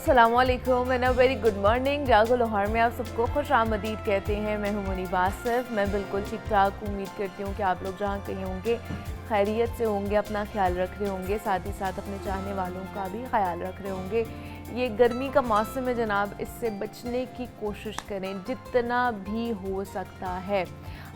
अस्सलामुअलैकुम and a very good morning. जागो लाहौर में आप सबको खुश आमदीद कहते हैं। मैं हूं मुनीब आसिफ। मैं बिल्कुल ठीक ठाक उम्मीद करती हूं कि आप लोग जहां कहीं होंगे खैरियत से होंगे, अपना ख्याल रख रहे होंगे, साथ ही साथ अपने चाहने वालों का भी ख्याल रख रहे होंगे। ये गर्मी का मौसम है जनाब, इससे बचने की कोशिश करें जितना भी हो सकता है।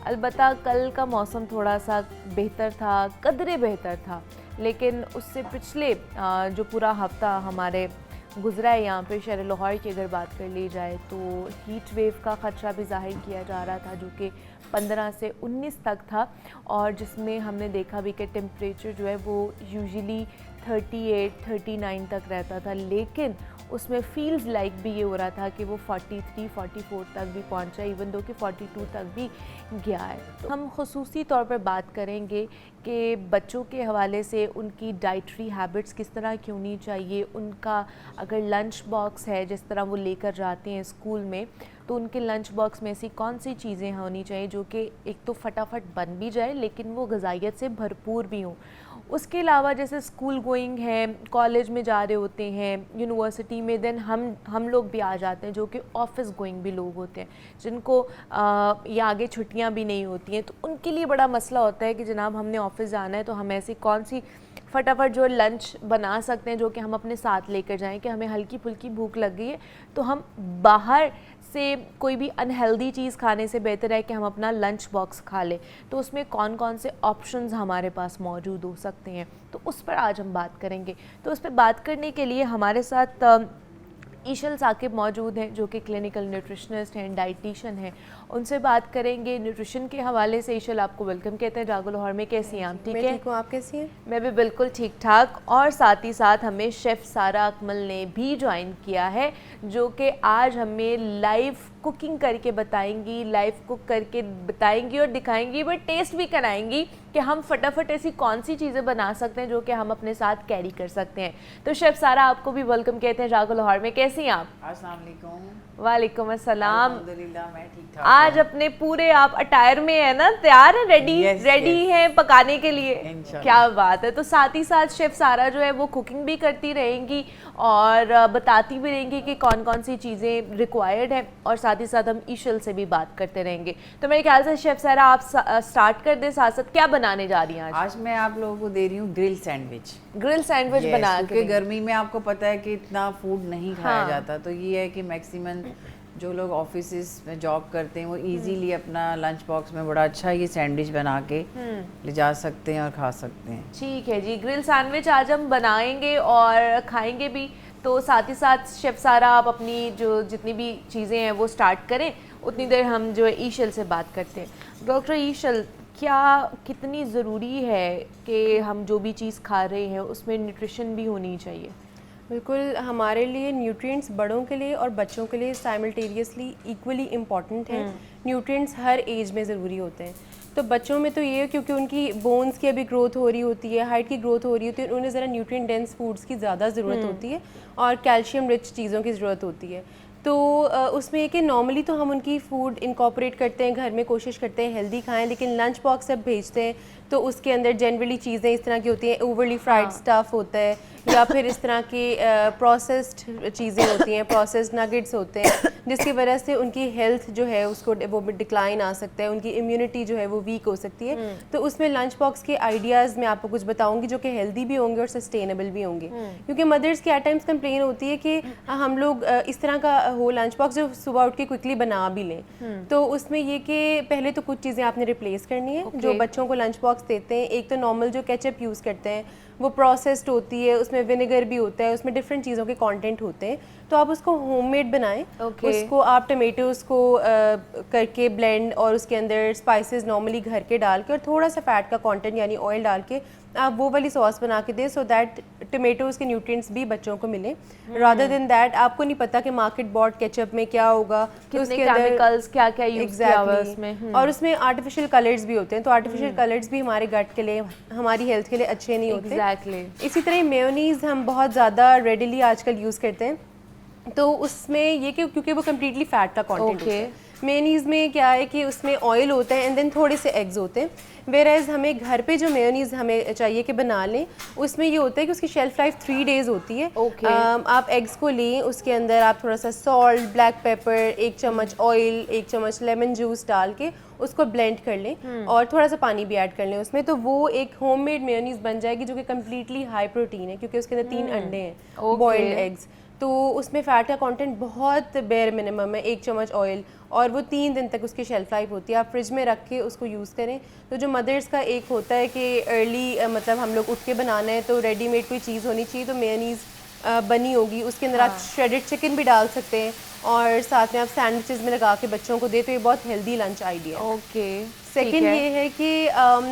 अलबत्ता कल का मौसम थोड़ा सा बेहतर था, कदरे बेहतर था, लेकिन उससे पिछले जो पूरा हफ्ता हमारे गुजरा है यहाँ पे शहर लाहौर की अगर बात कर ली जाए तो हीट वेव का ख़तरा भी ज़ाहिर किया जा रहा था, जो कि 15 से 19 तक था, और जिसमें हमने देखा भी कि टेम्परेचर जो है वो यूजुअली 38-39 तक रहता था, लेकिन उसमें फील्स लाइक भी ये हो रहा था कि वो 43-44 तक भी पहुंचा, इवन दो कि 42 तक भी गया है। तो हम खुसूसी तौर पर बात करेंगे कि बच्चों के हवाले से उनकी डाइटरी हैबिट्स किस तरह की होनी चाहिए, उनका अगर लंच बॉक्स है जिस तरह वो लेकर जाते हैं स्कूल में, तो उनके लंच बॉक्स में ऐसी कौन सी चीज़ें होनी चाहिए जो कि एक तो फटाफट बन भी जाए लेकिन वो ग़िज़ाइयत से भरपूर भी हों। उसके अलावा जैसे स्कूल गोइंग है, कॉलेज में जा रहे होते हैं, यूनिवर्सिटी में, देन हम लोग भी आ जाते हैं जो कि ऑफिस गोइंग भी लोग होते हैं, जिनको या आगे छुट्टियां भी नहीं होती हैं, तो उनके लिए बड़ा मसला होता है कि जनाब हमने ऑफिस जाना है, तो हम ऐसी कौन सी फटाफट जो लंच बना सकते हैं जो कि हम अपने साथ लेकर जाएं कि हमें हल्की फुल्की भूख लग गई है, तो हम बाहर से कोई भी अनहेल्दी चीज़ खाने से बेहतर है कि हम अपना लंच बॉक्स खा लें। तो उसमें कौन कौन से ऑप्शंस हमारे पास मौजूद हो सकते हैं, तो उस पर आज हम बात करेंगे। तो उस पर बात करने के लिए हमारे साथ ईशल साकिब मौजूद हैं जो कि क्लिनिकल न्यूट्रिशनिस्ट हैं, डाइटिशियन हैं। उनसे बात करेंगे न्यूट्रिशन के हवाले से। ईशल आपको वेलकम कहते हैं जागो लाहौर में। कैसी हैं आप? ठीक है, मैं ठीक हूँ, आप कैसी हैं? मैं भी बिल्कुल ठीक ठाक। और साथ ही साथ हमें शेफ़ सारा अकमल ने भी ज्वाइन किया है जो कि आज हमें लाइव कुकिंग करके बताएंगी, लाइव कुक करके बताएंगी और दिखाएंगी, बट टेस्ट भी कराएंगी कि हम फटाफट ऐसी कौन सी चीज़ें बना सकते हैं जो कि हम अपने साथ कैरी कर सकते हैं। तो शेफ़ सारा आपको भी वेलकम कहते हैं जागो लाहौर में। कैसी हैं आप? अस्सलाम वालेकुम। वालेकुम अस्सलाम। अल्हम्दुलिल्लाह मैं ठीक ठाक। आज अपने पूरे आप अटायर में है ना, तैयार है, रेडी हैं पकाने के लिए? क्या बात है। तो साथ ही साथ शेफ़ सारा जो है वो कुकिंग भी करती रहेंगी और बताती भी रहेंगी कि कौन कौन सी चीज़ें रिक्वायर्ड है, और साथ ही साथ हम ईशल से भी बात करते रहेंगे। तो मेरे ख्याल से शेफ़ सारा आप स्टार्ट कर दें, साथ साथ क्या बनाने जा रही हैं आज? आज मैं आप लोगों को दे रही हूँ ग्रिल सैंडविच। ग्रिल सैंडविच बना के, गर्मी में आपको पता है कि इतना फूड नहीं खाया जाता, तो ये है कि मैक्सिमम जो लोग ऑफिस में जॉब करते हैं वो इजीली अपना लंच बॉक्स में बड़ा अच्छा ये सैंडविच बना के ले जा सकते हैं और खा सकते हैं। ठीक है जी, ग्रिल सैंडविच आज हम बनाएंगे और खाएंगे भी। तो साथ ही साथ शेफ़ सारा आप अपनी जो जितनी भी चीज़ें हैं वो स्टार्ट करें, उतनी देर हम जो है ईशल से बात करते हैं। डॉक्टर ईशल, क्या कितनी ज़रूरी है कि हम जो भी चीज़ खा रहे हैं उसमें न्यूट्रिशन भी होनी चाहिए? बिल्कुल, हमारे लिए न्यूट्रिएंट्स बड़ों के लिए और बच्चों के लिए साइमल्टेनियसली इक्वली इम्पॉर्टेंट हैं। न्यूट्रिएंट्स हर एज में ज़रूरी होते हैं। तो बच्चों में तो ये है क्योंकि उनकी बोन्स की अभी ग्रोथ हो रही होती है, हाइट की ग्रोथ हो रही होती है, उन्हें ज़रा न्यूट्रिएंट डेंस फूड्स की ज़्यादा ज़रूरत होती है और कैल्शियम रिच चीज़ों की ज़रूरत होती है। तो उसमें ये कि नॉर्मली तो हम उनकी फ़ूड इनकॉर्पोरेट करते हैं, घर में कोशिश करते हैं हेल्दी खाएं, लेकिन लंच बॉक्स जब भेजते हैं तो उसके अंदर जनरली चीज़ें इस तरह की होती हैं, ओवरली फ्राइड स्टफ़ होता है या फिर इस तरह की प्रोसेस्ड चीज़ें होती हैं, प्रोसेस्ड नगेट्स होते हैं, जिसकी वजह से उनकी हेल्थ जो है उसको वो डिक्लाइन आ सकता है, उनकी इम्यूनिटी जो है वो वीक हो सकती है। तो उसमें लंच बॉक्स के आइडियाज़ मैं आपको कुछ बताऊंगी जो कि हेल्दी भी होंगे और सस्टेनेबल भी होंगे, क्योंकि मदर्स की एट टाइम्स कंप्लेन होती है कि हम लोग इस तरह का हो लंच बॉक्स जो सुबह उठ के क्विकली बना भी लें। तो उसमें ये कि पहले तो कुछ चीज़ें आपने रिप्लेस करनी है जो बच्चों को लंच बॉक्स देते हैं। एक तो नॉर्मल जो केचप यूज़ करते हैं वो प्रोसेस्ड होती है, उसमें विनेगर भी होता है, उसमें डिफरेंट चीज़ों के कंटेंट होते हैं, तो आप उसको होममेड बनाएं। उसको आप टमेटोज़ को करके ब्लेंड और उसके अंदर स्पाइसेस नॉर्मली घर के डाल के और थोड़ा सा फैट का कंटेंट यानी ऑयल डाल के आप वो वाली सॉस बना के दें, सो दैट टमेटोज़ के न्यूट्रिएंट्स भी बच्चों को मिले। रादर देन दैट आपको नहीं पता कि मार्केट बॉट केचप में क्या होगा, कितने केमिकल्स क्या क्या यूज़ किया हुआ है उसमें, और उसमें आर्टिफिशियल कलर्स भी होते हैं, तो आर्टिफिशियल कलर्स भी हमारे गट के लिए, हमारी हेल्थ के लिए अच्छे नहीं होते। इसी तरह मेयोनीज़ हम बहुत ज़्यादा रेडिली आजकल यूज़ करते हैं, तो उसमें ये कि क्योंकि वो कम्प्लीटली फ़ैट का कंटेंट होता है, मेयोनीज़ में क्या है कि उसमें ऑयल होता है एंड देन थोड़े से एग्स होते हैं, वेराइज हमें घर पे जो मेयोनीज़ हमें चाहिए कि बना लें, उसमें ये होता है कि उसकी शेल्फ लाइफ 3 डेज़ होती है। Okay. आप एग्स को लें, उसके अंदर आप थोड़ा सा सॉल्ट, ब्लैक पेपर, 1 चम्मच ऑयल, 1 चम्मच लेमन जूस डाल के उसको ब्लेंड कर लें और थोड़ा सा पानी भी ऐड कर लें उसमें, तो वो एक होममेड मेयोनीज़ बन जाएगी जो कि कम्प्लीटली हाई प्रोटीन है, क्योंकि उसके अंदर 3 अंडे हैं, बॉइल्ड एग्स, तो उसमें फ़ैट का कंटेंट बहुत बेयर मिनिमम है, 1 चम्मच ऑयल, और वो 3 दिन तक उसकी शेल्फ लाइफ होती है। आप फ्रिज में रख के उसको यूज़ करें। तो जो मदर्स का एक होता है कि अर्ली मतलब हम लोग उठ के बनाना है तो रेडीमेड कोई चीज़ होनी चाहिए, तो मेयोनीज़ बनी होगी, उसके अंदर आप श्रेडेड चिकन भी डाल सकते हैं और साथ में आप सैंडविचेस में लगा के बच्चों को दे, तो ये बहुत हेल्दी लंच आइडिया है। ओके। सेकंड ये है कि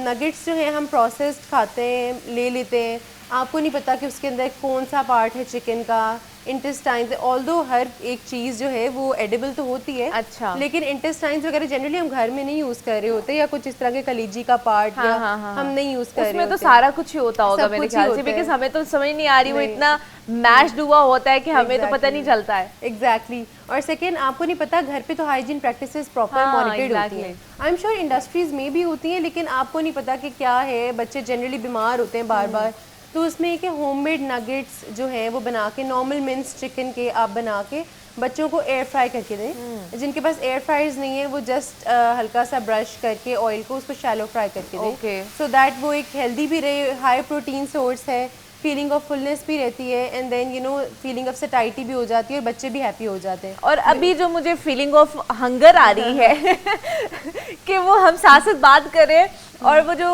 नगेट्स जो हैं हम प्रोसेस्ड खाते हैं, ले लेते हैं, आपको नहीं पता कि उसके अंदर कौन सा पार्ट है चिकन का, इंटेस्टाइन्स, ऑल्दो हर एक चीज़ जो है वो एडिबल तो होती है, अच्छा, लेकिन इंटेस्टाइन्स वगैरह जनरली हम घर में नहीं यूज़ कर रहे होते, या कुछ इस तरह के कलीजी का पार्ट या हम नहीं यूज़ कर रहे होते। उसमें तो सारा कुछ ही होता होगा सब मेरे कुछ ही ख्याल से, होता है। बिकॉज हमें तो समझ नहीं आ रही, वो इतना मैश्ड हुआ होता है कि हमें तो पता नहीं चलता है। एग्जैक्टली। और सेकेंड, आपको नहीं पता घर पे तो हाइजीन प्रैक्टिसेस प्रॉपर मॉनिटर्ड होती हैं। आई एम श्योर इंडस्ट्रीज में भी होती हैं, लेकिन आपको नहीं पता कि क्या है, बच्चे जनरली बीमार होते हैं बार बार, तो उसमें एक होममेड नगेट्स जो हैं वो बना के, नॉर्मल मिन्स चिकन के आप बना के बच्चों को एयर फ्राई करके दें। जिनके पास एयर फ्रायर्स नहीं है वो जस्ट हल्का सा ब्रश करके ऑयल को उसको शैलो फ्राई करके दें, सो दैट वो एक हेल्दी भी रहे, हाई प्रोटीन सोर्स है, फीलिंग ऑफ फुलनेस भी रहती है, and then you know feeling of satiety भी हो जाती है और बच्चे भी हैप्पी हो जाते हैं। और अभी जो मुझे फीलिंग ऑफ हंगर आ रही है कि वो हम साथ साथ बात करें, और वो जो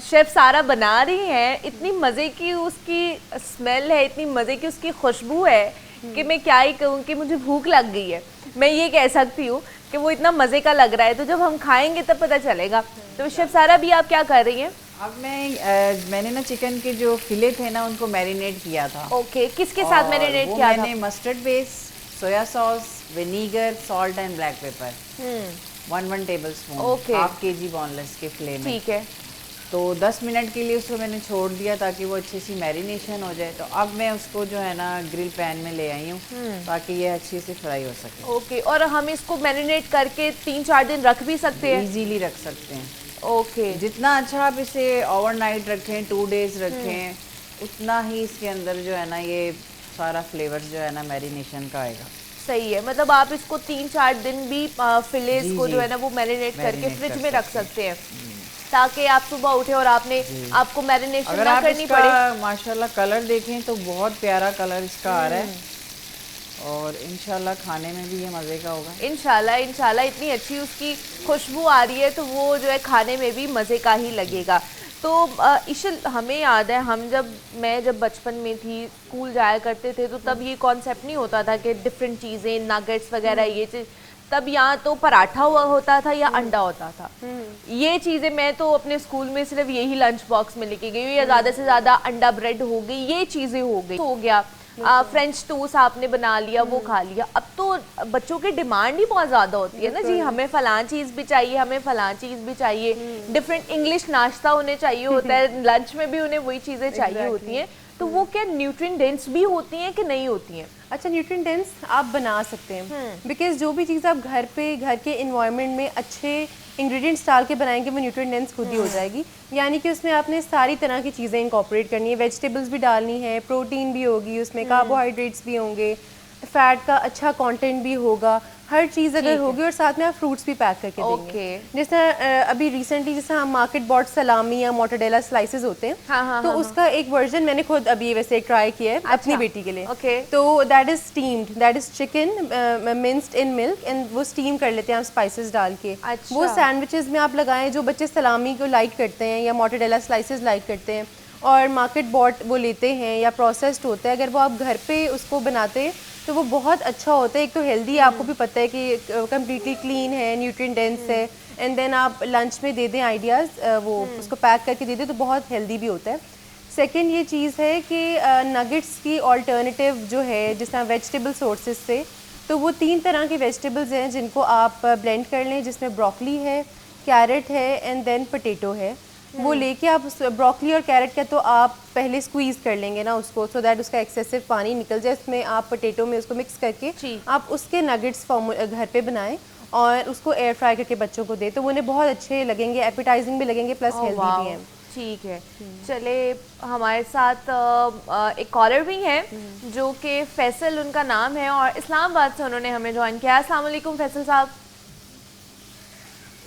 शेफ सारा बना रही हैं, इतनी मज़े की उसकी स्मेल है, इतनी मज़े की उसकी खुशबू है कि मैं क्या ही कहूँ कि मुझे भूख लग गई है। मैं ये कह सकती हूँ कि वो इतना मज़े का लग रहा है, तो जब हम खाएंगे तब पता चलेगा। तो शेफ सारा भी आप क्या कर रही हैं? अब मैंने ना चिकन के जो फिले थे ना उनको मैरिनेट किया था। ओके, किसके साथ मैरिनेट किया था? मैंने mustard base, soya sauce, vinegar, salt and black pepper, 1 tablespoon, Okay. 1/2 kg boneless के फिले में। ठीक है। तो 10 मिनट के लिए उसको मैंने छोड़ दिया ताकि वो अच्छी सी मैरिनेशन हो जाए। तो अब मैं उसको जो है ना ग्रिल पैन में ले आई हूँ ताकि ये अच्छे से फ्राई हो सके। ओके, और हम इसको मैरिनेट करके 3-4 दिन रख भी सकते हैं? इजीली रख सकते हैं। ओके। जितना अच्छा आप इसे ओवरनाइट रखें, 2 डेज रखें, उतना ही इसके अंदर जो है ना ये सारा फ्लेवर्स जो है ना मैरिनेशन का आएगा। सही है, मतलब आप इसको 3-4 दिन भी फिलेस को जो है ना वो मैरिनेट करके मैरिनेट फ्रिज कर में रख सकते हैं, ताकि आप सुबह उठे और आपको मैरिनेशन अगर ना आप करनी इसका पड़े। माशाल्लाह कलर देखें तो बहुत प्यारा कलर इसका आ रहा है, और इंशाल्लाह खाने में भी ये मज़े का होगा। इंशाल्लाह इतनी अच्छी उसकी खुशबू आ रही है, तो वो जो है खाने में भी मज़े का ही लगेगा। तो इशल, हमें याद है मैं जब बचपन में थी, स्कूल जाया करते थे, तो तब ये कॉन्सेप्ट नहीं होता था कि डिफरेंट चीज़ें, नगेट्स वगैरह ये चीज़, तब यहाँ तो पराठा हुआ होता था या अंडा होता था। ये चीज़ें मैं तो अपने स्कूल में सिर्फ यही लंच बॉक्स में लेके गई हूँ, या ज़्यादा से ज़्यादा अंडा ब्रेड हो गई, ये चीज़ें हो गई, हो गया फ्रेंच टोस्ट आपने बना लिया, वो खा लिया। अब तो बच्चों की डिमांड ही बहुत ज़्यादा होती है ना जी, हमें फलां चीज़ भी चाहिए, हमें फलां चीज़ भी चाहिए, डिफरेंट इंग्लिश नाश्ता उन्हें चाहिए होता है, लंच में भी उन्हें वही चीज़ें चाहिए होती हैं। तो वो क्या न्यूट्रिएंट डेंस भी होती हैं कि नहीं होती हैं? अच्छा, न्यूट्रिएंट डेंस आप बना सकते हैं, बिकॉज जो भी चीज़ आप घर के इन्वायरमेंट में अच्छे इंग्रेडिएंट्स डाल के बनाएंगे वो न्यूट्रिएंट डेंस खुद ही हो जाएगी। यानी कि उसमें आपने सारी तरह की चीज़ें इंकॉर्पोरेट करनी है, वेजिटेबल्स भी डालनी है, प्रोटीन भी होगी उसमें, कार्बोहाइड्रेट्स भी होंगे, फैट का अच्छा कंटेंट भी होगा, हर चीज़ अगर होगी, और साथ में आप फ्रूट्स भी पैक करके देंगे। जैसे अभी रिसेंटली जैसे हम मार्केट बॉट सलामी या मोटरेला स्लाइसेस होते हैं, तो उसका एक वर्जन मैंने खुद अभी वैसे ट्राई किया है अपनी बेटी के लिए। तो that is steamed, that is chicken minced in milk, and वो स्टीम कर लेते हैं आप स्पाइसेस डाल के। वो सैंडविचेस में आप लगाएं, जो बच्चे सलामी को लाइक करते हैं या मोटरेला स्लाइसेस लाइक करते हैं, और मार्केट बॉट वो लेते हैं या प्रोसेस्ड होता है, अगर वो आप घर पे उसको बनाते हैं तो वो बहुत अच्छा होता है। एक तो हेल्दी, आपको भी पता है कि कम्प्लीटली क्लीन है, न्यूट्रिएंट डेंस है, एंड देन आप लंच में दे दें आइडियाज़, वो उसको पैक करके दे दें तो बहुत हेल्दी भी होता है। सेकंड ये चीज़ है कि नगेट्स की ऑल्टरनेटिव जो है जिस तरह वेजिटेबल सोर्सेज से, तो वो 3 तरह के वेजिटेबल्स हैं जिनको आप ब्लेंड कर लें, जिसमें ब्रोकली है, कैरेट है, एंड देन पोटैटो है। वो लेके आप ब्रोकली और कैरेट का तो आप पहले स्क्वीज़ कर लेंगे ना उसको, सो दैट उसका एक्सेसिव पानी निकल जाए, उसमें आप पोटैटो में उसको मिक्स करके आप उसके नगेट्स घर पे बनाएं, और उसको एयर फ्राई करके बच्चों को दे, तो वो उन्हें बहुत अच्छे लगेंगे, एपिटाइजिंग भी लगेंगे, प्लस हेल्दी भी हैं। ठीक है, चले हमारे साथ एक कॉलर भी हैं जो कि फैसल उनका नाम है और इस्लामाबाद से उन्होंने हमें ज्वाइन किया। अस्सलाम वालेकुम फैसल साहब।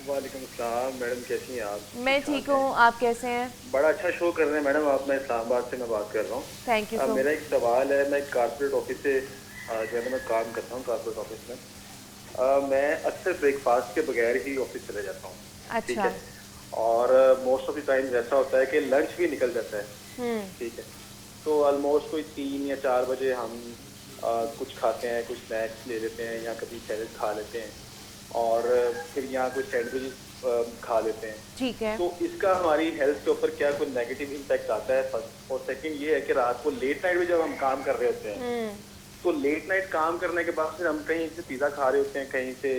वालेकुम अस्सलाम मैडम, कैसी हैं आप? मैं ठीक हूँ, आप कैसे हैं? बड़ा अच्छा शो कर रहे हैं मैडम आप। मैं इस्लामाबाद से मैं बात कर रहा हूँ। Thank you. मेरा एक सवाल है, मैं कारपोरेट ऑफिस से जो है ना मैं काम करता हूँ कारपोरेट ऑफिस में। मैं अक्सर ब्रेकफास्ट के बगैर ही ऑफिस चले जाता हूँ। ठीक अच्छा। है, और मोस्ट ऑफ द टाइम ऐसा होता है कि लंच भी निकल जाता है। ठीक है, तो ऑलमोस्ट कोई 3 या 4 बजे हम कुछ खाते हैं, कुछ स्नैक्स ले लेते हैं या कभी सैलेड खा लेते हैं और फिर यहाँ कुछ सैंडविच खा लेते हैं। ठीक है, तो इसका हमारी हेल्थ के ऊपर क्या कोई नेगेटिव इम्पैक्ट आता है फर्स्ट? और सेकंड ये है कि रात को लेट नाइट में जब हम काम कर रहे होते हैं तो लेट नाइट काम करने के बाद फिर हम कहीं से पिज़्ज़ा खा रहे होते हैं, कहीं से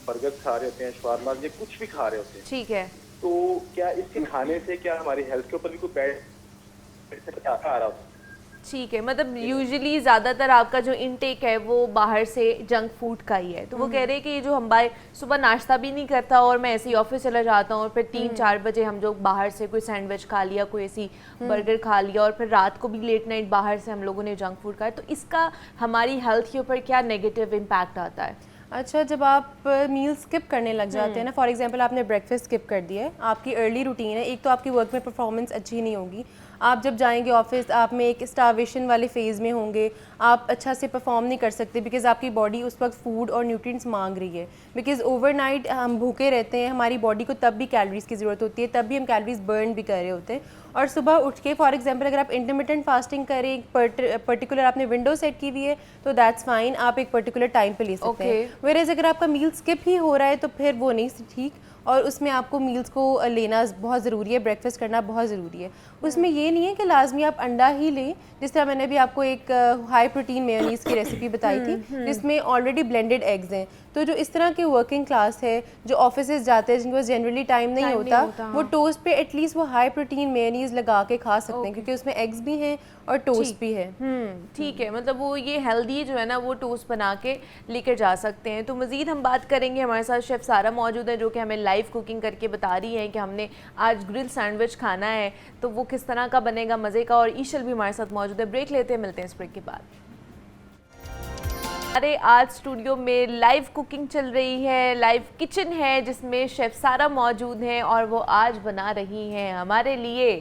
बर्गर खा रहे होते हैं, शवारमा या कुछ भी खा रहे होते हैं। ठीक है। तो क्या इसके खाने से क्या हमारी हेल्थ के ऊपर भी कोई बैड आ रहा होता है? ठीक है, मतलब यूजुअली ज़्यादातर आपका जो इनटेक है वो बाहर से जंक फूड का ही है, तो वो कह रहे हैं कि ये जो हम सुबह नाश्ता भी नहीं करता और मैं ऐसे ही ऑफिस चला जाता हूँ और फिर 3-4 बजे हम जो बाहर से कोई सैंडविच खा लिया, कोई ऐसी बर्गर खा लिया और फिर रात को भी लेट नाइट बाहर से हम लोगों ने जंक फूड खाया, तो इसका हमारी हेल्थ के ऊपर क्या नेगेटिव इम्पैक्ट आता है? अच्छा, जब आप मील स्किप करने लग जाते हैं ना, फॉर एग्जांपल आपने ब्रेकफास्ट स्किप कर दिया है, आपकी अर्ली रूटीन है, एक तो आपकी वर्क में परफॉर्मेंस अच्छी नहीं होगी। आप जब जाएंगे ऑफिस, आप में एक स्टार्वेशन वाले फेज़ में होंगे, आप अच्छा से परफॉर्म नहीं कर सकते बिकॉज़ आपकी बॉडी उस वक्त फूड और न्यूट्रिएंट्स मांग रही है। बिकॉज़ ओवरनाइट हम भूखे रहते हैं, हमारी बॉडी को तब भी कैलोरीज़ की ज़रूरत होती है, तब भी हम कैलोरीज़ बर्न भी कर रहे होते हैं। और सुबह उठ के फॉर एग्जांपल अगर आप इंटरमिटेंट फास्टिंग करें, पर्टिकुलर आपने विंडो सेट की हुई है तो दैट्स फाइन, आप एक पर्टिकुलर टाइम पे ले सकते हैं। वेयरएज़ अगर आपका मील स्किप ही हो रहा है तो फिर वो नहीं ठीक, और उसमें आपको मील्स को लेना बहुत ज़रूरी है, ब्रेकफास्ट करना बहुत ज़रूरी है। उसमें ये नहीं है कि लाजमी आप अंडा ही लें, जिस तरह मैंने भी आपको एक हाई प्रोटीन मेयोनीज़ की रेसिपी बताई थी जिसमें ऑलरेडी ब्लेंडेड एग्स हैं। तो जो इस तरह के वर्किंग क्लास है, जो ऑफिसेज जाते हैं, जिनके पास जनरली टाइम नहीं होता, वो टोस्ट पे एटलीस्ट वो हाई प्रोटीन मेयोनीज़ लगा के खा सकते हैं क्योंकि उसमें एग्स भी हैं और टोस्ट भी है। ठीक है, मतलब वो ये हेल्दी जो है ना वो टोस्ट बना के लेकर जा सकते हैं। तो मज़ीद हम बात करेंगे, हमारे साथ शेफ़ सारा मौजूद है जो कि हमें लाइव कुकिंग करके बता रही हैं कि हमने आज ग्रिल सैंडविच खाना है तो वो किस तरह का बनेगा, मज़े का। और ईशल भी हमारे साथ मौजूद है। ब्रेक लेते हैं, मिलते हैं इस ब्रेक के बाद। अरे आज स्टूडियो में लाइव कुकिंग चल रही है, लाइव किचन है जिसमें शेफ़ सारा मौजूद हैं और वो आज बना रही हैं हमारे लिए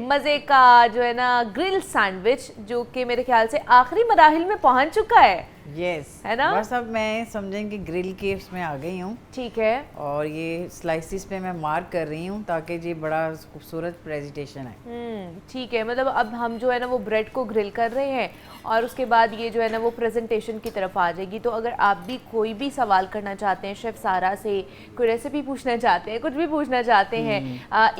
मज़े का जो है ना ग्रिल सैंडविच, जो कि मेरे ख्याल से आखिरी मराहिल में पहुंच चुका है। यस, है ना? बस अब मैं समझें कि ग्रिल के उसमें आ गई हूँ। ठीक है, और ये स्लाइसिस पे मैं मार्क कर रही हूँ ताकि ये बड़ा खूबसूरत प्रेजेंटेशन है। ठीक है, मतलब अब हम जो है ना वो ब्रेड को ग्रिल कर रहे हैं और उसके बाद ये जो है ना वो प्रेजेंटेशन की तरफ आ जाएगी। तो अगर आप भी कोई भी सवाल करना चाहते हैं शेफ़ सारा से, कोई रेसिपी पूछना चाहते हैं, कुछ भी पूछना चाहते हैं,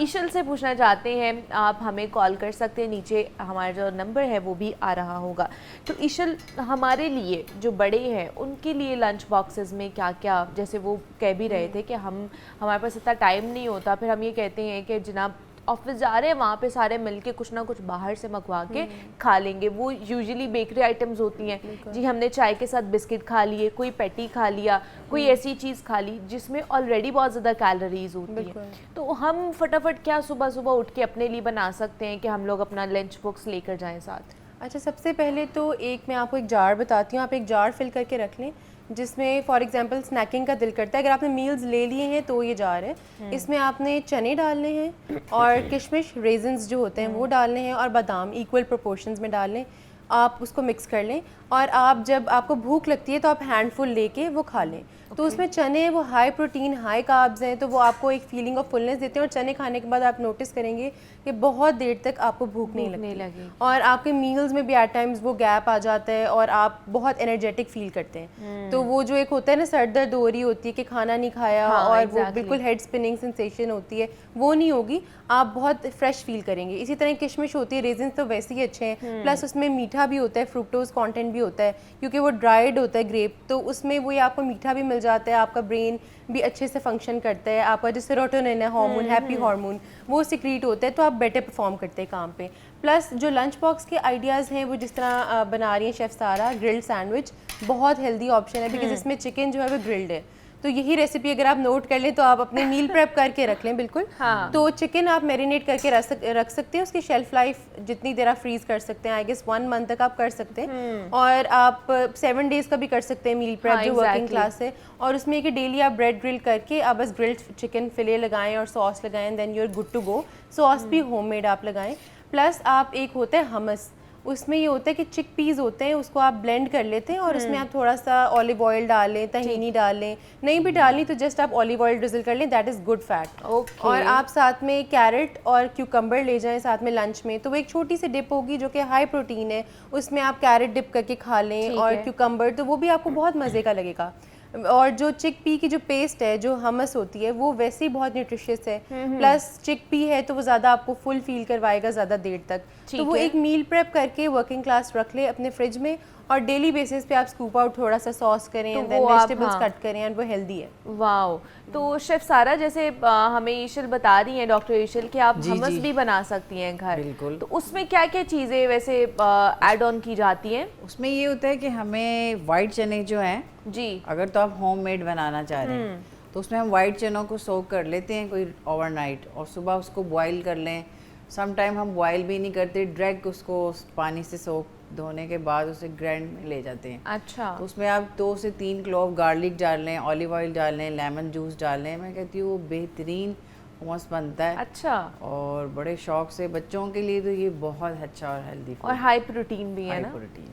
ईशल से पूछना चाहते हैं, आप हमें कॉल कर सकते हैं। नीचे हमारा जो नंबर है वो भी आ रहा होगा। तो ईशल, हमारे लिए जो बड़े हैं उनके लिए लंच बॉक्सेस में क्या क्या, जैसे वो कह भी रहे थे कि हमारे पास इतना टाइम नहीं होता, फिर हम ये कहते हैं कि जनाब ऑफिस जा रहे हैं, वहाँ पे सारे मिलके कुछ ना कुछ बाहर से मंगवा के खा लेंगे। वो यूजुअली बेकरी आइटम्स होती हैं जी, हमने चाय के साथ बिस्किट खा लिए, कोई पैटी खा लिया, कोई ऐसी चीज़ खा ली जिसमें ऑलरेडी बहुत ज़्यादा कैलोरीज होती हैं। तो हम फटाफट क्या सुबह सुबह उठ के अपने लिए बना सकते हैं कि हम लोग अपना लंच बॉक्स लेकर जाएं साथ? अच्छा, सबसे पहले तो मैं आपको एक जार बताती हूँ। आप एक जार फिल करके रख लें जिसमें फॉर एग्जांपल स्नैकिंग का दिल करता है, अगर आपने मील्स ले लिए हैं तो ये जार है। इसमें आपने चने डालने हैं और किशमिश, रेजन्स जो होते हैं वो डालने हैं और बादाम इक्वल प्रोपोर्शंस में डाल लें। आप उसको मिक्स कर लें और आप जब आपको भूख लगती है तो आप हैंडफुल लेके वो खा लें। तो उसमें चने वो हाई प्रोटीन हाई कार्ब्स हैं, तो वो आपको एक फीलिंग ऑफ फुलनेस देते हैं और चने खाने के बाद आप नोटिस करेंगे कि बहुत देर तक आपको भूख नहीं लगती और आपके मील्स में भी एट टाइम्स वो गैप आ जाता है और आप बहुत एनर्जेटिक फील करते हैं। तो वो जो एक होता है ना सर दर्द हो रही होती है कि खाना नहीं खाया, और वो बिल्कुल हेड स्पिनिंग सेंसेशन होती है, वो नहीं होगी, आप बहुत फ्रेश फील करेंगे। इसी तरह किशमिश होती है, रेजिन तो वैसे ही अच्छे हैं, प्लस उसमें मीठा भी होता है, फ्रुक्टोज कंटेंट भी होता है क्योंकि वो ड्राइड होता है ग्रेप, तो उसमें वो आपको मीठा भी मिल जाता है, आपका ब्रेन भी अच्छे से फंक्शन करता है, आपका जो सेरोटोनिन है हार्मोन, हैप्पी हार्मोन, वो सिक्रीट होता है, तो आप बेटर परफॉर्म करते हैं काम पे। प्लस जो लंच बॉक्स के आइडियाज़ हैं वो जिस तरह बना रही है शेफ़ सारा, ग्रिल्ड सैंडविच बहुत हेल्दी ऑप्शन है बिकॉज इसमें चिकन जो है वो ग्रिल्ड है, तो यही रेसिपी अगर आप नोट कर लें तो आप अपने मील प्रेप करके रख लें बिल्कुल। हाँ। तो चिकन आप मैरिनेट करके रख सकते हैं, उसकी शेल्फ लाइफ जितनी देर आप फ्रीज कर सकते हैं, आई गेस 1 मंथ तक आप कर सकते हैं। और आप 7 डेज का भी कर सकते हैं मील प्रेप, हाँ, जो वर्किंग exactly. क्लास है। और उसमें कि डेली आप ब्रेड ग्रिल करके आप बस ग्रिल्ड चिकन फिले लगाएं और सॉस लगाएं, then you are good to go. Sauce भी होममेड आप लगाएं। प्लस आप एक होता है हमस, उसमें ये होता है कि चिक पीस होते हैं, उसको आप ब्लेंड कर लेते हैं और उसमें आप थोड़ा सा ऑलिव ऑयल डालें, तहीनी डालें, नहीं भी डालनी तो जस्ट आप ऑलिव ऑयल ड्रिजल कर लें, that is good fat. Okay. और आप साथ में कैरेट और क्यूकम्बर ले जाएं साथ में लंच में, तो वो एक छोटी सी डिप होगी जो कि हाई प्रोटीन है, उसमें आप कैरेट डिप करके खा लें और क्यूकम्बर, तो वो भी आपको बहुत मज़े का लगेगा। और जो चिक पी की जो पेस्ट है, जो हमस होती है, वो वैसे ही बहुत न्यूट्रिशियस है, प्लस चिक पी है तो वो ज़्यादा आपको फुल फील करवाएगा ज़्यादा देर तक। तो वो एक मील प्रेप करके वर्किंग क्लास रख ले अपने फ्रिज में, और डेली बेसिस पे आप स्कूप आउट थोड़ा सा सॉस करें, तो देन वो आप, वेजिटेबल्स हाँ, कट करें, एंड वो हेल्दी है। वाओ। तो शेफ सारा, जैसे हमें ईशल बता रही हैं, डॉक्टर ईशल, कि आप हमस भी बना सकती हैं घर। बिल्कुल। तो उसमें क्या क्या चीज़ें वैसे ऐड ऑन की जाती हैं? उसमें ये होता है कि हमें वाइट चने जो हैं जी, अगर तो आप होममेड बनाना चाह रहे हैं तो उसमें हम वाइट चनों को सोक कर लेते हैं कोई ओवरनाइट, और सुबह उसको बॉईल कर लें। सम टाइम हम बॉईल भी नहीं करते, डायरेक्ट उसको पानी से सोक धोने के बाद उसे ग्राइंड में ले जाते हैं। अच्छा। तो उसमें आप 2 से 3 क्लोव गार्लिक डाल लें, ऑलिव ऑयल डाल लें, लेमन जूस डाल लें। मैं कहती हूँ वो बेहतरीन हुमस बनता है। अच्छा। और बड़े शौक से बच्चों के लिए तो ये बहुत अच्छा और हेल्दी और हाई प्रोटीन भी है ना? प्रोटीन।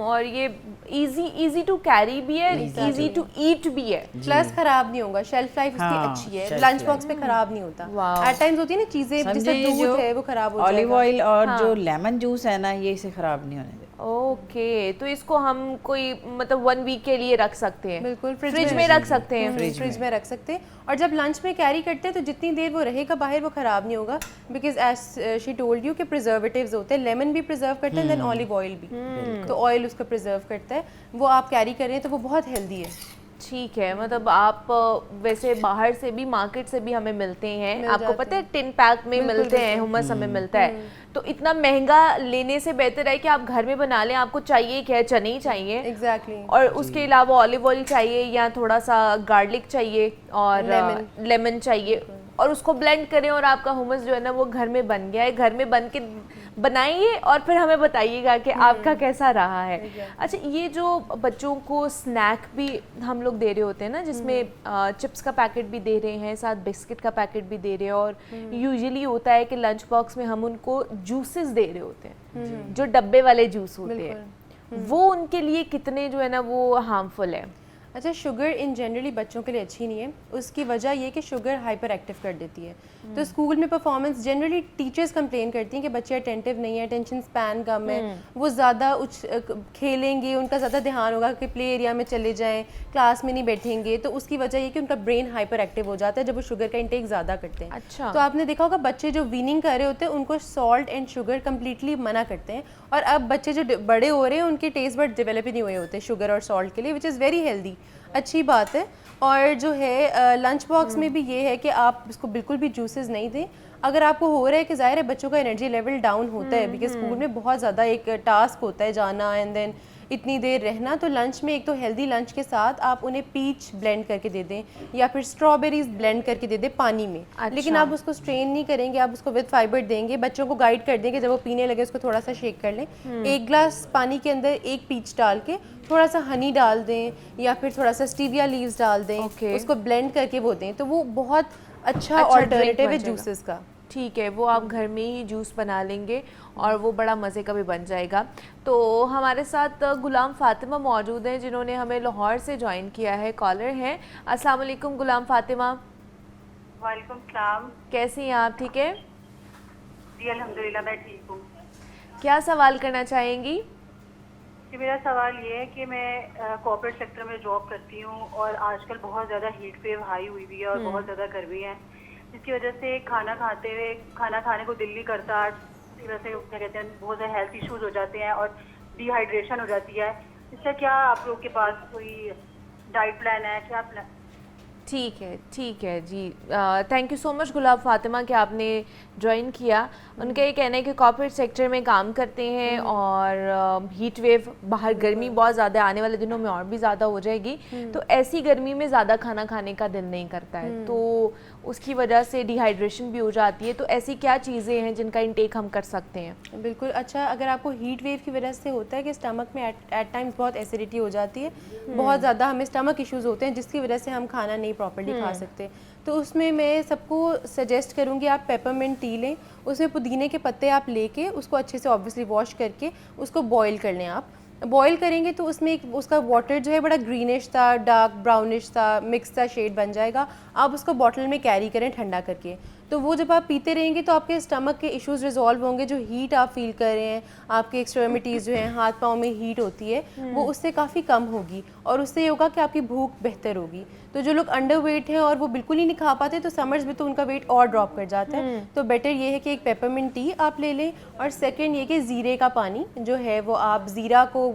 और ये इजी टू कैरी भी है, इजी टू ईट भी है। प्लस खराब नहीं होगा, शेल्फ लाइफ उसकी हाँ, अच्छी है, shelf लंच life। बॉक्स पे खराब नहीं होता। वाह। एट टाइम्स होती है ना चीजें, जैसे समझे, जो दूध है वो खराब हो ऑलिव जाएगा। ऑयल और हाँ। जो लेमन जूस है ना, ये इसे खराब नहीं होने देते। ओके, तो इसको हम कोई मतलब 1 वीक के लिए रख सकते हैं? बिल्कुल, फ्रिज में रख सकते हैं। फ्रिज में रख सकते हैं। और जब लंच में कैरी करते हैं तो जितनी देर वो रहेगा बाहर वो खराब नहीं होगा, because as she told you कि प्रिजर्वेटिव्स होते हैं, लेमन भी प्रिजर्व करते हैं, देन ऑलिव ऑयल भी, तो ऑयल उसको प्रिजर्व करता है, वो आप कैरी करें तो वो बहुत हेल्दी है। ठीक है, मतलब आप वैसे बाहर से भी, मार्केट से भी हमें मिलते हैं, आपको जाते पता है टिन पैक में मिलते हैं, हुमस हमें मिलता है। तो इतना महंगा लेने से बेहतर है कि आप घर में बना लें। आपको चाहिए क्या है? चने ही चाहिए, एग्जैक्टली। और उसके अलावा ऑलिव ऑयल चाहिए या थोड़ा सा गार्लिक चाहिए और लेमन चाहिए, और उसको ब्लेंड करें और आपका हुमस जो है ना वो घर में बन गया है। घर में बन के बनाइए और फिर हमें बताइएगा कि आपका कैसा रहा है। अच्छा, ये जो बच्चों को स्नैक भी हम लोग दे रहे होते हैं ना, जिसमें चिप्स का पैकेट भी दे रहे हैं, साथ बिस्किट का पैकेट भी दे रहे हैं, और यूजुअली होता है कि लंच बॉक्स में हम उनको जूसेस दे रहे होते हैं, जो डब्बे वाले जूस होते हैं, वो उनके लिए कितने जो है ना वो हार्मफुल है? अच्छा, शुगर इन जनरली बच्चों के लिए अच्छी नहीं है। उसकी वजह ये कि शुगर हाइपर एक्टिव कर देती है। तो स्कूल में परफॉर्मेंस जनरली टीचर्स कंप्लेन करती हैं कि बच्चे अटेंटिव नहीं है, अटेंशन स्पैन कम है, वो ज़्यादा खेलेंगे, उनका ज़्यादा ध्यान होगा कि प्ले एरिया में चले जाएं, क्लास में नहीं बैठेंगे, तो उसकी वजह ये कि उनका ब्रेन हाइपर एक्टिव हो जाता है जब वो शुगर का इंटेक ज़्यादा करते हैं। अच्छा। तो आपने देखा होगा बच्चे जो वीनिंग कर रहे होते हैं उनको सॉल्ट एंड शुगर कम्प्लीटली मना करते हैं, और अब बच्चे जो बड़े हो रहे हैं उनके टेस्ट बड डेवलप ही नहीं हुए होते शुगर और सॉल्ट के लिए, विच इज़ वेरी हेल्दी, अच्छी बात है। और जो है लंच बॉक्स में भी ये है कि आप इसको बिल्कुल भी जूसेस नहीं दें। अगर आपको हो रहा है कि ज़ाहिर है बच्चों का एनर्जी लेवल डाउन होता है, बिकॉज स्कूल में बहुत ज़्यादा एक टास्क होता है जाना एंड देन इतनी देर रहना, तो लंच में एक तो हेल्दी लंच के साथ आप उन्हें पीच ब्लेंड करके दे दें या फिर स्ट्रॉबेरीज ब्लेंड करके दे दें पानी में। अच्छा। लेकिन आप उसको स्ट्रेन नहीं करेंगे, आप उसको विद फाइबर देंगे, बच्चों को गाइड कर देंगे, जब वो पीने लगे उसको थोड़ा सा शेक कर लें, 1 ग्लास पानी के अंदर 1 पीच डाल के थोड़ा सा हनी डाल दें या फिर थोड़ा सा स्टीविया लीव्स डाल दें, उसको ब्लेंड करके वो दें, तो वो बहुत अच्छा ऑल्टरनेटिव है जूसेस का। ठीक है, वो आप घर में ही जूस बना लेंगे और वो बड़ा मज़े का भी बन जाएगा। तो हमारे साथ गुलाम फातिमा मौजूद हैं जिन्होंने हमें लाहौर से ज्वाइन किया है, कॉलर हैं। अस्सलाम वालेकुम गुलाम फातिमा। वालेकुम सलाम। कैसी हैं आप? ठीक है जी अल्हम्दुलिल्लाह, मैं ठीक हूँ। क्या सवाल करना चाहेंगी? कि मेरा सवाल ये है कि मैं कॉर्पोरेट सेक्टर में जॉब करती हूँ और आजकल बहुत ज़्यादा हीट वेव हाई हुई हुई है और बहुत ज़्यादा गर्मी है, जिसकी वजह से खाना खाने को दिल नहीं करता। इस वजह से क्या कहते हैं बहुत ज़्यादा हेल्थ इश्यूज हो जाते हैं और डिहाइड्रेशन हो जाती है। इससे क्या आप लोग के पास कोई डाइट प्लान है? क्या ठीक है जी। थैंक यू सो मच गुलाब फातिमा कि आपने ज्वाइन किया। उनका ये कहना है कि कॉर्पोरेट सेक्टर में काम करते हैं और हीट वेव, बाहर गर्मी बहुत ज़्यादा, आने वाले दिनों में और भी ज़्यादा हो जाएगी, तो ऐसी गर्मी में ज़्यादा खाना खाने का दिल नहीं करता है, तो उसकी वजह से डिहाइड्रेशन भी हो जाती है। तो ऐसी क्या चीज़ें हैं जिनका इंटेक हम कर सकते हैं? बिल्कुल। अच्छा, अगर आपको हीट वेव की वजह से होता है कि स्टमक में एट टाइम्स बहुत एसिडिटी हो जाती है, बहुत ज़्यादा हमें स्टमक इश्यूज़ होते हैं जिसकी वजह से हम खाना नहीं प्रॉपर्ली खा सकते, तो उसमें मैं सबको सजेस्ट करूँगी आप पेपरमिंट टी लें, उसमें पुदीने के पत्ते आप लेके उसको अच्छे से ऑब्वियसली वॉश करके उसको बॉईल कर लें। आप बॉईल करेंगे तो उसमें एक उसका वाटर जो है बड़ा ग्रीनिश था, डार्क ब्राउनिश था, मिक्स सा शेड बन जाएगा। आप उसको बॉटल में कैरी करें ठंडा करके, तो वो जब आप पीते रहेंगे तो आपके स्टमक के इश्यूज़ रिजॉल्व होंगे। जो हीट आप फील कर रहे हैं, आपके एक्सट्रीमिटीज़ जो हैं, हाथ पाँव में हीट होती है, वो उससे काफ़ी कम होगी और उससे ये होगा कि आपकी भूख बेहतर होगी। तो जो लोग अंडर वेट हैं और वो बिल्कुल ही नहीं खा पाते, तो समर्स में तो उनका वेट और ड्रॉप कर जाता है। तो बेटर ये है कि एक पेपरमिंट टी आप ले लें, और सेकंड ये कि ज़ीरे का पानी जो है वो आप ज़ीरा को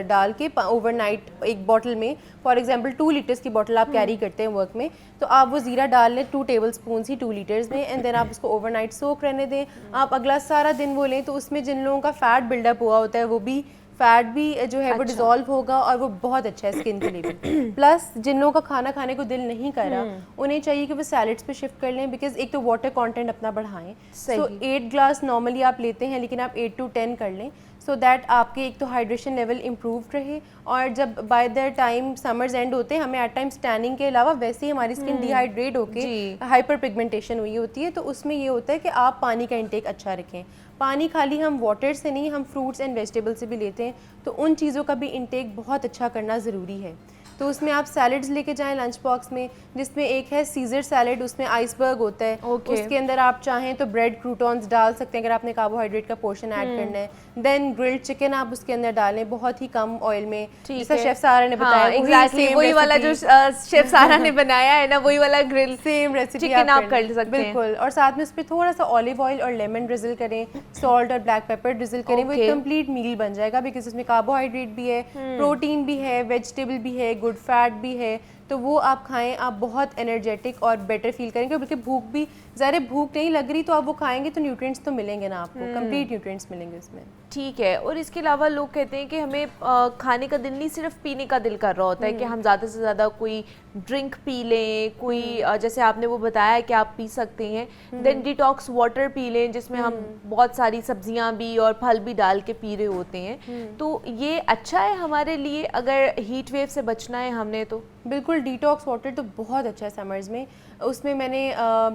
डाल के ओवरनाइट एक बॉटल में, फॉर एग्जांपल 2 लीटर्स की बॉटल आप कैरी करते हैं वर्क में, तो आप वो ज़ीरा डाल लें 2 टेबल स्पून ही 2 लीटर्स में, एंड देन आप उसको ओवरनाइट सोक रहने दें। आप अगला सारा दिन वो लें, तो उसमें जिन लोगों का फैट बिल्डअप हुआ होता है वो भी फैट भी जो है वो डिजॉल्व होगा और वो बहुत अच्छा है स्किन के लिए भी। प्लस जिन लोगों का खाना खाने को दिल नहीं कर रहा, उन्हें चाहिए कि वो सैलड्स पे शिफ्ट कर लें, बिकॉज एक तो वाटर कंटेंट अपना बढ़ाएं। सो 8 ग्लास नॉर्मली आप लेते हैं, लेकिन आप 8 to 10 कर लें, सो दैट आपके एक तो हाइड्रेशन लेवल इम्प्रूव रहे, और जब by the time summers and होते हैं, हमें एट टाइम्स टैनिंग के अलावा वैसे ही हमारी स्किन डिहाइड्रेट होकर हाइपर पिगमेंटेशन हुई होती है, तो उसमें ये होता है कि आप पानी का इंटेक अच्छा रखें। पानी खाली हम वाटर से नहीं, हम फ्रूट्स एंड वेजिटेबल से भी लेते हैं, तो उन चीज़ों का भी इंटेक बहुत अच्छा करना ज़रूरी है। तो उसमें आप सैलड्स लेके जाएं लंच बॉक्स में, जिसमें एक है सीजर सैलड, उसमें आइसबर्ग होता है। उसके अंदर आप चाहें तो ब्रेड क्रूटॉन्स डाल सकते हैं अगर आपने कार्बोहाइड्रेट का पोर्शन ऐड करना है। देन ग्रिल्ड चिकन आप उसके अंदर डालें बहुत ही कम ऑयल में, जैसा शेफ सारा ने बताया। एग्जैक्टली वही वाला जो शेफ सारा ने बनाया है ना, वही वाला ग्रिल सेम रेसिपी चिकन आप कर सकते हैं। बिल्कुल, और साथ में उस पर थोड़ा सा ऑलिव ऑयल और लेमन ड्रिजल करें, सॉल्ट और ब्लैक पेपर ड्रिजल करें, वो एक कंप्लीट मील बन जाएगा, बिकॉज उसमें कार्बोहाइड्रेट भी है, प्रोटीन भी है, वेजिटेबल भी है, गुड फैट भी है, तो वो आप खाएं, आप बहुत एनर्जेटिक और बेटर फील करेंगे। बल्कि भूख भी, ज़्यादा भूख नहीं लग रही तो आप वो खाएंगे तो न्यूट्रिएंट्स तो मिलेंगे ना आपको, कंप्लीट न्यूट्रिएंट्स मिलेंगे उसमें। ठीक है। और इसके अलावा लोग कहते हैं कि हमें खाने का दिल नहीं, सिर्फ पीने का दिल कर रहा होता है, कि हम ज़्यादा से ज़्यादा कोई ड्रिंक पी लें, कोई जैसे आपने वो बताया कि आप पी सकते हैं, देन डिटॉक्स वाटर पी लें जिसमें हम बहुत सारी सब्जियां भी और फल भी डाल के पी रहे होते हैं। तो ये अच्छा है हमारे लिए अगर हीट वेव से बचना है हमने तो? बिल्कुल, डिटॉक्स वाटर तो बहुत अच्छा है समर्स में। उसमें मैंने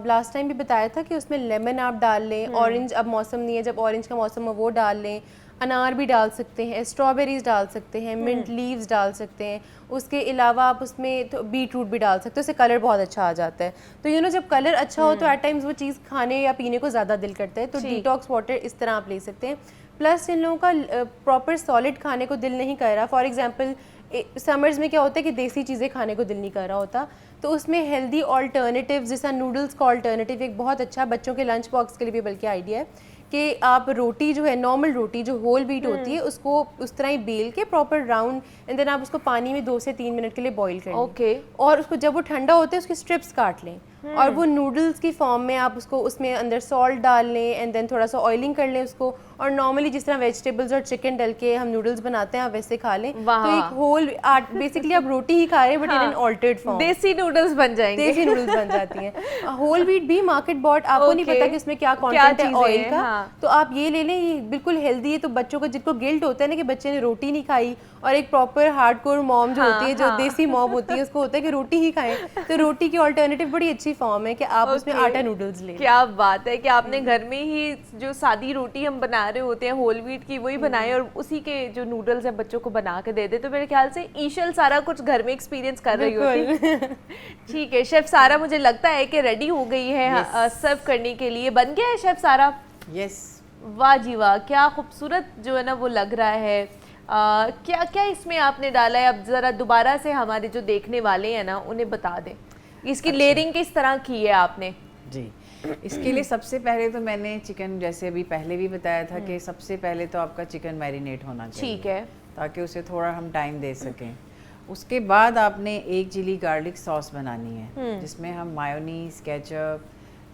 लास्ट टाइम भी बताया था कि उसमें लेमन आप डाल लें, ऑरेंज अब मौसम नहीं है, जब ऑरेंज का मौसम हो वो डाल लें, अनार भी डाल सकते हैं, स्ट्रॉबेरीज डाल सकते हैं, मिंट लीव्स डाल सकते हैं। उसके अलावा आप उसमें तो बीट रूट भी डाल सकते हो, उससे कलर बहुत अच्छा आ जाता है। तो जब कलर अच्छा हो तो एट टाइम्स वो चीज़ खाने या पीने को ज़्यादा दिल करता है, तो डिटॉक्स वाटर इस तरह आप ले सकते हैं। प्लस जिन लोगों का प्रॉपर सॉलिड खाने को दिल नहीं कर रहा, फॉर एग्जाम्पल समर्स में क्या होता है कि देसी चीज़ें खाने को दिल नहीं कर रहा होता, तो उसमें हेल्दी ऑल्टरनेटिव, जैसा नूडल्स का ऑल्टरनेटिव एक बहुत अच्छा बच्चों के लंच बॉक्स के लिए भी बल्कि आइडिया है कि आप रोटी जो है, नॉर्मल रोटी जो होल व्हीट होती है, उसको उस तरह ही बेल के प्रॉपर राउंड, एंड देन आप उसको पानी में 2 से 3 मिनट के लिए बॉईल कर लें। और उसको जब वो ठंडा होता है उसके स्ट्रिप्स काट लें, और वो नूडल्स की फॉर्म में आप उसको, उसमें अंदर सॉल्ट डाल लें, एंड देन थोड़ा सा ऑयलिंग कर लें उसको, और नॉर्मली जिस तरह वेजिटेबल्स और चिकन डल के हम नूडल्स बनाते हैं आप वैसे खा लें। तो एक होल बेसिकली आप रोटी ही खा रहे हैं, but in an altered form, देसी नूडल्स बन जाएंगे, देसी नूडल्स बन जाती हैं। होल व्हीट भी मार्केट बॉट, आपको नहीं पता कि उसमें क्या कंटेंट है ऑयल का, तो आप ये ले लें, ये बिल्कुल हेल्दी है। तो बच्चों को, जिनको गिल्ट होता है ना कि बच्चे ने रोटी नहीं खाई, और एक प्रॉपर हार्डकोर मॉम जो होती है, जो देसी मॉम होती है, उसको होता है कि रोटी ही खाएं, तो रोटी की ऑल्टरनेटिव बड़ी अच्छी फॉर्म है कि आप उसमें आटा नूडल्स लें। क्या बात है कि आपने घर में ही जो सादी रोटी हम बना रहे होते हैं होल व्हीट की, वही बनाए और उसी के जो नूडल्स है बच्चों को बना के दे दे। तो मेरे ख्याल से ईशल सारा कुछ घर में एक्सपीरियंस कर रही होती। ठीक है शेफ सारा, मुझे लगता है कि रेडी हो गई है सर्व करने के लिए। बन गया है शेफ सारा? यस। वाह जी वाह, क्या खूबसूरत जो है ना वो लग रहा है। क्या क्या इसमें आपने डाला है? अब ज़रा दोबारा से हमारे जो देखने वाले हैं ना उन्हें बता दें, इसकी लेयरिंग किस तरह की है आपने? जी, इसके लिए सबसे पहले तो मैंने चिकन, जैसे अभी पहले भी बताया था कि सबसे पहले तो आपका चिकन मैरिनेट होना चाहिए। ठीक है। ताकि उसे थोड़ा हम टाइम दे सकें। उसके बाद आपने एक चिली गार्लिक सॉस बनानी है जिसमें हम mayonnaise, ketchup,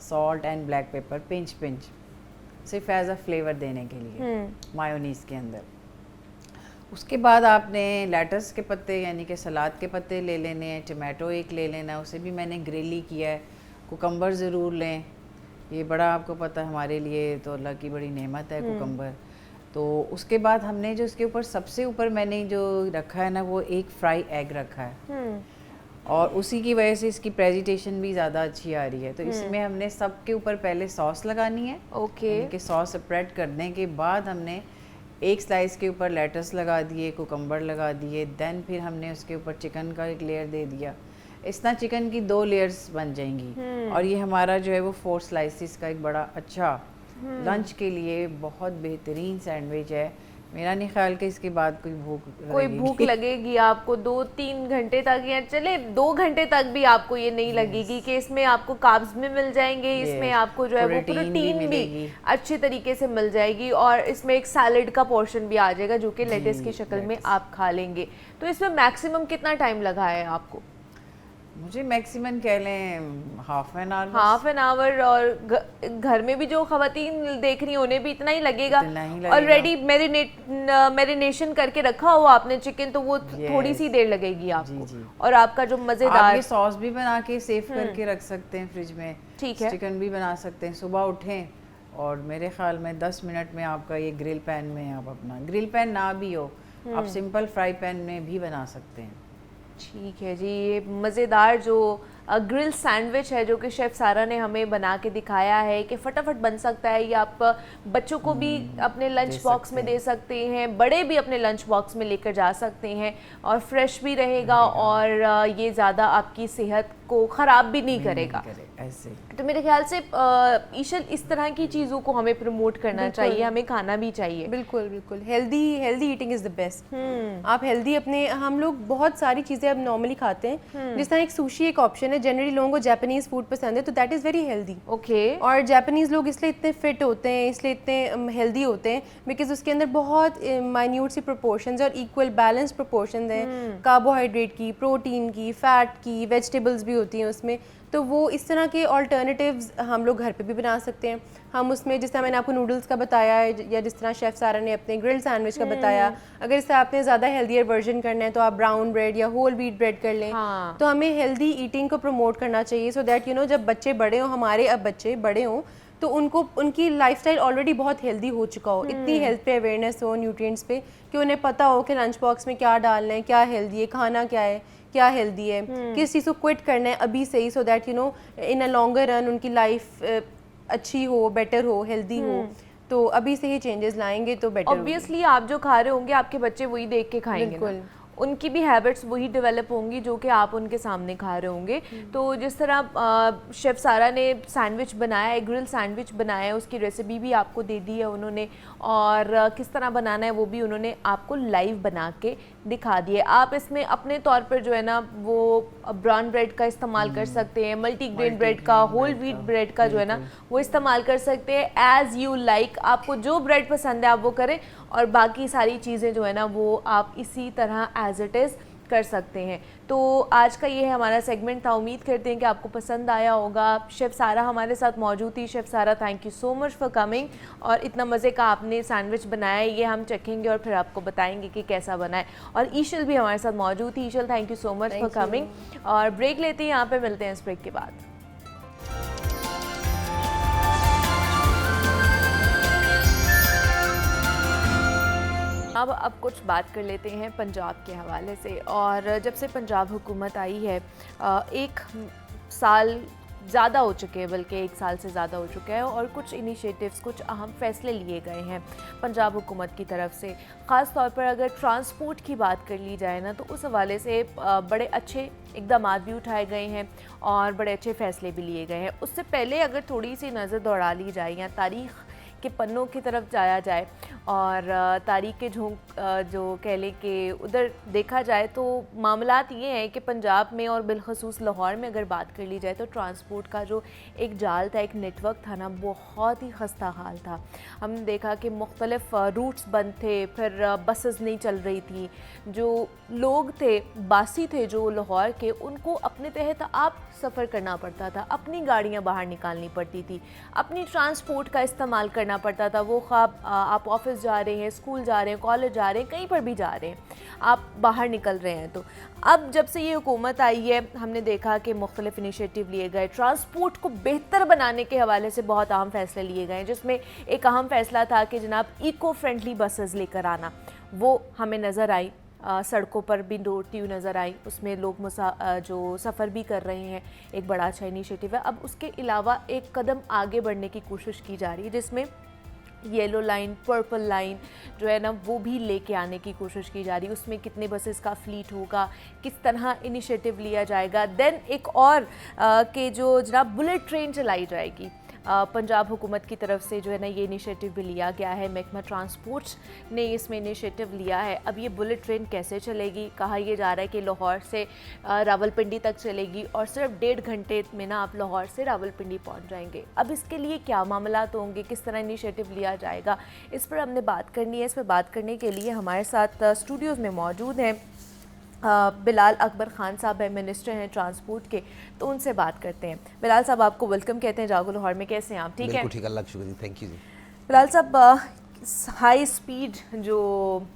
salt and black pepper pinch सिर्फ एज अ फ्लेवर देने के लिए मायोनीज के अंदर। उसके बाद आपने लेटस के पत्ते यानी कि सलाद के पत्ते ले लेने हैं, टमाटो एक ले लेना है, उसे भी मैंने ग्रिल ही किया है। कुकम्बर ज़रूर लें, ये बड़ा आपको पता है हमारे लिए तो अल्लाह की बड़ी नेमत है कुकम्बर। तो उसके बाद हमने जो इसके ऊपर सबसे ऊपर मैंने जो रखा है ना वो एक फ्राई एग रखा है और उसी की वजह से इसकी प्रेजेंटेशन भी ज़्यादा अच्छी आ रही है। तो इसमें हमने सबके ऊपर पहले सॉस लगानी है। ओके। कि सॉस स्प्रेड करने के बाद हमने एक स्लाइस के ऊपर लेटस लगा दिए, कुकम्बर लगा दिए, देन फिर हमने उसके ऊपर चिकन का एक लेयर दे दिया। इस तरह चिकन की 2 लेयर्स बन जाएंगी और ये हमारा जो है वो 4 स्लाइसिस का एक बड़ा अच्छा लंच के लिए बहुत बेहतरीन सैंडविच है। मेरा नहीं ख्याल कि इसके बाद कोई भूख लगेगी आपको 2-3 घंटे तक, या चले 2 घंटे तक भी आपको ये नहीं लगेगी कि इसमें आपको कार्ब्स भी मिल जाएंगे, इसमें आपको जो है वो प्रोटीन भी अच्छी तरीके से मिल जाएगी और इसमें एक सैलेड का पोर्शन भी आ जाएगा जो कि लेट्स की शक्ल में आप खा लेंगे। तो इसमें मैक्सिमम कितना टाइम लगा है आपको? मुझे मैक्सिमम कह लें हाफ एन आवर। और घर में भी जो खवातीन देख रही हैं उन्हें भी इतना ही लगेगा। ऑलरेडी मैरिनेशन करके रखा हुआ आपने चिकन, तो वो थोड़ी सी देर लगेगी आपको। जी। और आपका जो मज़ेदार सॉस भी बना के सेव करके रख सकते हैं फ्रिज में। ठीक है। चिकन भी बना सकते हैं, सुबह उठें और मेरे ख्याल में 10 मिनट में आपका ये ग्रिल पैन में, आप अपना ग्रिल पैन ना भी हो आप सिंपल फ्राई पैन में भी बना सकते हैं। ठीक है जी। ये मज़ेदार जो ग्रिल सैंडविच है जो कि शेफ़ सारा ने हमें बना के दिखाया है कि फटाफट बन सकता है, ये आप बच्चों को भी अपने लंच बॉक्स में दे सकते हैं, बड़े भी अपने लंच बॉक्स में लेकर जा सकते हैं और फ्रेश भी रहेगा और ये ज़्यादा आपकी सेहत को ख़राब भी नहीं करेगा। ऐसे तो मेरे ख्याल से ईशल इस तरह की चीज़ों को हमें प्रमोट करना चाहिए, हमें खाना भी चाहिए। बिल्कुल healthy eating is the best. आप हेल्दी अपने, हम लोग बहुत सारी चीज़ें अब नॉर्मली खाते हैं, जिस तरह एक सुशी एक ऑप्शन है। जनरली लोगों को जापानीज फूड पसंद है तो that is very healthy. Okay. और जापानीज लोग इसलिए इतने फिट होते हैं, इसलिए इतने हेल्दी होते हैं बिकॉज उसके अंदर बहुत माइन्यूट सी प्रोपोर्शंस और इक्वल बैलेंस प्रोपोर्शंस हैं, कार्बोहाइड्रेट की, प्रोटीन की, फैट की, वेजिटेबल्स भी होती हैं उसमें। तो वो इस तरह के ऑल्टरनेटिव्स हम लोग घर पे भी बना सकते हैं। हम उसमें जिस तरह मैंने आपको नूडल्स का बताया है या जिस तरह शेफ़ सारा ने अपने ग्रिल्ड सैंडविच का बताया, अगर इससे आपने ज़्यादा हेल्दियर वर्जन करना है तो आप ब्राउन ब्रेड या होल व्हीट ब्रेड कर लें। हाँ। तो हमें हेल्दी ईटिंग को प्रमोट करना चाहिए सो दैट यू नो जब बच्चे बड़े हों, हमारे अब बच्चे बड़े हों तो उनको उनकी लाइफस्टाइल ऑलरेडी बहुत हेल्दी हो चुका हो, इतनी हेल्थ पे अवेयरनेस हो न्यूट्रिएंट्स पे कि उन्हें पता हो कि लंच बॉक्स में क्या डालना है, क्या हेल्दी है, खाना क्या है, क्या हेल्दी है, किस चीज़ को क्विट करना है अभी से ही so that you know in a longer run उनकी लाइफ अच्छी हो, बेटर हो, हेल्दी हो। तो अभी से ही चेंजेस लाएंगे तो बेटर। ऑब्वियसली आप जो खा रहे होंगे आपके बच्चे वही देख के खाएंगे ना, उनकी भी हैबिट्स वही डेवलप होंगी जो कि आप उनके सामने खा रहे होंगे। तो जिस तरह शेफ़ सारा ने सैंडविच बनाया है, ग्रिल सैंडविच बनाया है, उसकी रेसिपी भी आपको दे दी है उन्होंने और किस तरह बनाना है वो भी उन्होंने आपको लाइव बना के दिखा दिए। आप इसमें अपने तौर पर जो है ना वो ब्राउन ब्रेड का इस्तेमाल कर सकते हैं, मल्टीग्रेन ब्रेड का, होल व्हीट ब्रेड का जो है ना वो इस्तेमाल कर सकते हैं। एज़ यू लाइक, आपको जो ब्रेड पसंद है आप वो करें और बाकी सारी चीज़ें जो है ना वो आप इसी तरह एज इट इज़ कर सकते हैं। तो आज का ये है हमारा सेगमेंट था। उम्मीद करते हैं कि आपको पसंद आया होगा। शेफ़ सारा हमारे साथ मौजूद थी। शेफ़ सारा, thank you so much for coming और इतना मज़े का आपने सैंडविच बनाया है, ये हम चखेंगे और फिर आपको बताएंगे कि कैसा बना है। और ईशल भी हमारे साथ मौजूद थी। Ishal, thank you so much for coming. और ब्रेक लेते हैं, यहाँ पर मिलते हैं इस ब्रेक के बाद। अब कुछ बात कर लेते हैं पंजाब के हवाले से। और जब से पंजाब हुकूमत आई है 1 साल ज़्यादा हो चुके हैं, बल्कि 1 साल से ज़्यादा हो चुका है और कुछ इनिशिएटिव्स, कुछ अहम फैसले लिए गए हैं पंजाब हुकूमत की तरफ से। ख़ास तौर पर अगर ट्रांसपोर्ट की बात कर ली जाए ना तो उस हवाले से बड़े अच्छे इक़दाम भी उठाए गए हैं और बड़े अच्छे फ़ैसले भी लिए गए हैं। उससे पहले अगर थोड़ी सी नज़र दौड़ा ली जाए या तारीख़ के पन्नों की तरफ जाया जाए और तारीख के झोंक जो कह लें कि उधर देखा जाए तो मामलात ये हैं कि पंजाब में और बिलखसूस लाहौर में अगर बात कर ली जाए तो ट्रांसपोर्ट का जो एक जाल था, एक नेटवर्क था ना, बहुत ही खस्ता हाल था। हमने देखा कि मुख्तलिफ रूट्स बंद थे, फिर बसेस नहीं चल रही थी। जो लोग थे, बासी थे जो लाहौर के, उनको अपने तहत आप सफ़र करना पड़ता था, अपनी गाड़ियाँ बाहर निकालनी पड़ती थी, अपनी ट्रांसपोर्ट का इस्तेमाल करना पड़ता था। वो ख्वाब आप ऑफिस जा रहे हैं, स्कूल जा रहे हैं, कॉलेज जा रहे हैं, कहीं पर भी जा रहे हैं, आप बाहर निकल रहे हैं। तो अब जब से ये हुकूमत आई है, हमने देखा कि मुख्तलिफ इनिशिएटिव लिए गए, ट्रांसपोर्ट को बेहतर बनाने के हवाले से बहुत अहम फैसले लिए गए, जिसमें एक अहम फैसला था कि जनाब इको फ्रेंडली बसेस लेकर आना। वो हमें नज़र आई, सड़कों पर भी दौड़ती हुई नज़र आई, उसमें लोग जो सफ़र भी कर रहे हैं, एक बड़ा अच्छा इनिशिएटिव है। अब उसके अलावा एक कदम आगे बढ़ने की कोशिश की जा रही है, जिसमें येलो लाइन, पर्पल लाइन जो है ना, वो भी लेके आने की कोशिश की जा रही है। उसमें कितने बसेस का फ्लीट होगा, किस तरह इनिशिएटिव लिया जाएगा। देन एक और के जो जनाब बुलेट ट्रेन चलाई जाएगी, पंजाब हुकूमत की तरफ से जो है ना, ये इनिशिएटिव भी लिया गया है। महकमा ट्रांसपोर्ट ने इसमें इनिशिएटिव लिया है। अब ये बुलेट ट्रेन कैसे चलेगी? कहा यह जा रहा है कि लाहौर से रावलपिंडी तक चलेगी और सिर्फ 1.5 घंटे में ना आप लाहौर से रावलपिंडी पहुंच जाएंगे। अब इसके लिए क्या मामलात होंगे, किस तरह इनिशिएटिव लिया जाएगा, इस पर हमने बात करनी है। इस पर बात करने के लिए हमारे साथ स्टूडियोज़ में मौजूद हैं बिलाल अकबर खान साहब है, मिनिस्टर हैं ट्रांसपोर्ट के, तो उनसे बात करते हैं। बिलाल साहब, आपको वेलकम कहते हैं जागो लाहौर में। कैसे हैं आप? ठीक है, ठीक, अल्लाह का शुक्र जी, थैंक यू जी। बिलाल साहब, हाई स्पीड जो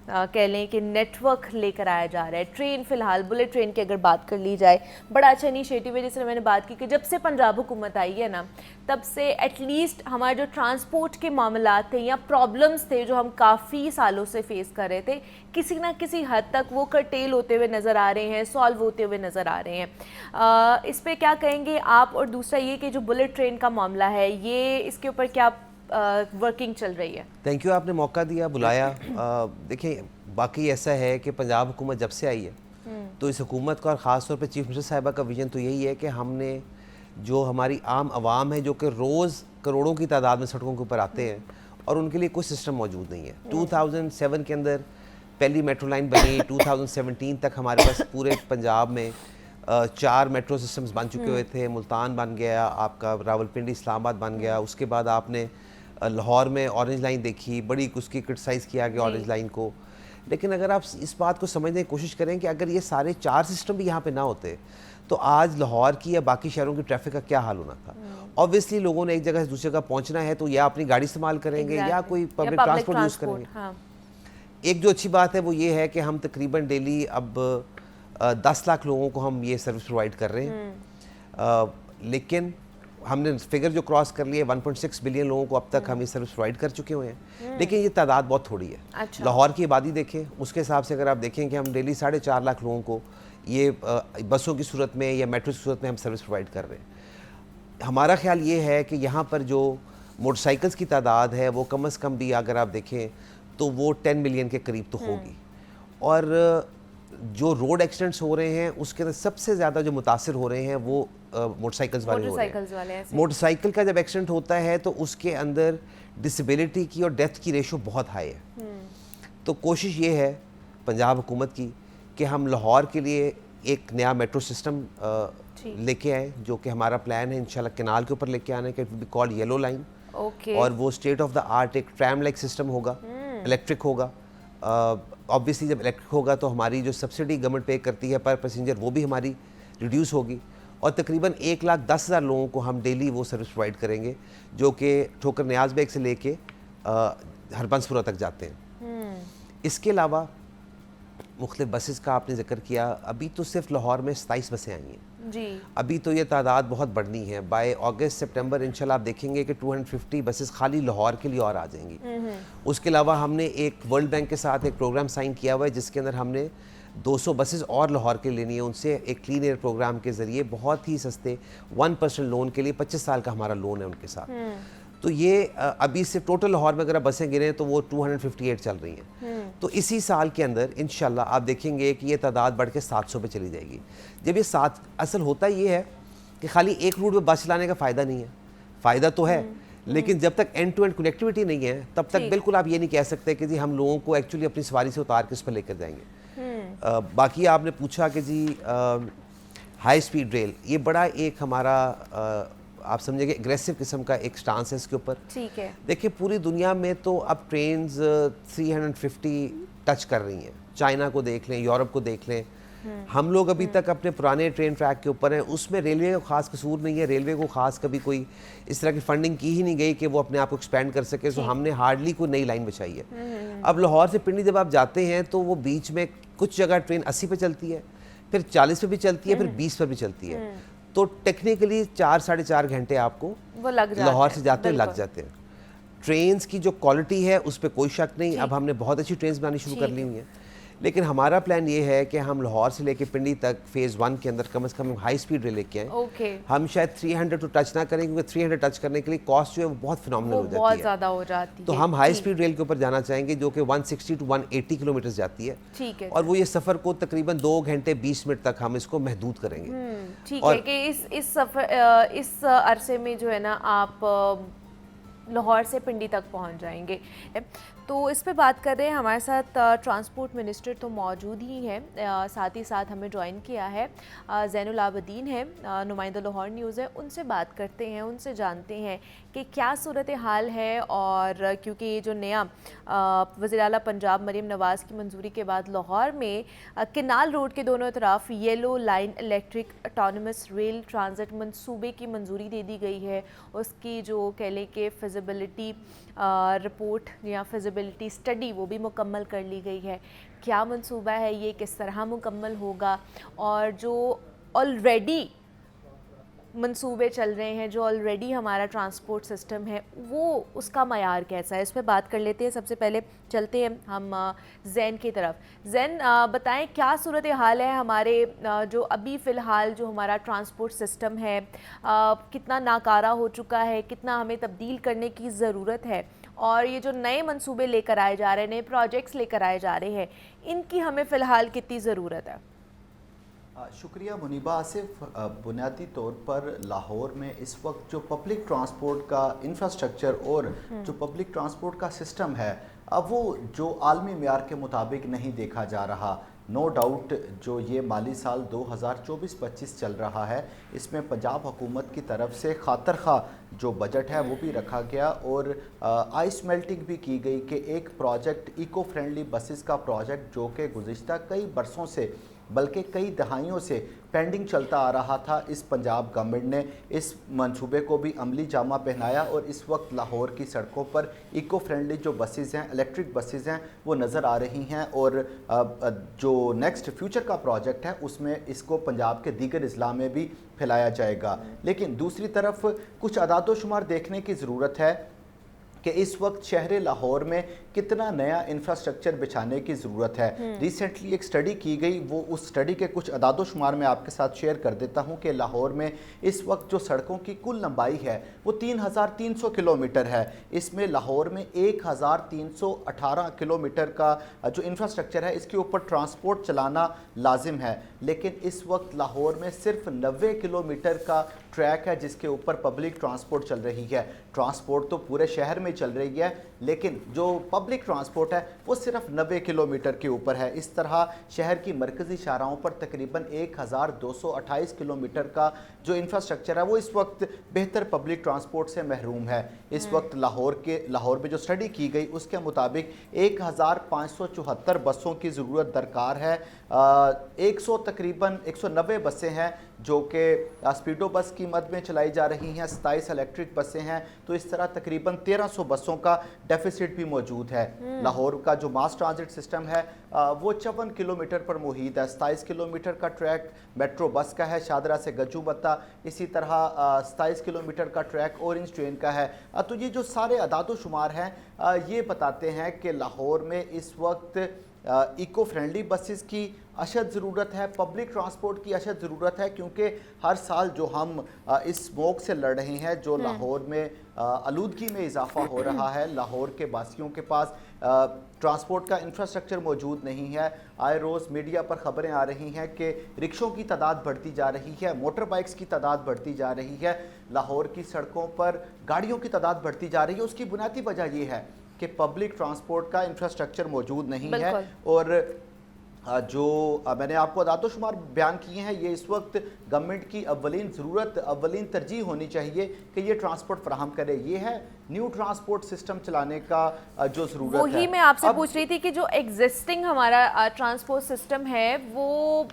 कह लें कि नेटवर्क लेकर आया जा रहा है, ट्रेन फ़िलहाल बुलेट ट्रेन की अगर बात कर ली जाए, बड़ा अच्छा इनिशिएटिव है। जिससे मैंने बात की कि जब से पंजाब हुकूमत आई है ना, तब से एटलीस्ट हमारे जो ट्रांसपोर्ट के मामलात थे या प्रॉब्लम्स थे जो हम काफ़ी सालों से फेस कर रहे थे, किसी ना किसी हद तक वो कर्टेल होते हुए नज़र आ रहे हैं, सॉल्व होते हुए नज़र आ रहे हैं। इस पर क्या कहेंगे आप? और दूसरा ये कि जो बुलेट ट्रेन का मामला है, ये इसके ऊपर क्या वर्किंग चल रही है? थैंक यू, आपने मौका दिया, बुलाया। देखिए, बाकी ऐसा है कि पंजाब हुकूमत जब से आई है तो इस हुकूमत का और ख़ास तौर पे चीफ मिनिस्टर साहिबा का विजन तो यही है कि हमने जो हमारी आम आवाम है, जो कि रोज़ करोड़ों की तादाद में सड़कों के ऊपर आते हैं और उनके लिए कोई सिस्टम मौजूद नहीं है। 2007 के अंदर पहली मेट्रो लाइन बनी, 2017 तक हमारे पास पूरे पंजाब में 4 मेट्रो सिस्टम्स बन चुके हुए थे। मुल्तान बन गया, आपका रावलपिंडी इस्लामाबाद बन गया, उसके बाद आपने लाहौर में ऑरेंज लाइन देखी, बड़ी उसकी क्रिटिसाइज़ किया गया ऑरेंज लाइन को। लेकिन अगर आप इस बात को समझने की कोशिश करें कि अगर ये सारे 4 सिस्टम भी यहाँ पे ना होते तो आज लाहौर की या बाकी शहरों की ट्रैफिक का क्या हाल होना था। ऑब्वियसली लोगों ने एक जगह से दूसरी जगह पहुँचना है तो या अपनी गाड़ी इस्तेमाल करेंगे या कोई पब्लिक ट्रांसपोर्ट यूज़ करेंगे। हाँ। एक जो अच्छी बात है वो ये है कि हम तकरीबन डेली अब 10 लाख लोगों को हम ये सर्विस प्रोवाइड कर रहे हैं। लेकिन हमने फिगर जो क्रॉस कर लिए 1.6 बिलियन लोगों को अब तक हम ये सर्विस प्रोवाइड कर चुके हुए हैं। लेकिन ये तादाद बहुत थोड़ी है। अच्छा। लाहौर की आबादी देखें, उसके हिसाब से अगर आप देखें कि हम डेली 4.5 लाख लोगों को ये बसों की सूरत में या मेट्रो की सूरत में हम सर्विस प्रोवाइड कर रहे हैं। हमारा ख्याल ये है कि यहाँ पर जो मोटरसाइकिल्स की तादाद है वो कम अज़ कम भी अगर आप देखें तो वो 10 मिलियन के करीब तो होगी। और जो रोड एक्सीडेंट्स हो रहे हैं उसके अंदर सबसे ज़्यादा जो मुतासिर हो रहे हैं वो मोटरसाइकिल्स वाले हो रहे हैं। मोटरसाइकिल का जब एक्सीडेंट होता है तो उसके अंदर डिसेबिलिटी की और डेथ की रेशो बहुत हाई है। तो कोशिश ये है पंजाब हुकूमत की कि हम लाहौर के लिए एक नया मेट्रो सिस्टम लेके आए, जो कि हमारा प्लान है इंशाल्लाह केनाल के ऊपर लेके आने का। It will be called yellow line. और वो स्टेट ऑफ द आर्ट एक ट्रैम लाइक सिस्टम होगा, इलेक्ट्रिक होगा। ऑब्वियसली जब इलेक्ट्रिक होगा तो हमारी जो सब्सिडी गवर्नमेंट पे करती है पर पैसेंजर वो भी हमारी रिड्यूस होगी और तकरीबन 1,10,000 लोगों को हम डेली वो सर्विस प्रोवाइड करेंगे, जो कि ठोकर न्याज बेग से लेके हरबंसपुरा तक जाते हैं। इसके अलावा मुख्तलिफ बसेस का आपने जिक्र किया। अभी तो सिर्फ लाहौर में 27 बसें आई हैं जी। अभी तो ये तादाद बहुत बढ़नी है। बाय अगस्त सितंबर इंशाल्लाह आप देखेंगे कि 250 बसेस खाली लाहौर के लिए और आ जाएंगी। उसके अलावा हमने एक वर्ल्ड बैंक के साथ एक प्रोग्राम साइन किया हुआ है जिसके अंदर हमने 200 बसेस और लाहौर के लेनी है। उनसे एक क्लीन एयर प्रोग्राम के ज़रिए बहुत ही सस्ते 1% लोन के लिए 25 साल का हमारा लोन है उनके साथ। तो ये अभी से टोटल लाहौर में अगर बसें गिने तो वो 258 चल रही हैं। तो इसी साल के अंदर इंशाल्लाह आप देखेंगे कि ये तादाद बढ़ के 700 पे चली जाएगी। जब ये 7 असल होता ये है कि खाली एक रूट पे बस चलाने का फ़ायदा नहीं है, फ़ायदा तो है लेकिन जब तक एंड टू एंड कनेक्टिविटी नहीं है तब तक बिल्कुल आप ये नहीं कह सकते कि जी हम लोगों को एक्चुअली अपनी सवारी से उतार के उस पर लेकर जाएंगे। बाकी आपने पूछा कि जी हाई स्पीड रेल, ये बड़ा एक हमारा आप समझेंगे एग्रेसिव किस्म का एक स्टांस है इसके ऊपर। ठीक है। देखिए पूरी दुनिया में तो अब ट्रेन्स 350 टच कर रही हैं, चाइना को देख लें, यूरोप को देख लें। हम लोग अभी तक अपने पुराने ट्रेन ट्रैक के ऊपर हैं, उसमें रेलवे का खास कसूर नहीं है, रेलवे को खास कभी कोई इस तरह की फंडिंग की ही नहीं गई कि वो अपने आप को एक्सपेंड कर सके, तो हमने हार्डली कोई नई लाइन बचाई है। अब लाहौर से पिंडी जब आप जाते हैं तो वो बीच में कुछ जगह ट्रेन 80 पे चलती है, फिर 40 पे भी चलती है, फिर 20 पर भी चलती है, तो टेक्निकली 4-4.5 घंटे आपको वो लग जाते लाहौर से जाते हैं, लग जाते हैं। ट्रेन्स की जो क्वालिटी है उस पर कोई शक नहीं, अब हमने बहुत अच्छी ट्रेन्स बनानी शुरू कर ली हुई हैं, लेकिन हमारा प्लान ये है कि हम लाहौर से लेके पिंडी तक फेज़ 1 के अंदर कम से कम हाई स्पीड रेल लेके आए। ओके। हम शायद 300 तो टच ना करें, क्योंकि 300 टच करने के लिए कॉस्ट जो है वो बहुत फिनोमिनल हो जाती बहुत है, ज़्यादा हो जाती है। तो हम हाई स्पीड रेल के ऊपर जाना चाहेंगे जो कि 160 to 180 किलोमीटर जाती है। ठीक है। और वो ये सफ़र को तकरीबन 2 घंटे 20 मिनट तक हम इसको महदूद करेंगे। ठीक है कि इस सफ़र इस अरसे में जो है ना आप लाहौर से पिंडी तक पहुंच जाएंगे। तो इस पे बात कर रहे हैं, हमारे साथ ट्रांसपोर्ट मिनिस्टर तो मौजूद ही हैं, साथ ही साथ हमें ज्वाइन किया है ज़ैनुल आबदीन है, नुमाइंदा लाहौर न्यूज़ है, उनसे बात करते हैं, उनसे जानते हैं कि क्या सूरत हाल है। और क्योंकि ये जो नया वज़ीर आला पंजाब मरीम नवाज़ की मंजूरी के बाद लाहौर में किनाल रोड के दोनों तरफ yellow line electric autonomous rail transit मंसूबे की मंजूरी दे दी गई है। उसकी जो कह लें कि फिजिबिलिटी रिपोर्ट या फिजिबिलिटी स्टडी वो भी मुकम्मल कर ली गई है। क्या मंसूबा है ये, किस तरह मुकम्मल होगा, और जो ऑलरेडी मंसूबे चल रहे हैं, जो ऑलरेडी हमारा ट्रांसपोर्ट सिस्टम है, वो उसका मयार कैसा है, इस पर बात कर लेते हैं। सबसे पहले चलते हैं हम जैन की तरफ। जैन बताएं क्या सूरत हाल है हमारे जो अभी फ़िलहाल जो हमारा ट्रांसपोर्ट सिस्टम है, कितना नाकारा हो चुका है, कितना हमें तब्दील करने की ज़रूरत है, और ये जो नए मंसूबे लेकर आए जा रहे हैं, नए प्रोजेक्ट्स लेकर आए जा रहे हैं, इनकी हमें फ़िलहाल कितनी ज़रूरत है? शुक्रिया मुनीबा आसिफ। बुनियादी तौर पर लाहौर में इस वक्त जो पब्लिक ट्रांसपोर्ट का इंफ्रास्ट्रक्चर और जो पब्लिक ट्रांसपोर्ट का सिस्टम है, अब वो जो आलमी मेयार के मुताबिक नहीं देखा जा रहा। नो डाउट जो ये माली साल 2024-25 चल रहा है, इसमें पंजाब हुकूमत की तरफ से खातर खा जो बजट है वो भी रखा गया और आइस मेल्टिंग भी की गई कि एक प्रोजेक्ट इको फ्रेंडली बसेस का प्रोजेक्ट जो कि गुज़िश्ता कई बरसों से बल्कि कई दहाइयों से पेंडिंग चलता आ रहा था, इस पंजाब गवर्नमेंट ने इस मंसूबे को भी अमली जामा पहनाया और इस वक्त लाहौर की सड़कों पर इको फ्रेंडली जो बसेस हैं, इलेक्ट्रिक बसेस हैं, वो नज़र आ रही हैं। और जो नेक्स्ट फ्यूचर का प्रोजेक्ट है उसमें इसको पंजाब के दीगर अजला में भी फैलाया जाएगा। लेकिन दूसरी तरफ कुछ अदाद व शुमार देखने की ज़रूरत है कि इस वक्त शहर लाहौर में कितना नया इंफ्रास्ट्रक्चर बिछाने की ज़रूरत है। रिसेंटली एक स्टडी की गई, वो उस स्टडी के कुछ अदाद शुमार मैं आपके साथ शेयर कर देता हूं कि लाहौर में इस वक्त जो सड़कों की कुल लंबाई है वो 3300 किलोमीटर है। इसमें लाहौर में 1318 किलोमीटर का जो इंफ्रास्ट्रक्चर है इसके ऊपर ट्रांसपोर्ट चलाना लाजिम है, लेकिन इस वक्त लाहौर में सिर्फ 90 किलोमीटर का ट्रैक है जिसके ऊपर पब्लिक ट्रांसपोर्ट चल रही है। ट्रांसपोर्ट तो पूरे शहर में चल रही है, लेकिन जो पब्लिक ट्रांसपोर्ट है वो सिर्फ 90 किलोमीटर के ऊपर है। इस तरह शहर की मरकज़ी शाहराहों पर तकरीबन 1228 किलोमीटर का जो इंफ्रास्ट्रक्चर है वो इस वक्त बेहतर पब्लिक ट्रांसपोर्ट से महरूम है। इस वक्त लाहौर में जो स्टडी की गई उसके मुताबिक 1574 बसों की ज़रूरत दरकार है। 190 बसें हैं जो कि स्पीडो बस की मद में चलाई जा रही हैं, 27 इलेक्ट्रिक बसें हैं, तो इस तरह तकरीबन 1300 बसों का डेफिसिट भी मौजूद है। लाहौर का जो मास ट्रांजिट सिस्टम है वो 54 किलोमीटर पर मुहित है। 27 किलोमीटर का ट्रैक मेट्रो बस का है शाहदरा से गज्जूबत्ता, इसी तरह 27 किलोमीटर का ट्रैक ऑरेंज ट्रेन का है। तो ये जो सारे अदाद शुमार हैं ये बताते हैं कि लाहौर में इस वक्त इको फ्रेंडली बसेस की अशद ज़रूरत है, पब्लिक ट्रांसपोर्ट की अशद ज़रूरत है, क्योंकि हर साल जो हम इस स्मोक से लड़ रहे हैं, जो लाहौर में आलूदगी में इजाफा हो रहा है, लाहौर के बासियों के पास ट्रांसपोर्ट का इंफ्रास्ट्रक्चर मौजूद नहीं है। आए रोज़ मीडिया पर ख़बरें आ रही हैं कि रिक्शों की तादाद बढ़ती जा रही है, मोटर बाइक्स की तादाद बढ़ती जा रही है, लाहौर की सड़कों पर गाड़ियों की तादाद बढ़ती जा रही है। उसकी बुनियादी वजह यह है कि पब्लिक ट्रांसपोर्ट का इंफ्रास्ट्रक्चर मौजूद नहीं है। और जो मैंने आपको अदात-ओ-शुमार बयान किए हैं, ये इस वक्त गवर्नमेंट की अव्वलीन ज़रूरत, अव्वलीन तरजीह होनी चाहिए कि ये ट्रांसपोर्ट फराहम करे। ये है न्यू ट्रांसपोर्ट सिस्टम चलाने का जो ज़रूरत है। वही मैं आपसे पूछ रही थी कि जो एग्जिस्टिंग हमारा ट्रांसपोर्ट सिस्टम है वो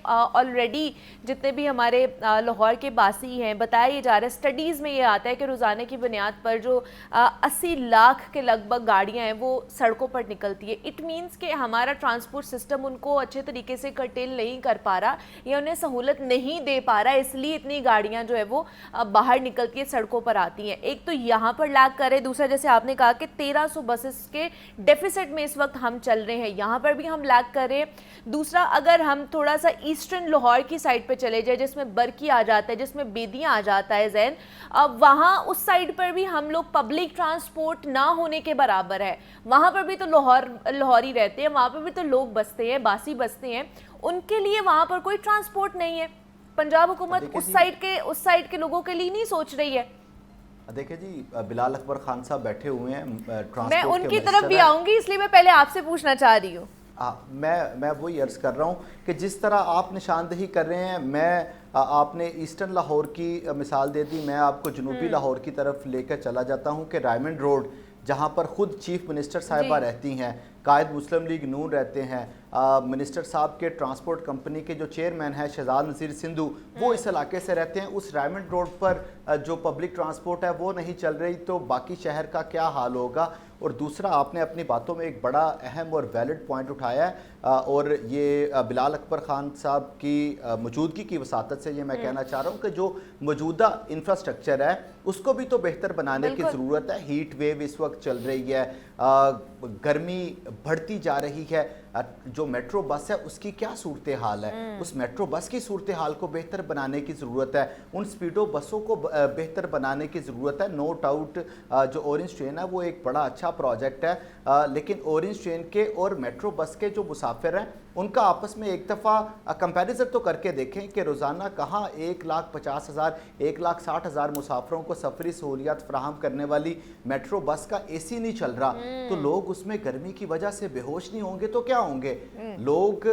ऑलरेडी जितने भी हमारे लाहौर के बासी हैं, बताया ये जा रहा है, स्टडीज़ में ये आता है कि रोज़ाना की बुनियाद पर जो 80 लाख के लगभग गाड़ियाँ हैं वो सड़कों पर निकलती है। इट मीन्स कि हमारा ट्रांसपोर्ट सिस्टम उनको अच्छे तरीके से कर्टेल नहीं कर पा रहा या उन्हें सहूलत नहीं दे पा रहा, इसलिए इतनी गाड़ियाँ जो है वो बाहर निकलती है, सड़कों पर आती हैं। एक तो यहाँ पर लैग करे, दूसरा जैसे आपने कहा कि 1300 बसेस के डेफिसिट में इस वक्त हम चल रहे हैं, यहाँ पर भी हम लैग कर रहे हैं। दूसरा, अगर हम थोड़ा सा ईस्टर्न लाहौर की साइड पे चले जाए, जिसमें बरकी आ जाता है, जिसमें बेदियाँ आ जाता है जैन, अब वहाँ उस साइड पर भी हम लोग पब्लिक ट्रांसपोर्ट ना होने के बराबर है। वहाँ पर भी तो लाहौरी रहते हैं, वहाँ पर भी तो लोग बसते हैं, बासी बसते हैं, उनके लिए वहाँ पर कोई ट्रांसपोर्ट नहीं है। पंजाब हुकूमत उस साइड के लोगों के लिए नहीं सोच रही है। देखिए जी, बिलाल अकबर खान साहब बैठे हुए हैं, मैं उनकी तरफ भी आऊंगी, इसलिए मैं पहले आपसे पूछना चाह रही हूँ। मैं वही अर्ज़ कर रहा हूँ कि जिस तरह आप निशानदेही कर रहे हैं, मैं आपने ईस्टर्न लाहौर की मिसाल दे दी, मैं आपको जनूबी लाहौर की तरफ लेकर चला जाता हूँ कि रायमंड रोड, जहाँ पर ख़ुद चीफ मिनिस्टर साहिबा रहती हैं, कायद मुस्लिम लीग नून रहते हैं, मिनिस्टर साहब के ट्रांसपोर्ट कंपनी के जो चेयरमैन हैं शहजाद नज़ीर सिंधु, वो इस इलाके से रहते हैं। उस रायमंड रोड पर जो पब्लिक ट्रांसपोर्ट है वो नहीं चल रही, तो बाकी शहर का क्या हाल होगा। और दूसरा, आपने अपनी बातों में एक बड़ा अहम और वैलिड पॉइंट उठाया है, और ये बिलाल अकबर खान साहब की मौजूदगी की वसातत से ये मैं कहना चाह रहा हूँ कि जो मौजूदा इंफ्रास्ट्रक्चर है उसको भी तो बेहतर बनाने की ज़रूरत है। हीट वेव इस वक्त चल रही है, गर्मी बढ़ती जा रही है, जो मेट्रो बस है उसकी क्या सूरत हाल है, उस मेट्रो बस की सूरत हाल को बेहतर बनाने की ज़रूरत है, उन स्पीडो बसों को बेहतर बनाने की ज़रूरत है। नो डाउट जो ऑरेंज ट्रेन है वो एक बड़ा अच्छा प्रोजेक्ट है, लेकिन ऑरेंज ट्रेन के और मेट्रो बस के जो मुसाफिर हैं उनका आपस में एक दफ़ा कंपैरिजन तो करके देखें कि रोज़ाना कहाँ 1,50,000 1,60,000 मुसाफिरों को सफरी सहूलियात फराहम करने वाली मेट्रो बस का AC नहीं चल रहा, तो लोग उसमें गर्मी की वजह से बेहोश नहीं होंगे तो क्या होंगे, लोग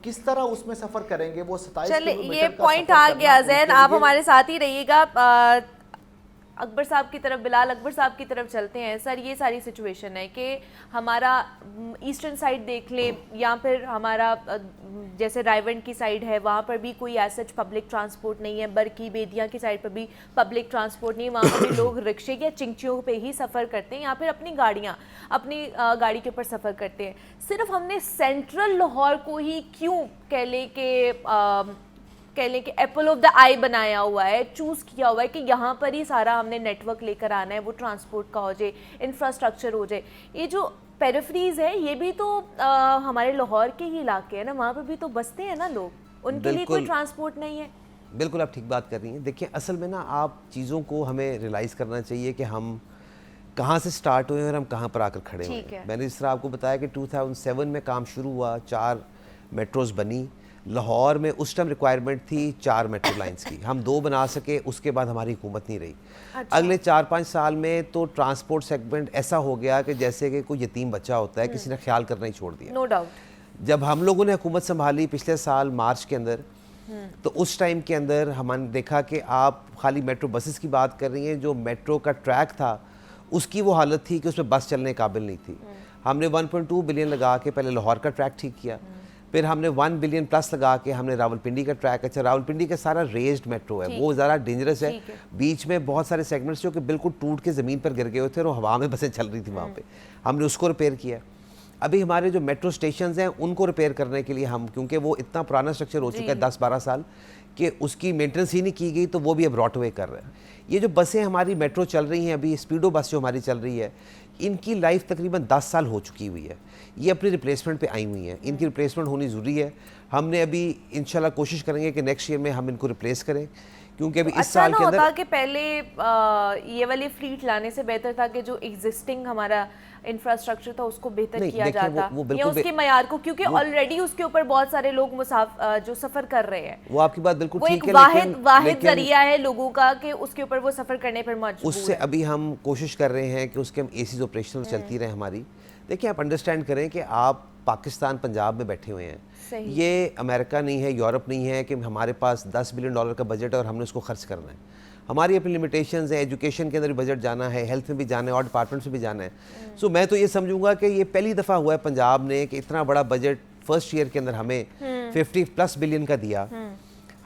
किस तरह उसमें सफ़र करेंगे। वो 27 किलोमीटर ये पॉइंट आ गया जैन, आप हमारे साथ ही रहिएगा। अकबर साहब की तरफ, बिलाल अकबर साहब की तरफ चलते हैं। सर, ये सारी सिचुएशन है कि हमारा ईस्टर्न साइड देख लें या फिर हमारा जैसे रायवंड की साइड है, वहाँ पर भी कोई ऐसा पब्लिक ट्रांसपोर्ट नहीं है। बरकी बेदिया की साइड पर भी पब्लिक ट्रांसपोर्ट नहीं है, वहाँ पर भी लोग रिक्शे या चिंचियों पे ही सफ़र करते हैं या फिर अपनी गाड़ी के ऊपर सफ़र करते हैं। सिर्फ हमने सेंट्रल लाहौर को ही क्यों कह लें कि एप्पल ऑफ द आई बनाया हुआ है, चूज़ किया हुआ है कि यहाँ पर ही सारा हमने नेटवर्क लेकर आना है, वो ट्रांसपोर्ट का हो जाए, इंफ्रास्ट्रक्चर हो जाए। ये जो पेरिफेरीज है ये भी तो हमारे लाहौर के ही इलाके हैं ना, वहाँ पर भी तो बसते हैं ना लोग, उनके लिए कोई ट्रांसपोर्ट नहीं है। बिल्कुल आप ठीक बात कर रही हैं। देखिए, असल में ना आप चीज़ों को हमें रियलाइज़ करना चाहिए कि हम कहाँ से स्टार्ट हुए और हम कहाँ पर आकर खड़े हुए। मैंने जिस तरह आपको बताया कि 2007 में काम शुरू हुआ, 4 मेट्रोज़ बनी लाहौर में। उस टाइम रिक्वायरमेंट थी 4 मेट्रो लाइंस की, हम 2 बना सके, उसके बाद हमारी हुकूमत नहीं रही। अच्छा। अगले 4-5 साल में तो ट्रांसपोर्ट सेगमेंट ऐसा हो गया कि जैसे कि कोई यतीम बच्चा होता है, किसी ने ख्याल करना ही छोड़ दिया। No doubt. जब हम लोगों ने हुकूमत संभाली पिछले साल मार्च के अंदर, तो उस टाइम के अंदर हमने देखा कि आप खाली मेट्रो बसेस की बात कर रही हैं, जो मेट्रो का ट्रैक था उसकी वो हालत थी कि उसमें बस चलने काबिल नहीं थी। हमने 1.2 बिलियन लगा के पहले लाहौर का ट्रैक ठीक किया, फिर हमने 1 बिलियन प्लस लगा के हमने रावलपिंडी का ट्रैक, अच्छा रावलपिंडी का सारा रेज्ड मेट्रो है, वो ज़्यादा डेंजरस है, बीच में बहुत सारे सेगमेंट्स जो कि बिल्कुल टूट के ज़मीन पर गिर गए हुए थे और हवा में बसें चल रही थी वहाँ पे, हमने उसको रिपेयर किया। अभी हमारे जो मेट्रो स्टेशन हैं उनको रिपेयर करने के लिए हम, क्योंकि वो इतना पुराना स्ट्रक्चर हो चुका है 10-12 साल कि उसकी मेंटेनेंस ही नहीं की गई, तो वो भी अब रॉट अवे कर रहे हैं। ये जो बसें हमारी मेट्रो चल रही हैं अभी, स्पीडो बस जो हमारी चल रही है, इनकी लाइफ तकरीबन 10 साल हो चुकी हुई है, ये अपनी रिप्लेसमेंट पे आई हुई हैं, इनकी रिप्लेसमेंट होनी ज़रूरी है। हमने अभी इंशाल्लाह कोशिश करेंगे कि नेक्स्ट ईयर में हम इनको रिप्लेस करें, क्योंकि अभी इस साल के अंदर होता कि पहले ये वाली फ्लीट लाने से बेहतर था कि जो एग्जिस्टिंग हमारा इंफ्रास्ट्रक्चर था उसको बेहतर किया जाता या उसके मयार को, क्योंकि ऑलरेडी उसके ऊपर बहुत सारे लोग जो सफ़र कर रहे हैं। वो आपकी बात बिल्कुल ठीक है, वाहिद जरिया है लोगों का कि उसके ऊपर वो सफ़र करने पर मजबूर उससे है। अभी हम कोशिश कर रहे हैं कि उसके हम एसीज ऑपरेशनल चलती रहे हमारी। देखिए आप अंडरस्टैंड करें कि आप पाकिस्तान पंजाब में बैठे हुए हैं, ये अमेरिका नहीं है, यूरोप नहीं है कि हमारे पास $10 बिलियन का बजट है और हमने उसको खर्च करना है। हमारी अपनी लिमिटेशंस है, एजुकेशन के अंदर भी बजट जाना है, हेल्थ में भी जाना है और डिपार्टमेंट्स में भी जाना है। सो मैं तो ये समझूंगा कि ये पहली दफ़ा हुआ है पंजाब ने कि इतना बड़ा बजट फर्स्ट ईयर के अंदर हमें 50+ बिलियन का दिया।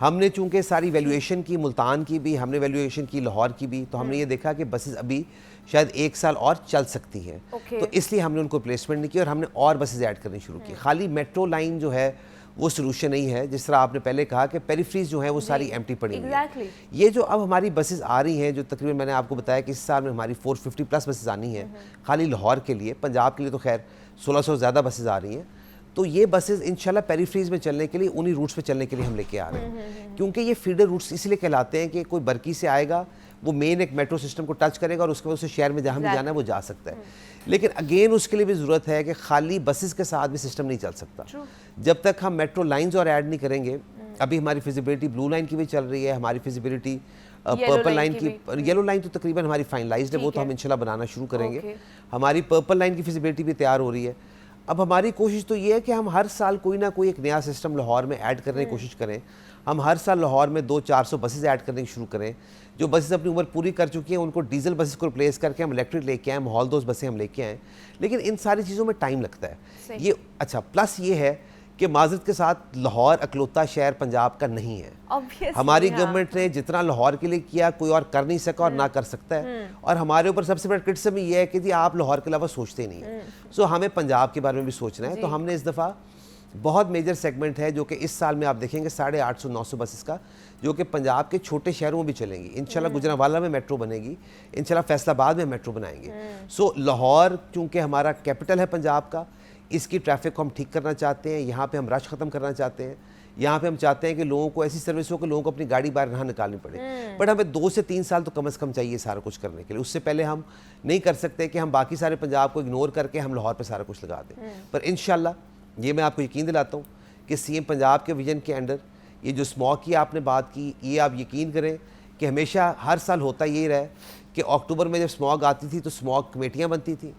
हमने चूंकि सारी वैल्यूएशन की, मुल्तान की भी हमने वैल्यूएशन की, लाहौर की भी, तो हमने ये देखा कि बसेस अभी शायद 1 साल और चल सकती हैं। तो इसलिए हमने उनको प्लेसमेंट नहीं की और हमने और बसेस ऐड करनी शुरू की। खाली मेट्रो लाइन जो है वो सोल्यूशन नहीं है, जिस तरह आपने पहले कहा कि पेरिफेरीज जो है वो सारी एम्प्टी पड़ी हुई हैं। ये जो अब हमारी बसेस आ रही हैं, जो तकरीबन मैंने आपको बताया कि इस साल में हमारी 450+ बसेस आनी हैं खाली लाहौर के लिए, पंजाब के लिए तो खैर 1600 ज़्यादा बसेस आ रही हैं। तो ये बसेस इंशाल्लाह पेरिफेरीज में चलने के लिए, उन्हीं रूट्स पे चलने के लिए हम लेके आ रहे हैं, क्योंकि ये फीडर रूट्स इसलिए कहलाते हैं कि कोई बरकी से आएगा, वो मेन एक मेट्रो सिस्टम को टच करेगा और उसके बाद उसे शहर में जहाँ भी जाना है वो जा सकता है। लेकिन अगेन उसके लिए भी ज़रूरत है कि खाली बसेस के साथ भी सिस्टम नहीं चल सकता जब तक हम मेट्रो लाइंस और ऐड नहीं करेंगे। अभी हमारी फिजिबिलिटी ब्लू लाइन की भी चल रही है, हमारी फिजिबिलिटी पर्पल लाइन की, येलो लाइन तो तकरीबन हमारी फाइनलाइज्ड है, वो तो हम इंशाल्लाह बनाना शुरू करेंगे। हमारी पर्पल लाइन की फिजिबिलिटी भी तैयार हो रही है। अब हमारी कोशिश तो ये है कि हम हर साल कोई ना कोई एक नया सिस्टम लाहौर में ऐड करने की कोशिश करें। हम हर साल लाहौर में 200-400 बसेस ऐड करने की शुरू करें। जो बसेस अपनी उम्र पूरी कर चुकी हैं उनको डीजल बसेस को रिप्लेस करके हम इलेक्ट्रिक लेके आएँ, माहौल दोस्त बसें हम लेके आएँ। लेकिन इन सारी चीज़ों में टाइम लगता है। ये अच्छा प्लस ये है कि माजरत के साथ लाहौर अकलौता शहर पंजाब का नहीं है। हमारी गवर्नमेंट ने जितना लाहौर के लिए किया कोई और कर नहीं सका और ना कर सकता है। और हमारे ऊपर सबसे बड़ा क्रिटिसिज्म ये है कि जी आप लाहौर के अलावा सोचते नहीं है। सो हमें पंजाब के बारे में भी सोचना है। तो हमने इस दफ़ा बहुत मेजर सेगमेंट है जो कि इस साल में आप देखेंगे 850-900 बसेस का, जो कि पंजाब के छोटे शहरों में भी चलेंगी। इंशाल्लाह गुजरांवाला में मेट्रो बनेगी, इंशाल्लाह फैसलाबाद में मेट्रो बनाएंगे। सो लाहौर चूँकि हमारा कैपिटल है पंजाब का, इसकी ट्रैफिक को हम ठीक करना चाहते हैं, यहाँ पे हम रश ख़त्म करना चाहते हैं। यहाँ पे हम चाहते हैं कि लोगों को ऐसी सर्विस हो कि लोगों को अपनी गाड़ी बाहर ना निकालनी पड़े। बट हमें 2 से 3 साल तो कम से कम चाहिए सारा कुछ करने के लिए। उससे पहले हम नहीं कर सकते कि हम बाकी सारे पंजाब को इग्नोर करके हम लाहौर पर सारा कुछ लगा दें। पर इंशाल्लाह ये मैं आपको यकीन दिलाता हूँ कि सीएम पंजाब के विजन के अंडर ये जो स्मॉग की आपने बात की, ये आप यकीन करें कि हमेशा हर साल होता ये रहा है कि अक्टूबर में जब स्मॉग आती थी तो स्मॉग कमेटियाँ बनती थी,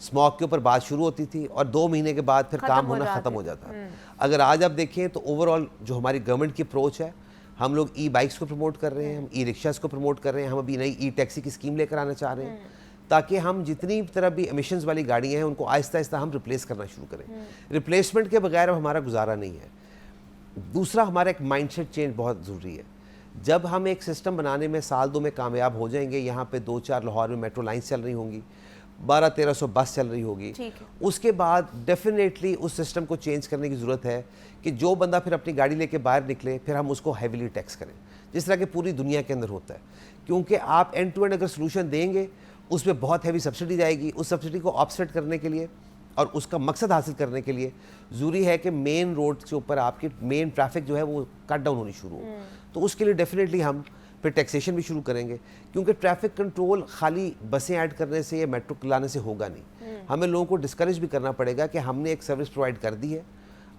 स्मॉग के ऊपर बात शुरू होती थी और 2 महीने के बाद फिर काम होना ख़त्म हो जाता। अगर आज आप देखें तो ओवरऑल जो हमारी गवर्नमेंट की अप्रोच है, हम लोग ई-बाइक्स को प्रमोट कर रहे हैं, हम ई-रिक्शास को प्रमोट कर रहे हैं, हम अभी नई ई-टैक्सी की स्कीम लेकर आना चाह रहे हैं ताकि हम जितनी तरह भी एमिशंस वाली गाड़ियाँ हैं उनको आहिस्ता आहिस्ता हम रिप्लेस करना शुरू करें। रिप्लेसमेंट के बगैर अब हमारा गुजारा नहीं है। दूसरा हमारा एक माइंडसेट चेंज बहुत ज़रूरी है। जब हम एक सिस्टम बनाने में साल 2 में कामयाब हो जाएंगे, यहाँ पे 2-4 लाहौर में मेट्रो लाइन्स चल रही होंगी, 1200-1300 बस चल रही होगी, उसके बाद डेफिनेटली उस सिस्टम को चेंज करने की ज़रूरत है कि जो बंदा फिर अपनी गाड़ी लेके बाहर निकले फिर हम उसको हैविली टैक्स करें, जिस तरह के पूरी दुनिया के अंदर होता है। क्योंकि आप एंड टू एंड अगर सोल्यूशन देंगे उसमें बहुत हैवी सब्सिडी जाएगी। उस सब्सिडी को ऑफसेट करने के लिए और उसका मकसद हासिल करने के लिए ज़रूरी है कि मेन रोड के ऊपर आपकी मेन ट्रैफिक जो है वो कट डाउन होनी शुरू हो। तो उसके लिए डेफिनेटली हम फिर टैक्सेशन भी शुरू करेंगे, क्योंकि ट्रैफिक कंट्रोल खाली बसें ऐड करने से या मेट्रो लाने से होगा नहीं। हमें लोगों को डिस्करेज भी करना पड़ेगा कि हमने एक सर्विस प्रोवाइड कर दी है।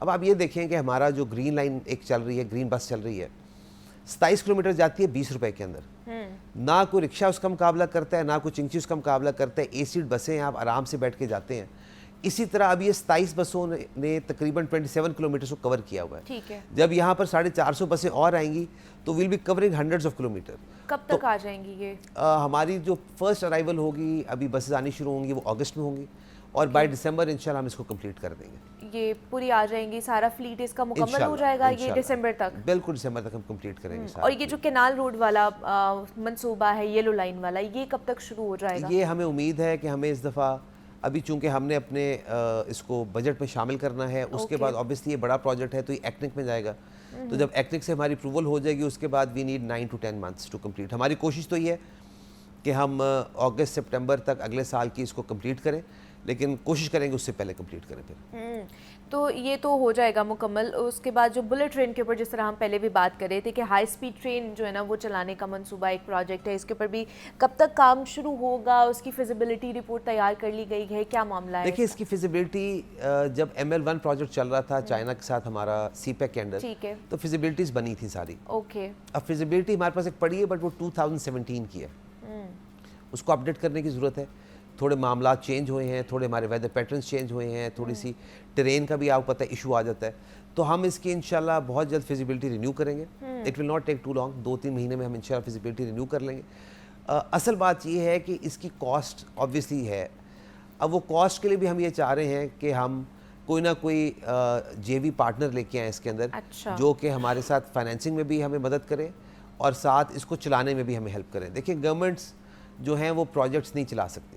अब आप ये देखें कि हमारा जो ग्रीन लाइन एक चल रही है, ग्रीन बस चल रही है, 27 किलोमीटर जाती है 20 रुपए के अंदर। ना कोई रिक्शा उसका मुकाबला करता है, ना कोई चिंची उसका मुकाबला करता है। एसी बसें हैं, आप आराम से बैठ के जाते हैं। इसी तरह अब ये 27 बसों ने तकरीबन 27 किलोमीटर को कवर किया हुआ है। ठीक है। जब यहाँ पर 450 बसें और आएंगी तो will be covering hundreds of kilometre. कब तक आ जाएंगी ये? हमारी जो फर्स्ट अराइवल होगी, अभी बसेस आनी शुरू होंगी, वो अगस्त में होंगी और बाय दिसंबर इंशाल्लाह हम इसको कंप्लीट कर देंगे। ये पूरी आ जाएंगी, सारा फ्लीट इसका मुकम्मल हो जाएगा ये दिसंबर तक? बिल्कुल दिसंबर तक हम कंप्लीट करेंगे। और ये जो कैनाल रोड वाला मंसूबा है, येलो लाइन वाला, ये कब तक शुरू हो जाएगा? ये हमें उम्मीद है कि हमें इस दफ़ा अभी चूंकि हमने अपने इसको बजट में शामिल करना है, उसके बाद ऑब्वियसली ये बड़ा प्रोजेक्ट है तो ये एक्निक में जाएगा। तो जब एक्निक से हमारी अप्रूवल हो जाएगी उसके बाद we need 9 to 10 months to complete. हमारी कोशिश तो ये है कि हम अगस्त सितंबर तक अगले साल की इसको कंप्लीट करें, लेकिन कोशिश करेंगे उससे पहले कंप्लीट करें फिर। तो ये तो हो जाएगा मुकम्मल। उसके बाद जो बुलेट ट्रेन के ऊपर जिस तरह हम पहले भी बात कर रहे थे कि हाई स्पीड ट्रेन जो है ना वो चलाने का मंसूबा एक प्रोजेक्ट है, इसके ऊपर भी कब तक काम शुरू होगा, उसकी फिजिबिलिटी रिपोर्ट तैयार कर ली गई है, क्या मामला है? देखिए इसकी फिजिबिलिटी जब ML1 प्रोजेक्ट चल रहा था चाइना के साथ हमारा CPEC के अंडर, ठीक है, तो फिजिबिलिटीज बनी थी सारी। ओके। अब फिजिबिलिटी हमारे पास एक पड़ी है बट वो 2017 की है, उसको अपडेट करने की ज़रूरत है। थोड़े मामला चेंज हुए हैं, थोड़े हमारे वेदर पैटर्न्स चेंज हुए हैं, थोड़ी सी ट्रेन का भी आपको पता है इशू आ जाता है, तो हम इसकी इंशाल्लाह बहुत जल्द फिजिबिलिटी रिन्यू करेंगे। It will not take too long, 2-3 महीने में हम इंशाल्लाह फिजिबिलिटी रिन्यू कर लेंगे। असल बात ये है कि इसकी कॉस्ट ऑब्वियसली है। अब वो कॉस्ट के लिए भी हम ये चाह रहे हैं कि हम कोई ना कोई JV पार्टनर लेके आए इसके अंदर, अच्छा। जो कि हमारे साथ फाइनेंसिंग में भी हमें मदद करे और साथ इसको चलाने में भी हमें हेल्प करें। देखिए गवर्नमेंट्स जो हैं वो प्रोजेक्ट्स नहीं चला सकती,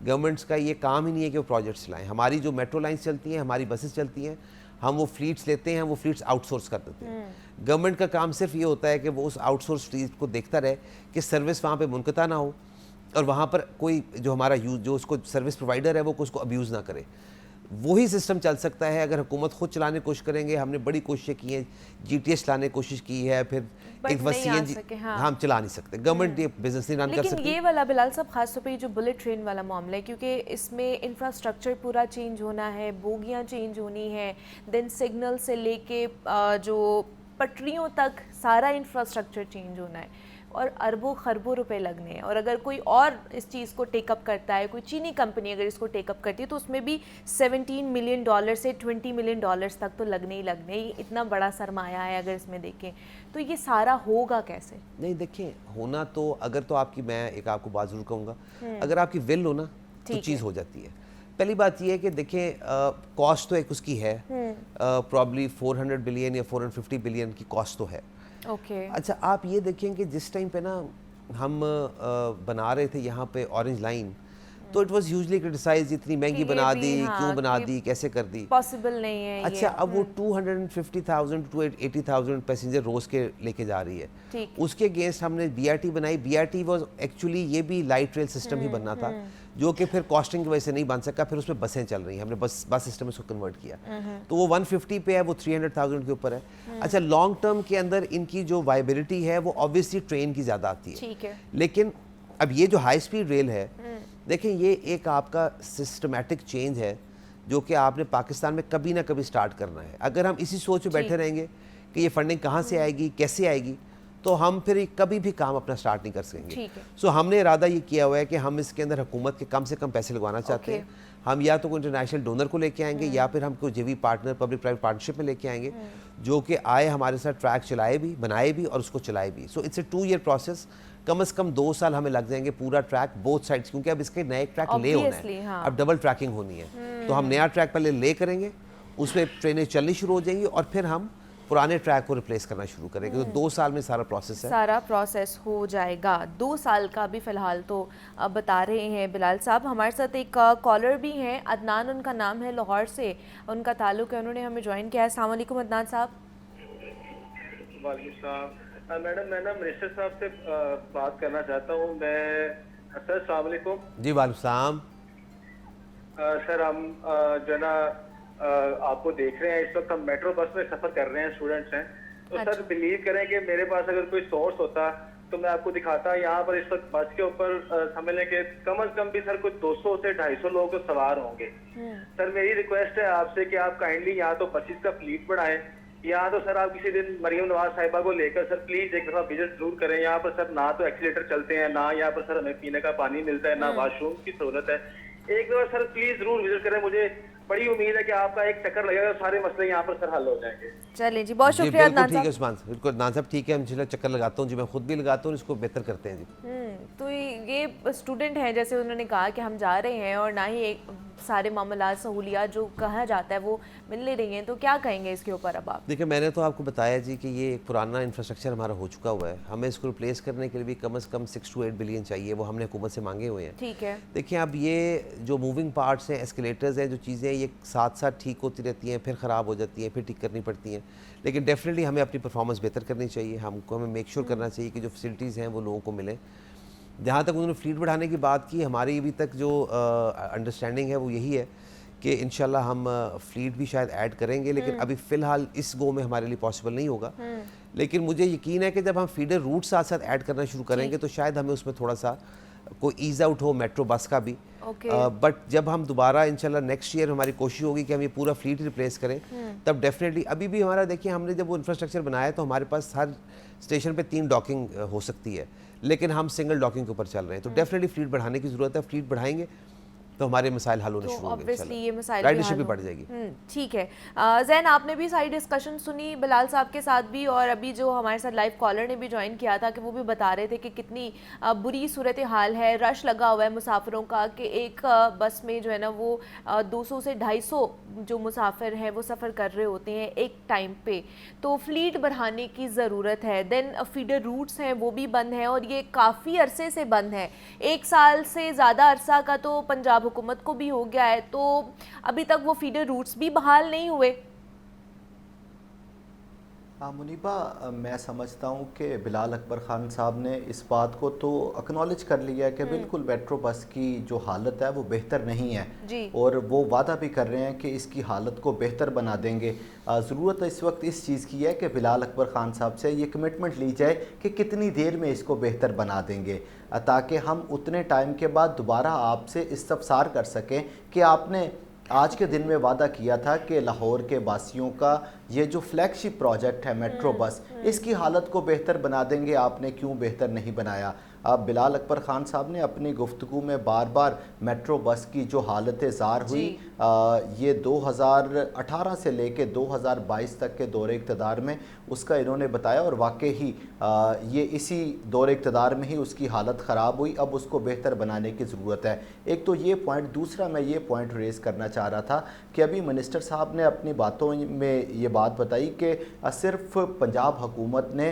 गवर्नमेंट्स का ये काम ही नहीं है कि वो प्रोजेक्ट्स चलाएं। हमारी जो मेट्रो लाइन्स चलती हैं, हमारी बसेस चलती हैं, हम वो फ्लीट्स लेते हैं, वो फ्लीट्स आउटसोर्स कर देते हैं। गवर्नमेंट का काम सिर्फ ये होता है कि वो उस आउटसोर्स फ्लीट को देखता रहे कि सर्विस वहाँ पे मुनक़ता ना हो और वहाँ पर कोई जो हमारा यूज जो उसको सर्विस प्रोवाइडर है वो उसको अब्यूज़ ना करे। वही सिस्टम चल सकता है अगर हुकूमत खुद चलाने की कोशिश करेंगे। हमने बड़ी कोशिशें की हैं, GTS चलाने की कोशिश की है, फिर But एक नहीं आ CNG सके, हाँ। हम चला नहीं सकते, गवर्नमेंट ये बिजनेस नहीं रन कर लेकिन सकती। ये वाला बिलाल साहब खास तौर पे जो बुलेट ट्रेन वाला मामला है, क्योंकि इसमें इंफ्रास्ट्रक्चर पूरा चेंज होना है, बोगियां चेंज होनी है, देन सिग्नल से लेके जो पटरियों तक सारा इंफ्रास्ट्रक्चर चेंज होना है और अरबों खरबों रुपए लगने हैं। और अगर कोई और इस चीज़ को टेकअप करता है, कोई चीनी कंपनी अगर इसको टेकअप करती है, तो उसमें भी $17 मिलियन से $20 मिलियन तक तो लगने ही लगने। इतना बड़ा सरमाया है अगर इसमें देखें, तो ये सारा होगा कैसे? नहीं देखिए, होना तो अगर तो आपकी, मैं एक आपको बात ज़रूर कहूँगा, अगर आपकी विल हो ना तो चीज़ हो जाती है। पहली बात ये है कि देखिए कॉस्ट तो एक उसकी है, प्रॉब्ली 400 बिलियन या 450 बिलियन की कॉस्ट तो है। ओके। अच्छा आप ये देखें कि जिस टाइम पे ना हम बना रहे थे यहाँ पे ऑरेंज लाइन, तो इट वाज यूजुअली क्रिटिसाइज, इतनी महंगी बना दी, क्यों बना दी, कैसे कर दी, पॉसिबल नहीं है। अच्छा अब वो 250,000 to 80,000 पैसेंजर रोज के लेके जा रही है। उसके अगेंस्ट हमने BRT बनाई। BRT वाज एक्चुअली ये भी लाइट रेल सिस्टम ही बनना था, जो कि फिर कॉस्टिंग की वजह से नहीं बन सका, फिर उसमें बसें चल रही हैं, हमने बस सिस्टम इसको कन्वर्ट किया, तो वो 150 पे है, वो 300,000 के ऊपर है। अच्छा लॉन्ग टर्म के अंदर इनकी जो वाइबिलिटी है वो ऑब्वियसली ट्रेन की ज़्यादा आती है, ठीक है। लेकिन अब ये जो हाई स्पीड रेल है, देखें ये एक आपका सिस्टमैटिक चेंज है जो कि आपने पाकिस्तान में कभी ना कभी स्टार्ट करना है। अगर हम इसी सोच में बैठे रहेंगे कि ये फंडिंग कहाँ से आएगी, कैसे आएगी, तो हम फिर कभी भी काम अपना स्टार्ट नहीं कर सकेंगे। सो हमने इरादा ये किया हुआ है कि हम इसके अंदर हुकूमत के कम से कम पैसे लगवाना चाहते हैं। हम या तो कोई इंटरनेशनल डोनर को लेके आएंगे या फिर हम कोई JV partner public private partnership में लेके आएंगे, जो कि आए हमारे साथ ट्रैक चलाए भी, बनाए भी और उसको चलाए भी। So it's a 2 year process, कम से कम 2 साल हमें लग जाएंगे पूरा ट्रैक बोथ साइड्स, क्योंकि अब इसके नए ट्रैक ले होना है, हाँ। अब डबल ट्रैकिंग होनी है। तो हम नया ट्रैक पहले ले करेंगे, उसमें ट्रेनें चलनी शुरू हो जाएंगी और फिर हम पुराने ट्रैक को रिप्लेस करना शुरू करेंगे। तो 2 साल में सारा प्रोसेस है, सारा प्रोसेस हो जाएगा। 2 साल का भी फ़िलहाल तो बता रहे हैं बिलाल साहब। हमारे साथ एक कॉलर भी हैं, अदनान उनका नाम है, लाहौर से उनका ताल्लुक़ है, उन्होंने हमें ज्वाइन किया है। अस्सलाम वालेकुम अदनान साहब। वालेकुम सलाम। मैडम मैं ना मिनिस्टर साहब से बात करना चाहता हूँ। मैं सर अस्सलाम वालेकुम। जी वालेकुम सलाम। सर हम जो ना आपको देख रहे हैं, इस वक्त हम मेट्रो बस में सफ़र कर रहे हैं, स्टूडेंट्स हैं। तो सर बिलीव करें कि मेरे पास अगर कोई सोर्स होता तो मैं आपको दिखाता। यहाँ पर इस वक्त बस के ऊपर समझ लें कि कम से कम भी सर कुछ 200 से 250 लोग सवार होंगे। सर मेरी रिक्वेस्ट है आपसे कि आप काइंडली यहाँ तो बसेस का फ्लीट बढ़ाएं, यहाँ तो सर आप किसी दिन मरियम नवाज साहिबा को लेकर सर प्लीज एक दफा विजिट जरूर करें। यहाँ पर सर ना तो एक्सीलेटर चलते हैं, ना यहाँ पर सर हमें पीने का पानी मिलता है, ना वॉशरूम की सहूलत है। एक दफा सर प्लीज जरूर विजिट करें। मुझे बड़ी उम्मीद है कि आपका एक चक्कर लगेगा, सारे मसले यहाँ पर सर हल हो जाएंगे। चलें जी, बहुत शुक्रिया अदनान ठीक है साहब। उस्मान बिल्कुल, अदनान साहब ठीक है, हम चक्कर लगाता हूँ जी, मैं खुद भी लगाता हूँ, इसको बेहतर करते हैं जी। तो ये स्टूडेंट हैं, जैसे उन्होंने कहा कि हम जा रहे हैं और ना ही एक सारे मामला सहूलियात जो कहा जाता है वो मिल नहीं रही हैं, तो क्या कहेंगे इसके ऊपर अब आप? देखिए मैंने तो आपको बताया जी कि ये एक पुराना इंफ्रास्ट्रक्चर हमारा हो चुका हुआ है, हमें इसको रिप्लेस करने के लिए भी कम से कम 6 to 8 बिलियन चाहिए, वो हमने हुकूमत से मांगे हुए हैं। ठीक है। देखिए अब ये जो मूविंग पार्ट्स हैं, एस्केलेटर्स हैं, जो चीज़ें ये साथ साथ ठीक होती रहती हैं, फिर ख़राब हो जाती हैं, फिर ठीक करनी पड़ती हैं, लेकिन डेफिनेटली हमें अपनी परफॉर्मेंस बेहतर करनी चाहिए। हमें मेक श्योर करना चाहिए कि जो फैसिलिटीज़ हैं वो लोगों को मिलें। जहाँ तक उन्होंने फ्लीट बढ़ाने की बात की, हमारी अभी तक जो अंडरस्टैंडिंग है वो यही है कि इंशाल्लाह हम फ्लीट भी शायद ऐड करेंगे, लेकिन अभी फ़िलहाल इस गो में हमारे लिए पॉसिबल नहीं होगा। लेकिन मुझे यकीन है कि जब हम फीडर रूट साथ साथ ऐड करना शुरू करेंगे तो शायद हमें उसमें थोड़ा सा कोई ईज़ आउट हो मेट्रो बस का भी। बट जब हम दोबारा इंशाल्लाह नेक्स्ट ईयर हमारी कोशिश होगी कि हम ये पूरा फ्लीट रिप्लेस करें, तब डेफिनेटली अभी भी हमारा देखिए, हमने जब वो इंफ्रास्ट्रक्चर बनाया तो हमारे पास हर स्टेशन पे 3 डॉकिंग हो सकती है, लेकिन हम सिंगल डॉकिंग के ऊपर चल रहे हैं। तो डेफिनेटली फ्लीट बढ़ाने की ज़रूरत है। फ्लीट बढ़ाएंगे तो हमारे मसाइल हल होने शुरू होंगे, ऑब्वियसली ये मसाइल राइडरशिप भी बढ़ जाएगी। ठीक है। जैन, आपने भी सारी डिस्कशन सुनी बिलाल साहब के साथ भी, और अभी जो हमारे साथ लाइव कॉलर ने भी ज्वाइन किया था कि वो भी बता रहे थे कि कितनी बुरी सूरत हाल है, रश लगा हुआ है मुसाफिरों का, कि एक बस में जो है ना वो 200 से 250 जो मुसाफिर हैं वो सफ़र कर रहे होते हैं एक टाइम पे। तो फ्लीट बढ़ाने की ज़रूरत है। देन फीडर रूट्स हैं वो भी बंद हैं, और ये काफ़ी अरसे से बंद है, 1 साल से ज़्यादा अरसा का तो पंजाब हुकूमत को भी हो गया है, तो अभी तक वो फीडर रूट्स भी बहाल नहीं हुए। मुनीबा, मैं समझता हूँ कि बिलाल अकबर ख़ान साहब ने इस बात को तो एक्नॉलेज कर लिया है कि बिल्कुल मेट्रो बस की जो हालत है वो बेहतर नहीं है जी। और वो वादा भी कर रहे हैं कि इसकी हालत को बेहतर बना देंगे। ज़रूरत इस वक्त इस चीज़ की है कि बिलाल अकबर ख़ान साहब से ये कमिटमेंट ली जाए कि कितनी देर में इसको बेहतर बना देंगे, ताकि हम उतने टाइम के बाद दोबारा आपसे इस्तफसार कर सकें कि आपने आज के दिन में वादा किया था कि लाहौर के वासियों का ये जो फ्लैगशिप प्रोजेक्ट है मेट्रो बस, इसकी हालत को बेहतर बना देंगे, आपने क्यों बेहतर नहीं बनाया। अब बिलाल अकबर ख़ान साहब ने अपनी गुफ्तगू में बार बार मेट्रो बस की जो हालत ज़ार हुई, ये 2018 से लेके 2022 तक के दौरे इक़्तिदार में उसका इन्होंने बताया, और वाकई ही ये इसी दौरे इक़्तिदार में ही उसकी हालत ख़राब हुई। अब उसको बेहतर बनाने की ज़रूरत है। एक तो ये पॉइंट, दूसरा मैं ये पॉइंट रेज़ करना चाह रहा था कि अभी मिनिस्टर साहब ने अपनी बातों में ये बात बताई कि सिर्फ पंजाब हुकूमत ने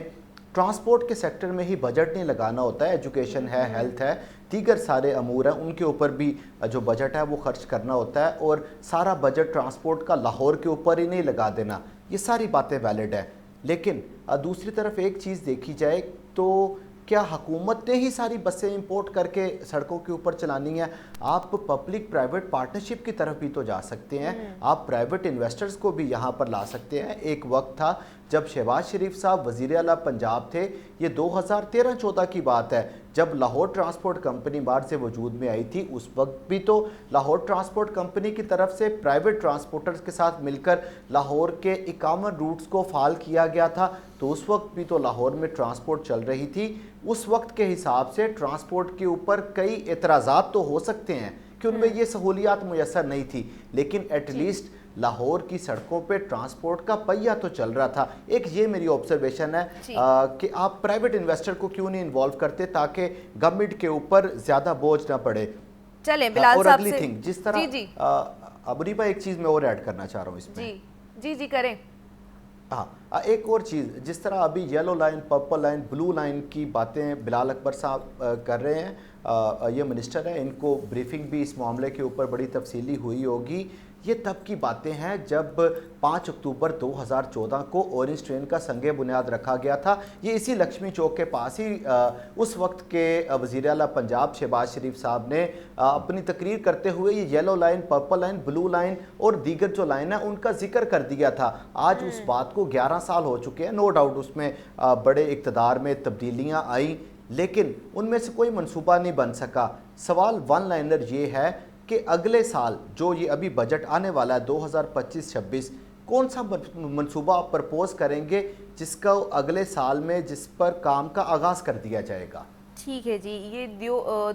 ट्रांसपोर्ट के सेक्टर में ही बजट नहीं लगाना होता है, एजुकेशन है, हेल्थ है, दीगर सारे अमूर हैं, उनके ऊपर भी जो बजट है वो खर्च करना होता है, और सारा बजट ट्रांसपोर्ट का लाहौर के ऊपर ही नहीं लगा देना। ये सारी बातें वैलिड है, लेकिन दूसरी तरफ एक चीज़ देखी जाए तो क्या हुकूमत ने ही सारी बसें इंपोर्ट करके सड़कों के ऊपर चलानी है? आप पब्लिक प्राइवेट पार्टनरशिप की तरफ भी तो जा सकते हैं, आप प्राइवेट इन्वेस्टर्स को भी यहाँ पर ला सकते हैं। एक वक्त था जब शहबाज शरीफ साहब वज़ीर आला पंजाब थे, ये 2013-14 की बात है, जब लाहौर ट्रांसपोर्ट कंपनी बाहर से वजूद में आई थी, उस वक्त भी तो लाहौर ट्रांसपोर्ट कंपनी की तरफ से प्राइवेट ट्रांसपोर्टर्स के साथ मिलकर लाहौर के 51 रूट्स को फाल किया गया था। तो उस वक्त भी तो लाहौर में ट्रांसपोर्ट चल रही थी। उस वक्त के हिसाब से ट्रांसपोर्ट के ऊपर कई एतराज़ात तो हो सकते हैं कि उनमें ये सहूलियात मुयस्सर नहीं थी, लेकिन एटलीस्ट लाहौर की सड़कों पे ट्रांसपोर्ट का पहिया तो चल रहा था। एक ये मेरी ऑब्जर्वेशन है कि आप प्राइवेट इन्वेस्टर को क्यों नहीं इन्वॉल्व करते ताकि गवर्नमेंट के ऊपर ज़्यादा बोझ ना पड़े। चलें बिलाल और साहब अगली से थिंग, जिस तरह अबरीबा एक चीज़ मैं और ऐड करना चाह रहा हूँ इसमें। जी जी जी करें। हाँ, एक और चीज़, जिस तरह अभी yellow line, purple line, blue line की बातें बिलाल अकबर साहब कर रहे हैं, ये मिनिस्टर है, इनको ब्रीफिंग भी इस मामले के ऊपर बड़ी तफसीली हुई होगी। ये तब की बातें हैं जब 5 अक्टूबर 2014 को ऑरेंज ट्रेन का संगे बुनियाद रखा गया था। ये इसी लक्ष्मी चौक के पास ही उस वक्त के वज़ीर आला पंजाब शहबाज शरीफ साहब ने अपनी तकरीर करते हुए ये yellow line, purple line, blue line और दीगर जो लाइन है उनका जिक्र कर दिया था। आज उस बात को 11 साल हो चुके हैं। नो डाउट उसमें बड़े इक़्तिदार में तब्दीलियाँ आई, लेकिन उनमें से कोई मनसूबा नहीं बन सका। सवाल वन लाइनर ये है कि अगले साल जो ये अभी बजट आने वाला है 2025-26, कौन सा मनसूबा आप प्रपोज करेंगे जिसका अगले साल में जिस पर काम का आगाज़ कर दिया जाएगा? ठीक है जी, ये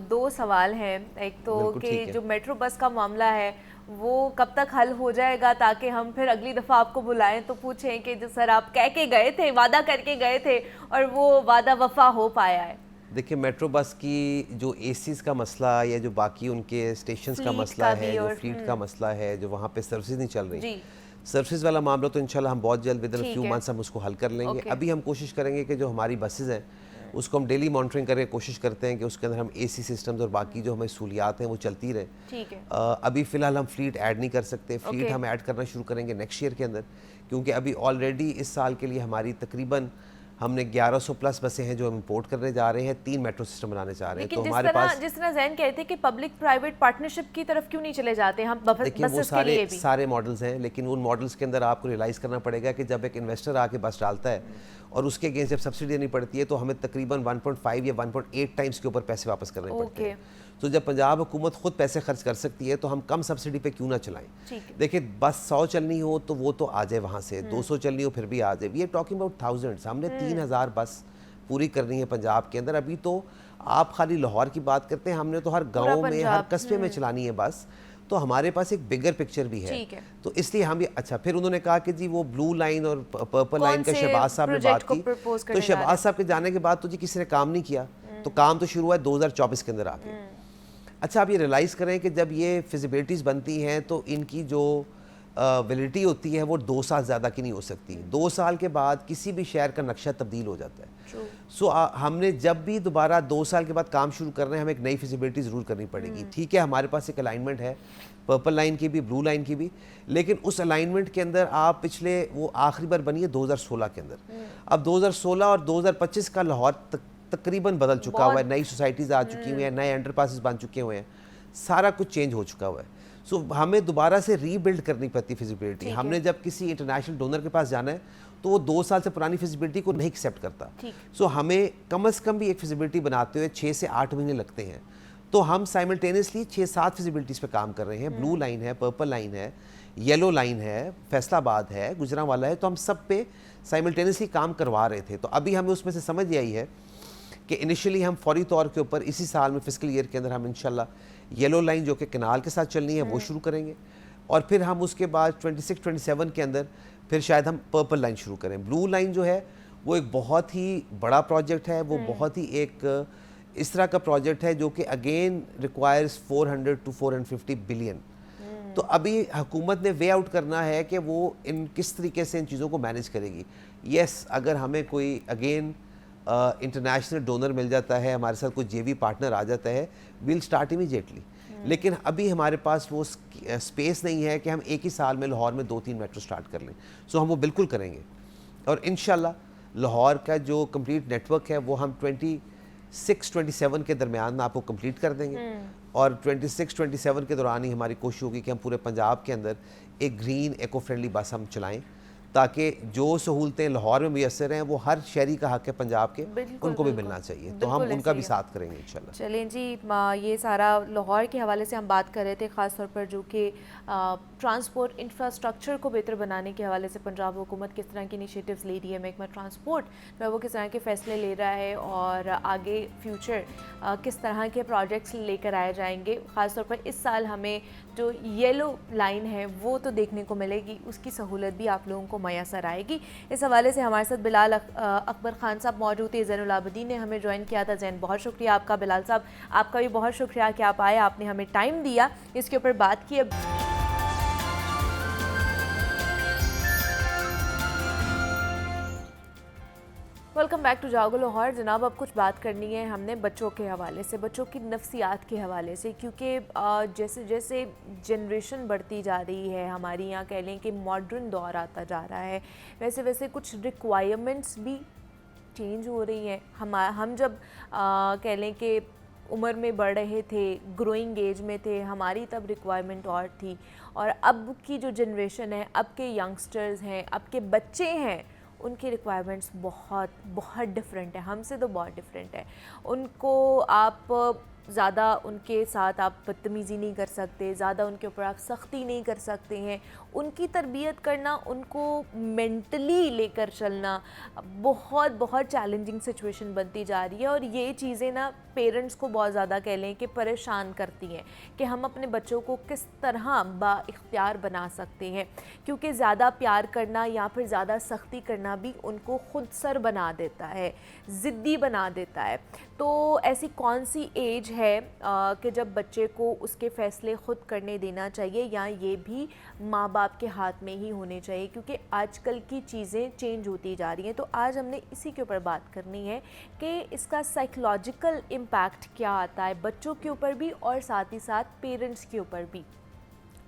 दो सवाल हैं। एक तो कि जो मेट्रो बस का मामला है वो कब तक हल हो जाएगा, ताकि हम फिर अगली दफ़ा आपको बुलाएं तो पूछें कि जो सर आप कह के गए थे, वादा करके गए थे और वो वादा वफा हो पाया है। देखिए, मेट्रो बस की जो एसीज का मसला या जो बाकी उनके स्टेशंस का मसला है, जो फ्लीट का मसला है, जो वहाँ पे सर्विसेज नहीं चल रही, सर्विसेज वाला मामला तो इंशाल्लाह हम बहुत जल्द विद इन फ्यू मंथ्स हम उसको हल कर लेंगे। अभी हम कोशिश करेंगे कि जो हमारी बसेज हैं उसको हम डेली मॉनिटरिंग करके कोशिश करते हैं कि उसके अंदर हम एसी सिस्टम्स और बाकी जो हमें सहूलियात हैं वो चलती रहे। ठीक है। अभी फ़िलहाल हम फ्लीट ऐड नहीं कर सकते। फ्लीट हम ऐड करना शुरू करेंगे नेक्स्ट ईयर के अंदर, क्योंकि अभी ऑलरेडी इस साल के लिए हमारी तकरीबन हमने 1100 प्लस बसें हैं जो हम इंपोर्ट करने जा रहे हैं, 3 मेट्रो सिस्टम बनाने जा रहे हैं। लेकिन तो हमारे पास जिस तरह जैन कहते हैं कि पब्लिक प्राइवेट पार्टनरशिप की तरफ क्यों नहीं चले जाते हम देखिए, वो बसेस के लिए भी? सारे मॉडल्स हैं, लेकिन उन मॉडल्स के अंदर आपको रियलाइज़ करना पड़ेगा कि जब एक इन्वेस्टर आके बस डालता है और उसके अगेंस्ट जब सब्सिडी देनी पड़ती है तो हमें तकरीबन 1.5 या 1.8 टाइम्स के ऊपर पैसे वापस करने पड़ते हैं। तो जब पंजाब हुकूमत खुद पैसे खर्च कर सकती है तो हम कम सब्सिडी पे क्यों ना चलाएं। देखिए, बस 100 चलनी हो तो वो तो आ जाए वहाँ से, 200 चलनी हो फिर भी आ जाए। We are talking about thousands. हमने 3000 बस पूरी करनी है पंजाब के अंदर। अभी तो आप खाली लाहौर की बात करते हैं, हमने तो हर गाँव में, हर कस्बे में चलानी है बस। तो हमारे पास एक बिगर पिक्चर भी है। तो इसलिए हम ये, अच्छा, फिर उन्होंने कहा कि जी वो ब्लू लाइन और पर्पल लाइन का शहबाज साहब ने बात की, तो शहबाज साहब के जाने के बाद तो जी किसी ने काम नहीं किया। तो काम तो शुरू हुआ 2024 के अंदर आके। अच्छा, आप ये रियलाइज़ करें कि जब ये फिजिबिलिटीज़ बनती हैं तो इनकी जो वैलिडिटी होती है वो 2 साल ज़्यादा की नहीं हो सकती। 2 साल के बाद किसी भी शहर का नक्शा तब्दील हो जाता है। सो हमने जब भी दोबारा 2 साल के बाद काम शुरू कर रहे हैं, हमें एक नई फिजिबिलिटी ज़रूर करनी पड़ेगी। ठीक है, हमारे पास एक अलाइनमेंट है पर्पल लाइन की भी, ब्लू लाइन की भी, लेकिन उस अलाइनमेंट के अंदर आप पिछले, वो आखिरी बार बनी है 2016 के अंदर। अब 2016 और 2025 का लाहौर तकरीबन बदल चुका हुआ है। नई सोसाइटीज़ आ चुकी हुई हैं, नए अंडरपासेस बन चुके हुए हैं, सारा कुछ चेंज हो चुका हुआ है। सो हमें दोबारा से रीबिल्ड करनी पड़ती फिजिबिलिटी। हमने जब किसी इंटरनेशनल डोनर के पास जाना है तो वो 2 साल से पुरानी फिजिबिलिटी को नहीं एक्सेप्ट करता। सो हमें कम से कम भी एक फिजिबिलिटी बनाते हुए 6 से 8 महीने लगते हैं। तो हम साइमल्टेनियसली 6-7 फिजिबिलिटीज़ पे काम कर रहे हैं। ब्लू लाइन है, पर्पल लाइन है, येलो लाइन है, फैसलाबाद है, गुजरांवाला है, तो हम सब पे साइमल्टेनियसली काम करवा रहे थे। तो अभी हमें उसमें से समझ ये आई है कि इनिशियली हम फौरी तौर के ऊपर इसी साल में फिस्कल ईयर के अंदर हम इंशाल्लाह येलो लाइन जो कि कनाल के साथ चलनी है वो शुरू करेंगे, और फिर हम उसके बाद 26-27 के अंदर फिर शायद हम पर्पल लाइन शुरू करें। ब्लू लाइन जो है वो एक बहुत ही बड़ा प्रोजेक्ट है, वो बहुत ही एक इस तरह का प्रोजेक्ट है जो कि अगेन रिक्वायर्स 400 to 450 बिलियन। तो अभी हुकूमत ने वे आउट करना है कि वो इन किस तरीके से इन चीज़ों को मैनेज करेगी। यस, अगर हमें कोई अगेन इंटरनेशनल डोनर मिल जाता है, हमारे साथ कोई जेवी पार्टनर आ जाता है, विल स्टार्ट इमीडिएटली। लेकिन अभी हमारे पास वो स्पेस नहीं है कि हम एक ही साल में लाहौर में 2-3 मेट्रो स्टार्ट कर लें। सो हम वो बिल्कुल करेंगे, और इंशाल्लाह लाहौर का जो कंप्लीट नेटवर्क है वो हम 26-27 के दरमियान में आपको कंप्लीट कर देंगे, और 26-27 के दौरान ही हमारी कोशिश होगी कि हम पूरे पंजाब के अंदर एक ग्रीन इको फ्रेंडली बस हम चलाएं, ताकि जो सहूलतें लाहौर में मुयसर हैं वो हर शहरी का हक है पंजाब के, उनको भी मिलना चाहिए। तो हम उनका भी साथ करेंगे इंशाल्लाह। चलें जी, ये सारा लाहौर के हवाले से हम बात कर रहे थे, ख़ास तौर पर जो कि ट्रांसपोर्ट इंफ्रास्ट्रक्चर को बेहतर बनाने के हवाले से पंजाब हुकूमत किस तरह की इनिशिएटिव्स ले रही है, महकमा ट्रांसपोर्ट जो है वो किस तरह के फ़ैसले ले रहा है, और आगे फ्यूचर किस तरह के प्रोजेक्ट्स लेकर आए जाएंगे। ख़ास तौर पर इस साल हमें जो येलो लाइन है वो तो देखने को मिलेगी, उसकी सहूलत भी आप लोगों को मैसर आएगी। इस हवाले से हमारे साथ बिलाल अकबर खान साहब मौजूद थे, ज़ैनुल आबिदीन ने हमें ज्वाइन किया था। ज़ैन, बहुत शुक्रिया आपका। बिलाल साहब, आपका भी बहुत शुक्रिया कि आप आए, आपने हमें टाइम दिया, इसके ऊपर बात की। वेलकम बैक टू जागो लाहौर। जनाब, अब कुछ बात करनी है हमने बच्चों के हवाले से, बच्चों की नफ्सियात के हवाले से, क्योंकि जैसे जैसे जनरेशन बढ़ती जा रही है, हमारी यहाँ कह लें कि मॉडर्न दौर आता जा रहा है, वैसे वैसे कुछ रिक्वायरमेंट्स भी चेंज हो रही हैं। हम जब कह लें कि उम्र में बढ़ रहे थे, ग्रोइंग एज में थे, हमारी तब रिक्वायरमेंट और थी, और अब की जो जनरेशन है, अब के यंगस्टर्स हैं, अब के बच्चे हैं, उनकी रिक्वायरमेंट्स बहुत बहुत डिफरेंट है, हमसे तो बहुत डिफरेंट है। उनको आप ज़्यादा उनके साथ आप बदतमीज़ी नहीं कर सकते, ज़्यादा उनके ऊपर आप सख्ती नहीं कर सकते हैं। उनकी तरबियत करना, उनको मेंटली लेकर चलना बहुत बहुत चैलेंजिंग सिचुएशन बनती जा रही है, और ये चीज़ें ना पेरेंट्स को बहुत ज़्यादा कह लें कि परेशान करती हैं कि हम अपने बच्चों को किस तरह बाइख्तियार बना सकते हैं, क्योंकि ज़्यादा प्यार करना या फिर ज़्यादा सख्ती करना भी उनको खुद सर बना देता है, ज़िद्दी बना देता है। तो ऐसी कौन सी एज है कि जब बच्चे को उसके फ़ैसले ख़ुद करने देना चाहिए, या ये भी माँ बाप के हाथ में ही होने चाहिए, क्योंकि आजकल की चीज़ें चेंज होती जा रही हैं। तो आज हमने इसी के ऊपर बात करनी है कि इसका साइकोलॉजिकल इम्पैक्ट क्या आता है बच्चों के ऊपर भी और साथ ही साथ पेरेंट्स के ऊपर भी।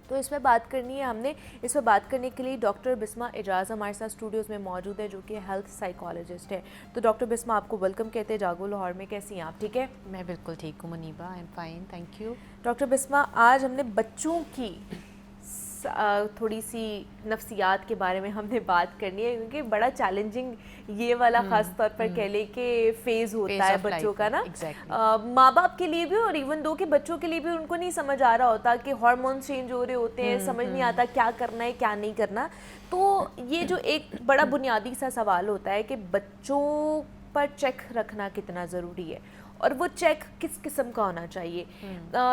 तो इस पर बात करनी है हमने। इस पर बात करने के लिए डॉक्टर बिस्मा एजाज हमारे साथ स्टूडियोज़ में मौजूद है, जो कि हेल्थ साइकोलॉजिस्ट है। तो डॉक्टर बिस्मा, आपको वेलकम कहते हैं जागो लाहौर में। कैसी हैं आप? ठीक है, मैं बिल्कुल ठीक हूँ Muniba, I am fine, thank you. Doctor Bisma, आज हमने बच्चों की थोड़ी सी नफ्सियात के बारे में हमने बात करनी है, क्योंकि बड़ा चैलेंजिंग ये वाला ख़ास तौर पर कह ले कि फ़ेज़ होता है बच्चों का ना। माँ बाप के लिए भी और इवन दो के बच्चों के लिए भी उनको नहीं समझ आ रहा होता कि हार्मोन्स चेंज हो रहे होते हैं, समझ नहीं आता क्या करना है क्या नहीं करना। तो ये जो एक बड़ा बुनियादी सा सवाल होता है कि बच्चों पर चेक रखना कितना ज़रूरी है, और वो चेक किस किस्म का होना चाहिए।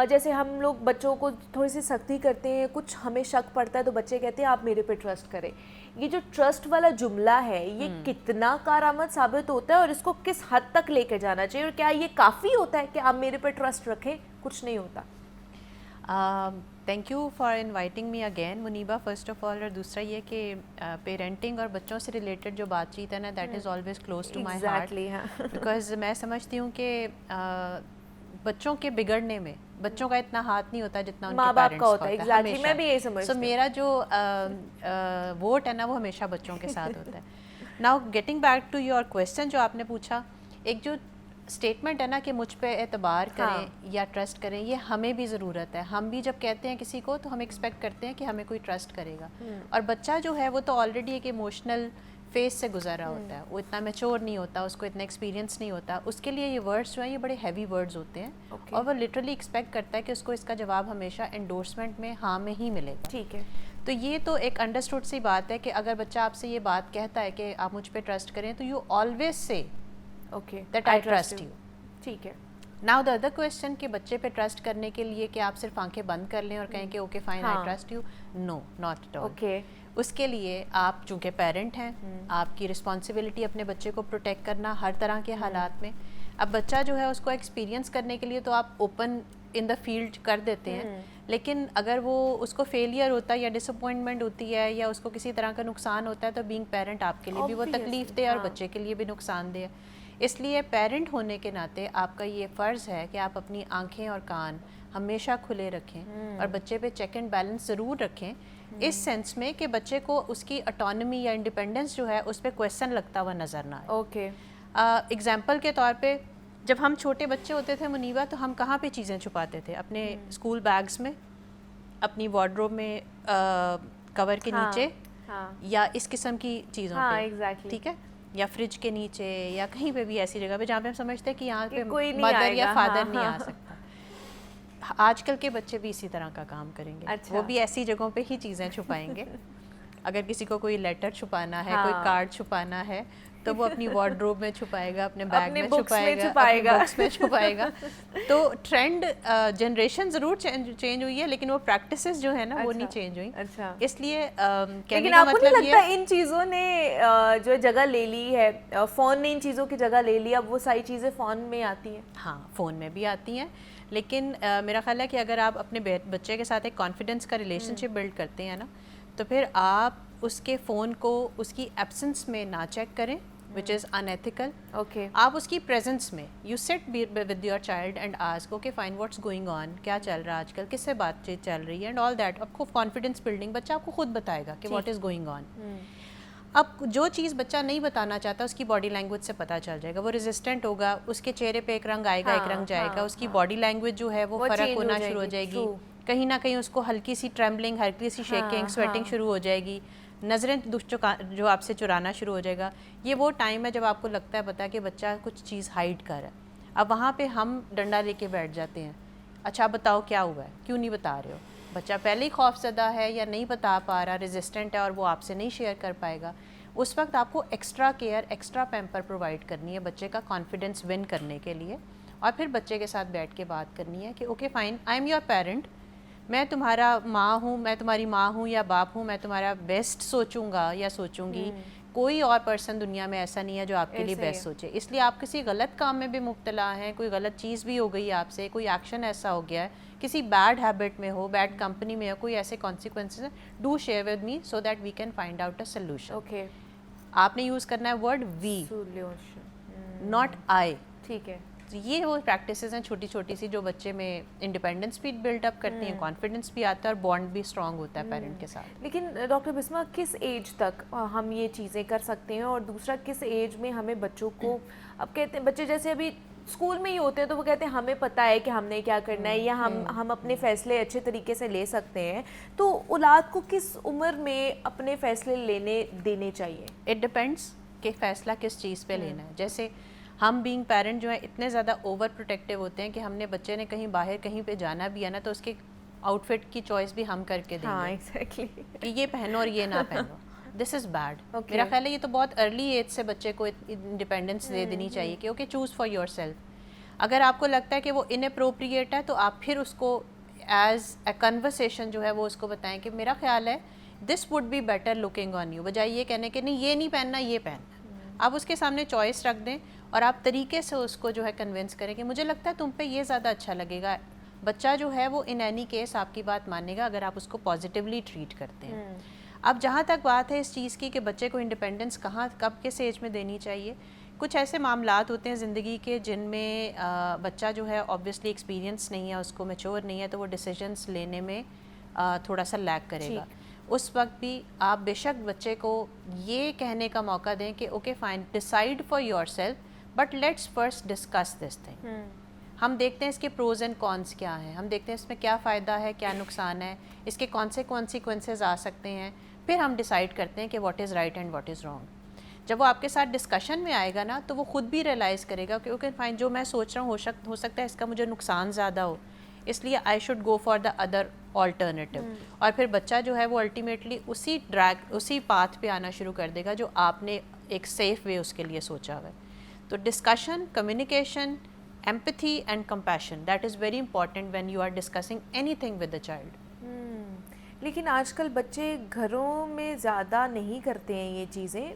जैसे हम लोग बच्चों को थोड़ी सी सख्ती करते हैं, कुछ हमें शक पड़ता है तो बच्चे कहते हैं आप मेरे पे ट्रस्ट करें। ये जो ट्रस्ट वाला जुमला है, ये कितना कारआमद साबित होता है और इसको किस हद तक लेकर जाना चाहिए, और क्या ये काफ़ी होता है कि आप मेरे पे ट्रस्ट रखें, कुछ नहीं होता? Thank you for inviting me again Muniba, first of all. और दूसरा ये कि पेरेंटिंग और बच्चों से रिलेटेड जो बातचीत है ना, that is always close to my heart, because मैं समझती हूँ कि बच्चों के बिगड़ने में बच्चों का इतना हाथ नहीं होता जितना उनके माँ बाप पेरेंट्स का होता है। एग्जैक्टली, मैं भी यही समझती हूँ। सो मेरा जो वोट है ना, वो हमेशा बच्चों के साथ होता है। Now getting back to your question जो आपने पूछा, एक जो स्टेटमेंट है ना कि मुझ पे एतबार करें या ट्रस्ट करें, ये हमें भी ज़रूरत है। हम भी जब कहते हैं किसी को तो हम एक्सपेक्ट करते हैं कि हमें कोई ट्रस्ट करेगा, और बच्चा जो है वो तो ऑलरेडी एक इमोशनल फेस से गुजरा होता है, वो इतना मैच्योर नहीं होता, उसको इतना एक्सपीरियंस नहीं होता, उसके लिए ये वर्ड्स जो हैं ये बड़े हैवी वर्ड्स होते हैं। और वो लिटरली एक्सपेक्ट करता है कि उसको इसका जवाब हमेशा एंडोर्समेंट में हाँ में ही मिलेगा। ठीक है, तो ये तो एक अंडरस्टूड सी बात है कि अगर बच्चा आपसे ये बात कहता है कि आप मुझ पर ट्रस्ट करें, तो you always say okay that I trust you. ठीक है। नाउ द अदर क्वेश्चन कि बच्चे पे ट्रस्ट करने के लिए कि आप सिर्फ आंखें बंद कर लें और कहें कि okay fine I trust you, no, not at all. Okay, उसके लिए आप चूँकि पेरेंट हैं, आपकी रिस्पॉन्सिबिलिटी अपने बच्चे को प्रोटेक्ट करना हर तरह के हालात में। अब बच्चा जो है उसको एक्सपीरियंस करने के लिए तो आप ओपन इन द फील्ड कर देते हैं, लेकिन अगर वो उसको फेलियर होता है या डिसअपॉइंटमेंट होती है या उसको किसी तरह का नुकसान होता है, तो बीइंग पेरेंट आपके लिए भी वो तकलीफ दे और बच्चे के लिए भी नुकसानदेह है। इसलिए पेरेंट होने के नाते आपका ये फ़र्ज़ है कि आप अपनी आंखें और कान हमेशा खुले रखें और बच्चे पे चेक एंड बैलेंस ज़रूर रखें, इस सेंस में कि बच्चे को उसकी ऑटोनॉमी या इंडिपेंडेंस जो है उस पर क्वेश्चन लगता हुआ नज़र ना आए। ओके, एग्जाम्पल के तौर पे जब हम छोटे बच्चे होते थे मुनीबा, तो हम कहाँ पे चीज़ें छुपाते थे? अपने स्कूल बैग्स में, अपनी वार्डरोब में, कवर के नीचे, या इस किस्म की चीज़ों पे, एग्जैक्टली, ठीक है, या फ्रिज के नीचे, या कहीं पे भी ऐसी जगह पे जहाँ पे हम समझते हैं कि यहाँ पे कोई नहीं मदर या आएगा, फादर नहीं आ सकता। आजकल के बच्चे भी इसी तरह का काम करेंगे। अच्छा। वो भी ऐसी जगहों पे ही चीज़ें छुपाएंगे। अगर किसी को कोई लेटर छुपाना है, कोई कार्ड छुपाना है, तो वो अपनी वार्डरोब में छुपाएगा, अपने बैग में छुपाएगा, अपने बुक्स में छुपाएगा। तो ट्रेंड जनरेशन ज़रूर चेंज हुई है, लेकिन वो प्रैक्टिसेस जो है ना वो नहीं चेंज हुई। अच्छा, इसलिए लेकिन आपको नहीं लगता इन चीज़ों ने जो जगह ले ली है, फ़ोन ने इन चीज़ों की जगह ले ली, अब वो सारी चीज़ें फ़ोन में आती हैं? हाँ, फ़ोन में भी आती हैं, लेकिन मेरा ख्याल है कि अगर आप अपने बच्चे के साथ एक कॉन्फिडेंस का रिलेशनशिप बिल्ड करते हैं ना, तो फिर आप उसके फ़ोन को उसकी एब्सेंस में ना चेक करें, विच इज़ अनएथिकल। ओके, आप उसकी प्रेजेंस में you sit with your child and ask okay fine what's going on, क्या चल रहा है आजकल, किससे बातचीत चल रही है, एंड ऑल दैट। आपको कॉन्फिडेंस बिल्डिंग, बच्चा आपको खुद बताएगा कि व्हाट इज़ गोइंग ऑन। अब जो चीज़ बच्चा नहीं बताना चाहता उसकी बॉडी लैंग्वेज से पता चल जाएगा। वो रेजिस्टेंट होगा, उसके चेहरे पे एक रंग आएगा, एक रंग जाएगा, उसकी बॉडी लैंग्वेज जो है वो फ़र्क होना शुरू हो जाएगी। कहीं ना कहीं उसको हल्की सी ट्रेम्बलिंग, हल्की सी शेकिंग, स्वेटिंग शुरू हो जाएगी, नज़रें जो आपसे चुराना शुरू हो जाएगा। ये वो टाइम है जब आपको लगता है पता कि बच्चा कुछ चीज़ हाइड कर रहा है। अब वहाँ पे हम डंडा लेके बैठ जाते हैं, अच्छा बताओ क्या हुआ है, क्यों नहीं बता रहे हो? बच्चा पहले ही खौफज़दा है या नहीं बता पा रहा, रेजिस्टेंट है और वो आपसे नहीं शेयर कर पाएगा। उस वक्त आपको extra care, extra pamper provide करनी है बच्चे का कॉन्फिडेंस विन करने के लिए, और फिर बच्चे के साथ बैठ के बात करनी है कि okay fine, I am your parent, मैं तुम्हारा माँ हूँ, मैं तुम्हारी माँ हूँ या बाप हूँ, मैं तुम्हारा बेस्ट सोचूंगा या सोचूंगी, कोई और पर्सन दुनिया में ऐसा नहीं है जो आपके लिए बेस्ट सोचे। इसलिए आप किसी गलत काम में भी मुब्तला हैं, कोई गलत चीज़ भी हो गई आपसे, कोई एक्शन ऐसा हो गया है, किसी बैड हैबिट में हो, बैड कंपनी में हो, कोई ऐसे कॉन्सिक्वेंसेस हैं, do share with me so that we can find out a solution. Okay, आपने यूज़ करना है word we, solution, not I. ठीक है, तो ये वो प्रैक्टिसेस हैं छोटी छोटी सी जो बच्चे में इंडिपेंडेंस भी बिल्डअप करती हैं, कॉन्फिडेंस भी आता है और बॉन्ड भी स्ट्रांग होता है पेरेंट के साथ। लेकिन डॉक्टर बिस्मा किस एज तक हम ये चीज़ें कर सकते हैं, और दूसरा किस एज में हमें बच्चों को, अब कहते हैं बच्चे जैसे अभी स्कूल में ही होते हैं तो वो कहते हैं हमें पता है कि हमने क्या करना है, या हम अपने फैसले अच्छे तरीके से ले सकते हैं, तो औलाद को किस उम्र में अपने फैसले लेने देने चाहिए? इट डिपेंड्स कि फ़ैसला किस चीज़ पे लेना है। जैसे हम बीइंग पेरेंट जो है इतने ज़्यादा ओवर प्रोटेक्टिव होते हैं कि हमने बच्चे ने कहीं बाहर कहीं पे जाना भी है ना, तो उसके आउटफिट की चॉइस भी हम करके देंगे। हाँ एग्जैक्टली कि ये पहनो और ये ना पहनो, दिस इज़ बैड। Okay. मेरा ख्याल है ये तो बहुत अर्ली एज से बच्चे को इंडिपेंडेंस दे देनी चाहिए कि okay choose for your self. अगर आपको लगता है कि वो इनअप्रोप्रिएट है तो आप फिर उसको एज अ कन्वर्सेशन जो है वो उसको बताएं कि मेरा ख्याल है this would be better looking on you, बजाय ये कहने के नहीं ये नहीं पहनना ये पहनना। आप उसके सामने चॉइस रख दें और आप तरीके से उसको जो है कन्विंस करें कि मुझे लगता है तुम पे ये ज़्यादा अच्छा लगेगा। बच्चा जो है वो इन एनी केस आपकी बात मानेगा अगर आप उसको पॉजिटिवली ट्रीट करते हैं। अब जहाँ तक बात है इस चीज़ की कि बच्चे को इंडिपेंडेंस कहाँ कब किस एज में देनी चाहिए, कुछ ऐसे मामलात होते हैं ज़िंदगी के जिनमें बच्चा जो है ऑब्वियसली एक्सपीरियंस नहीं है, उसको मैच्योर नहीं है, तो वो डिसीजंस लेने में थोड़ा सा लैग करेगा। उस वक्त भी आप बेशक बच्चे को ये कहने का मौका दें कि okay fine decide for your self but let's first discuss this thing. हम देखते हैं इसके प्रोज एंड कॉन्स क्या हैं, हम देखते हैं इसमें क्या फ़ायदा है क्या नुकसान है, इसके कौन से कॉन्सिक्वेंसेज आ सकते हैं, फिर हम डिसाइड करते हैं कि what is right and what is wrong. जब वो आपके साथ डिस्कशन में आएगा ना तो वो खुद भी रियलाइज़ करेगा कि ओके फाइन जो मैं सोच रहा हूँ हो सकता है इसका मुझे नुकसान ज़्यादा हो, इसलिए I should go for the other alternative. और फिर बच्चा जो है वो अल्टीमेटली उसी पाथ पे आना शुरू कर देगा जो आपने एक सेफ़ वे उसके लिए सोचा हुआ है। तो discussion, communication, empathy and compassion, that is very important when you are discussing anything with the child. लेकिन आजकल बच्चे घरों में ज़्यादा नहीं करते हैं ये चीज़ें,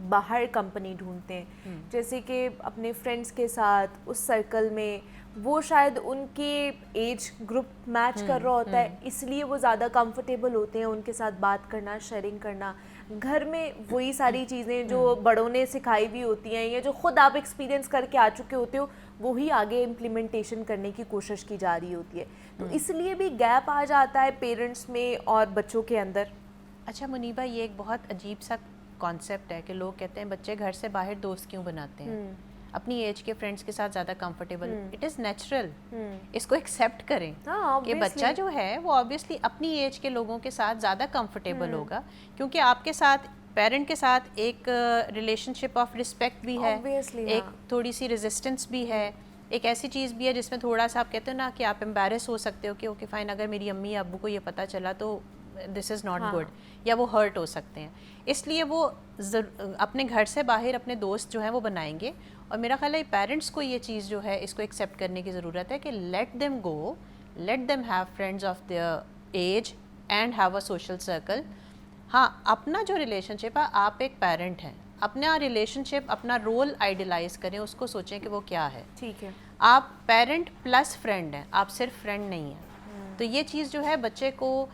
बाहर कंपनी ढूंढते हैं, जैसे कि अपने फ्रेंड्स के साथ उस सर्कल में, वो शायद उनके एज ग्रुप मैच कर रहा होता है इसलिए वो ज़्यादा कंफर्टेबल होते हैं उनके साथ बात करना, शेयरिंग करना। घर में वही सारी चीज़ें जो बड़ों ने सिखाई भी होती हैं या जो ख़ुद आप एक्सपीरियंस करके आ चुके होते हो वही आगे इम्प्लीमेंटेशन करने की कोशिश की जा रही होती है, तो इसलिए भी गैप आ जाता है पेरेंट्स में और बच्चों के अंदर। अच्छा मुनीबा, ये एक बहुत अजीब सा कॉन्सेप्ट है कि लोग कहते हैं बच्चे घर से बाहर दोस्त क्यों बनाते हैं, अपनी एज के फ्रेंड्स के साथ ज़्यादा कंफर्टेबल। इट इज़ नेचुरल, इसको एक्सेप्ट करें कि बच्चा जो है वो ऑब्वियसली अपनी एज के लोगों के साथ ज़्यादा कंफर्टेबल होगा, क्योंकि आपके साथ पेरेंट के साथ एक रिलेशनशिप ऑफ रिस्पेक्ट भी है, एक थोड़ी सी रेजिस्टेंस भी है, एक ऐसी चीज़ भी है जिसमें थोड़ा सा आप कहते हो ना कि आप एम्बैरेस हो सकते हो कि ओके फाइन अगर मेरी अम्मी या अब्बू को ये पता चला तो दिस इज़ नॉट गुड, या वो हर्ट हो सकते हैं, इसलिए वो अपने घर से बाहर अपने दोस्त जो हैं वो बनाएंगे। और मेरा ख्याल है पेरेंट्स को ये चीज़ जो है इसको एक्सेप्ट करने की ज़रूरत है कि let them go, let them have friends of their age and have a social circle. हाँ, अपना जो रिलेशनशिप है, आप एक पेरेंट हैं, अपना रिलेशनशिप, अपना रोल आइडियलाइज करें, उसको सोचें कि वो क्या है। ठीक है, आप पेरेंट प्लस फ्रेंड हैं, आप सिर्फ फ्रेंड नहीं हैं। तो ये चीज़ जो है बच्चे को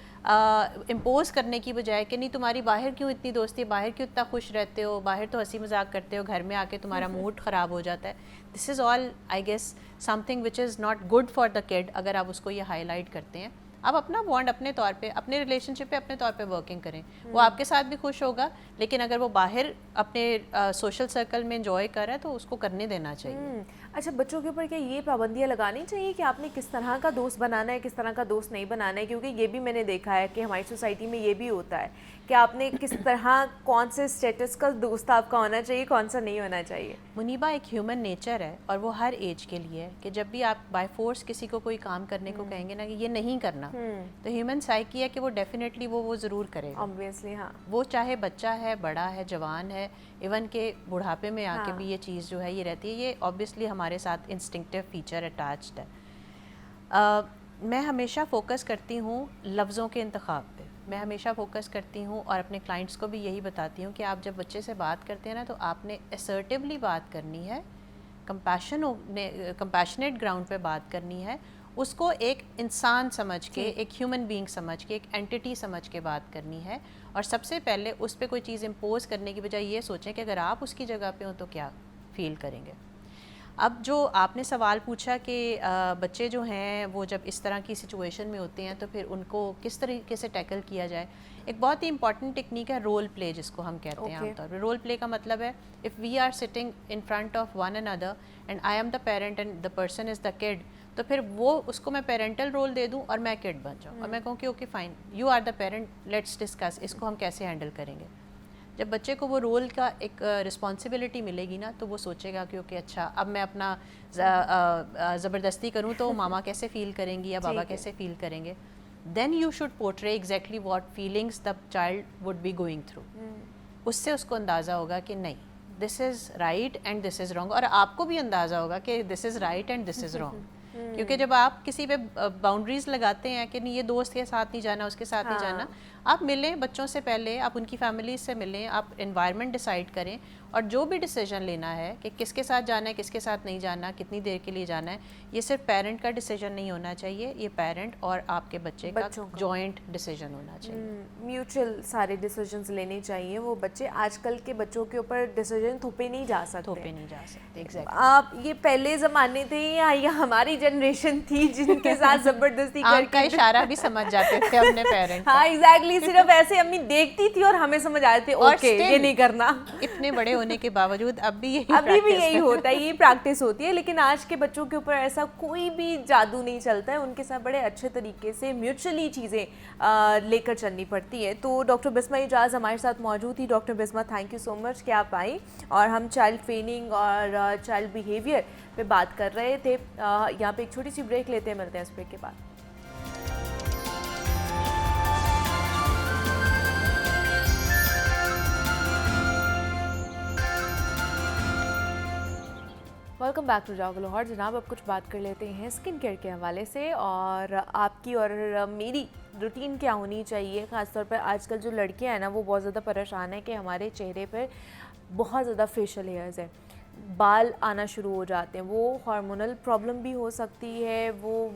इम्पोज करने की बजाय कि नहीं तुम्हारी बाहर क्यों इतनी दोस्ती, बाहर क्यों इतना खुश रहते हो, बाहर तो हंसी मजाक करते हो, घर में आके तुम्हारा मूड ख़राब हो जाता है, this is all I guess something which is not good for the kid. अगर आप उसको ये हाईलाइट करते हैं, आप अपना बॉन्ड अपने तौर पे, अपने रिलेशनशिप पे अपने तौर पे वर्किंग करें, वो आपके साथ भी खुश होगा, लेकिन अगर वो बाहर अपने सोशल सर्कल में एंजॉय कर रहा है तो उसको करने देना चाहिए। अच्छा, बच्चों के ऊपर क्या ये पाबंदियाँ लगानी चाहिए कि आपने किस तरह का दोस्त बनाना है, किस तरह का दोस्त नहीं बनाना है? क्योंकि ये भी मैंने देखा है कि हमारी सोसाइटी में ये भी होता है कि आपने किस तरह, कौन से स्टेटस का दोस्त आपका होना चाहिए, कौन सा नहीं होना चाहिए। मुनीबा, एक ह्यूमन नेचर है और वो हर एज के लिए है कि जब भी आप बाय फोर्स किसी को कोई काम करने को कहेंगे ना कि ये नहीं करना, तो ह्यूमन साइकी है कि वो डेफिनेटली वो ज़रूर करेगा। ऑब्वियसली हाँ, वो चाहे बच्चा है, बड़ा है, जवान है, इवन के बुढ़ापे में आके भी ये चीज़ जो है ये रहती है। ये ऑब्वियसली हमारे साथ इंस्टिंक्टिव फीचर अटैच्ड है। मैं हमेशा फोकस करती हूँ लफ्ज़ों के इंतखाब पे, मैं हमेशा फोकस करती हूँ और अपने क्लाइंट्स को भी यही बताती हूँ कि आप जब बच्चे से बात करते हैं ना तो आपने असर्टिवली बात करनी है, कंपैशनेट ग्राउंड पे बात करनी है, उसको एक इंसान समझ के, एक ह्यूमन बीइंग समझ के, एक एंटिटी समझ के बात करनी है। और सबसे पहले उस पर कोई चीज़ इम्पोज करने की बजाय ये सोचें कि अगर आप उसकी जगह पे हो तो क्या फील करेंगे। अब जो आपने सवाल पूछा कि बच्चे जो हैं वो जब इस तरह की सिचुएशन में होते हैं तो फिर उनको किस तरीके से टैकल किया जाए, एक बहुत ही इंपॉर्टेंट टेक्निक है रोल प्ले, जिसको हम कहते हैं आमतौर पर। रोल प्ले का मतलब है if we are sitting in front of one another and I am the parent and the person is the kid, तो फिर वो उसको मैं पेरेंटल रोल दे दूं और मैं किड बन जाऊं और मैं कहूँ कि okay fine you are the parent, let's discuss इसको हम कैसे हैंडल करेंगे। जब बच्चे को वो रोल का एक रिस्पॉन्सिबिलिटी मिलेगी ना तो वो सोचेगा कि ओके अच्छा अब मैं अपना ज़बरदस्ती करूँ तो मामा कैसे फ़ील करेंगी या बाबा कैसे फ़ील करेंगे। Then you should portray exactly what feelings the child would be going through. उससे उसको अंदाज़ा होगा कि नहीं this is right and this is wrong, और आपको भी अंदाज़ा होगा कि this is right and this is wrong. क्योंकि जब आप किसी पे बाउंड्रीज लगाते हैं कि नहीं ये दोस्त के साथ नहीं जाना, उसके साथ नहीं जाना, आप मिलें बच्चों से पहले, आप उनकी फैमिली से मिलें, आप एनवायरनमेंट डिसाइड करें और जो भी डिसीजन लेना है कि किसके साथ जाना है, किसके साथ नहीं जाना, कितनी देर के लिए जाना है, ये सिर्फ पेरेंट का डिसीजन नहीं होना चाहिए, ये पेरेंट और आपके बच्चे का जॉइंट डिसीजन होना चाहिए। म्यूचुअल सारे डिसीजंस लेने चाहिए। वो बच्चे आजकल के बच्चों के ऊपर डिसीजन थोपे नहीं जा सकते, एग्जैक्टली। आप ये पहले ज़माने थे या ये हमारी जनरेशन थी जिनके साथ ज़बरदस्ती करके इशारा भी समझ जाते थे अपने पेरेंट्स। हाँ एग्जैक्टली, सिर्फ ऐसे अम्मी देखती थी और हमें समझ आते थे ओके ये नहीं करना। इतने बड़े होने के बावजूद अभी भी यही होता है, यही प्रैक्टिस होती है। लेकिन आज के बच्चों के ऊपर ऐसा कोई भी जादू नहीं चलता है, उनके साथ बड़े अच्छे तरीके से म्यूचुअली चीज़ें लेकर चलनी पड़ती है। तो डॉक्टर बिस्मा इजाज़ हमारे साथ मौजूद थी। Doctor Bisma thank you so much कि आप आई और हम चाइल्ड ट्रेनिंग और चाइल्ड बिहेवियर पे बात कर रहे थे। यहाँ पे एक छोटी सी ब्रेक लेते हैं, मिलते हैं इस ब्रेक के बाद। वेलकम बैक टू जागो लाहौर। जनाब अब कुछ बात कर लेते हैं स्किन केयर के हवाले से और आपकी और मेरी रूटीन क्या होनी चाहिए। ख़ासतौर पर आजकल जो लड़कियां हैं ना वो बहुत ज़्यादा परेशान है कि हमारे चेहरे पर बहुत ज़्यादा फेशियल हेयर्स है, बाल आना शुरू हो जाते हैं। वो हार्मोनल प्रॉब्लम भी हो सकती है, वो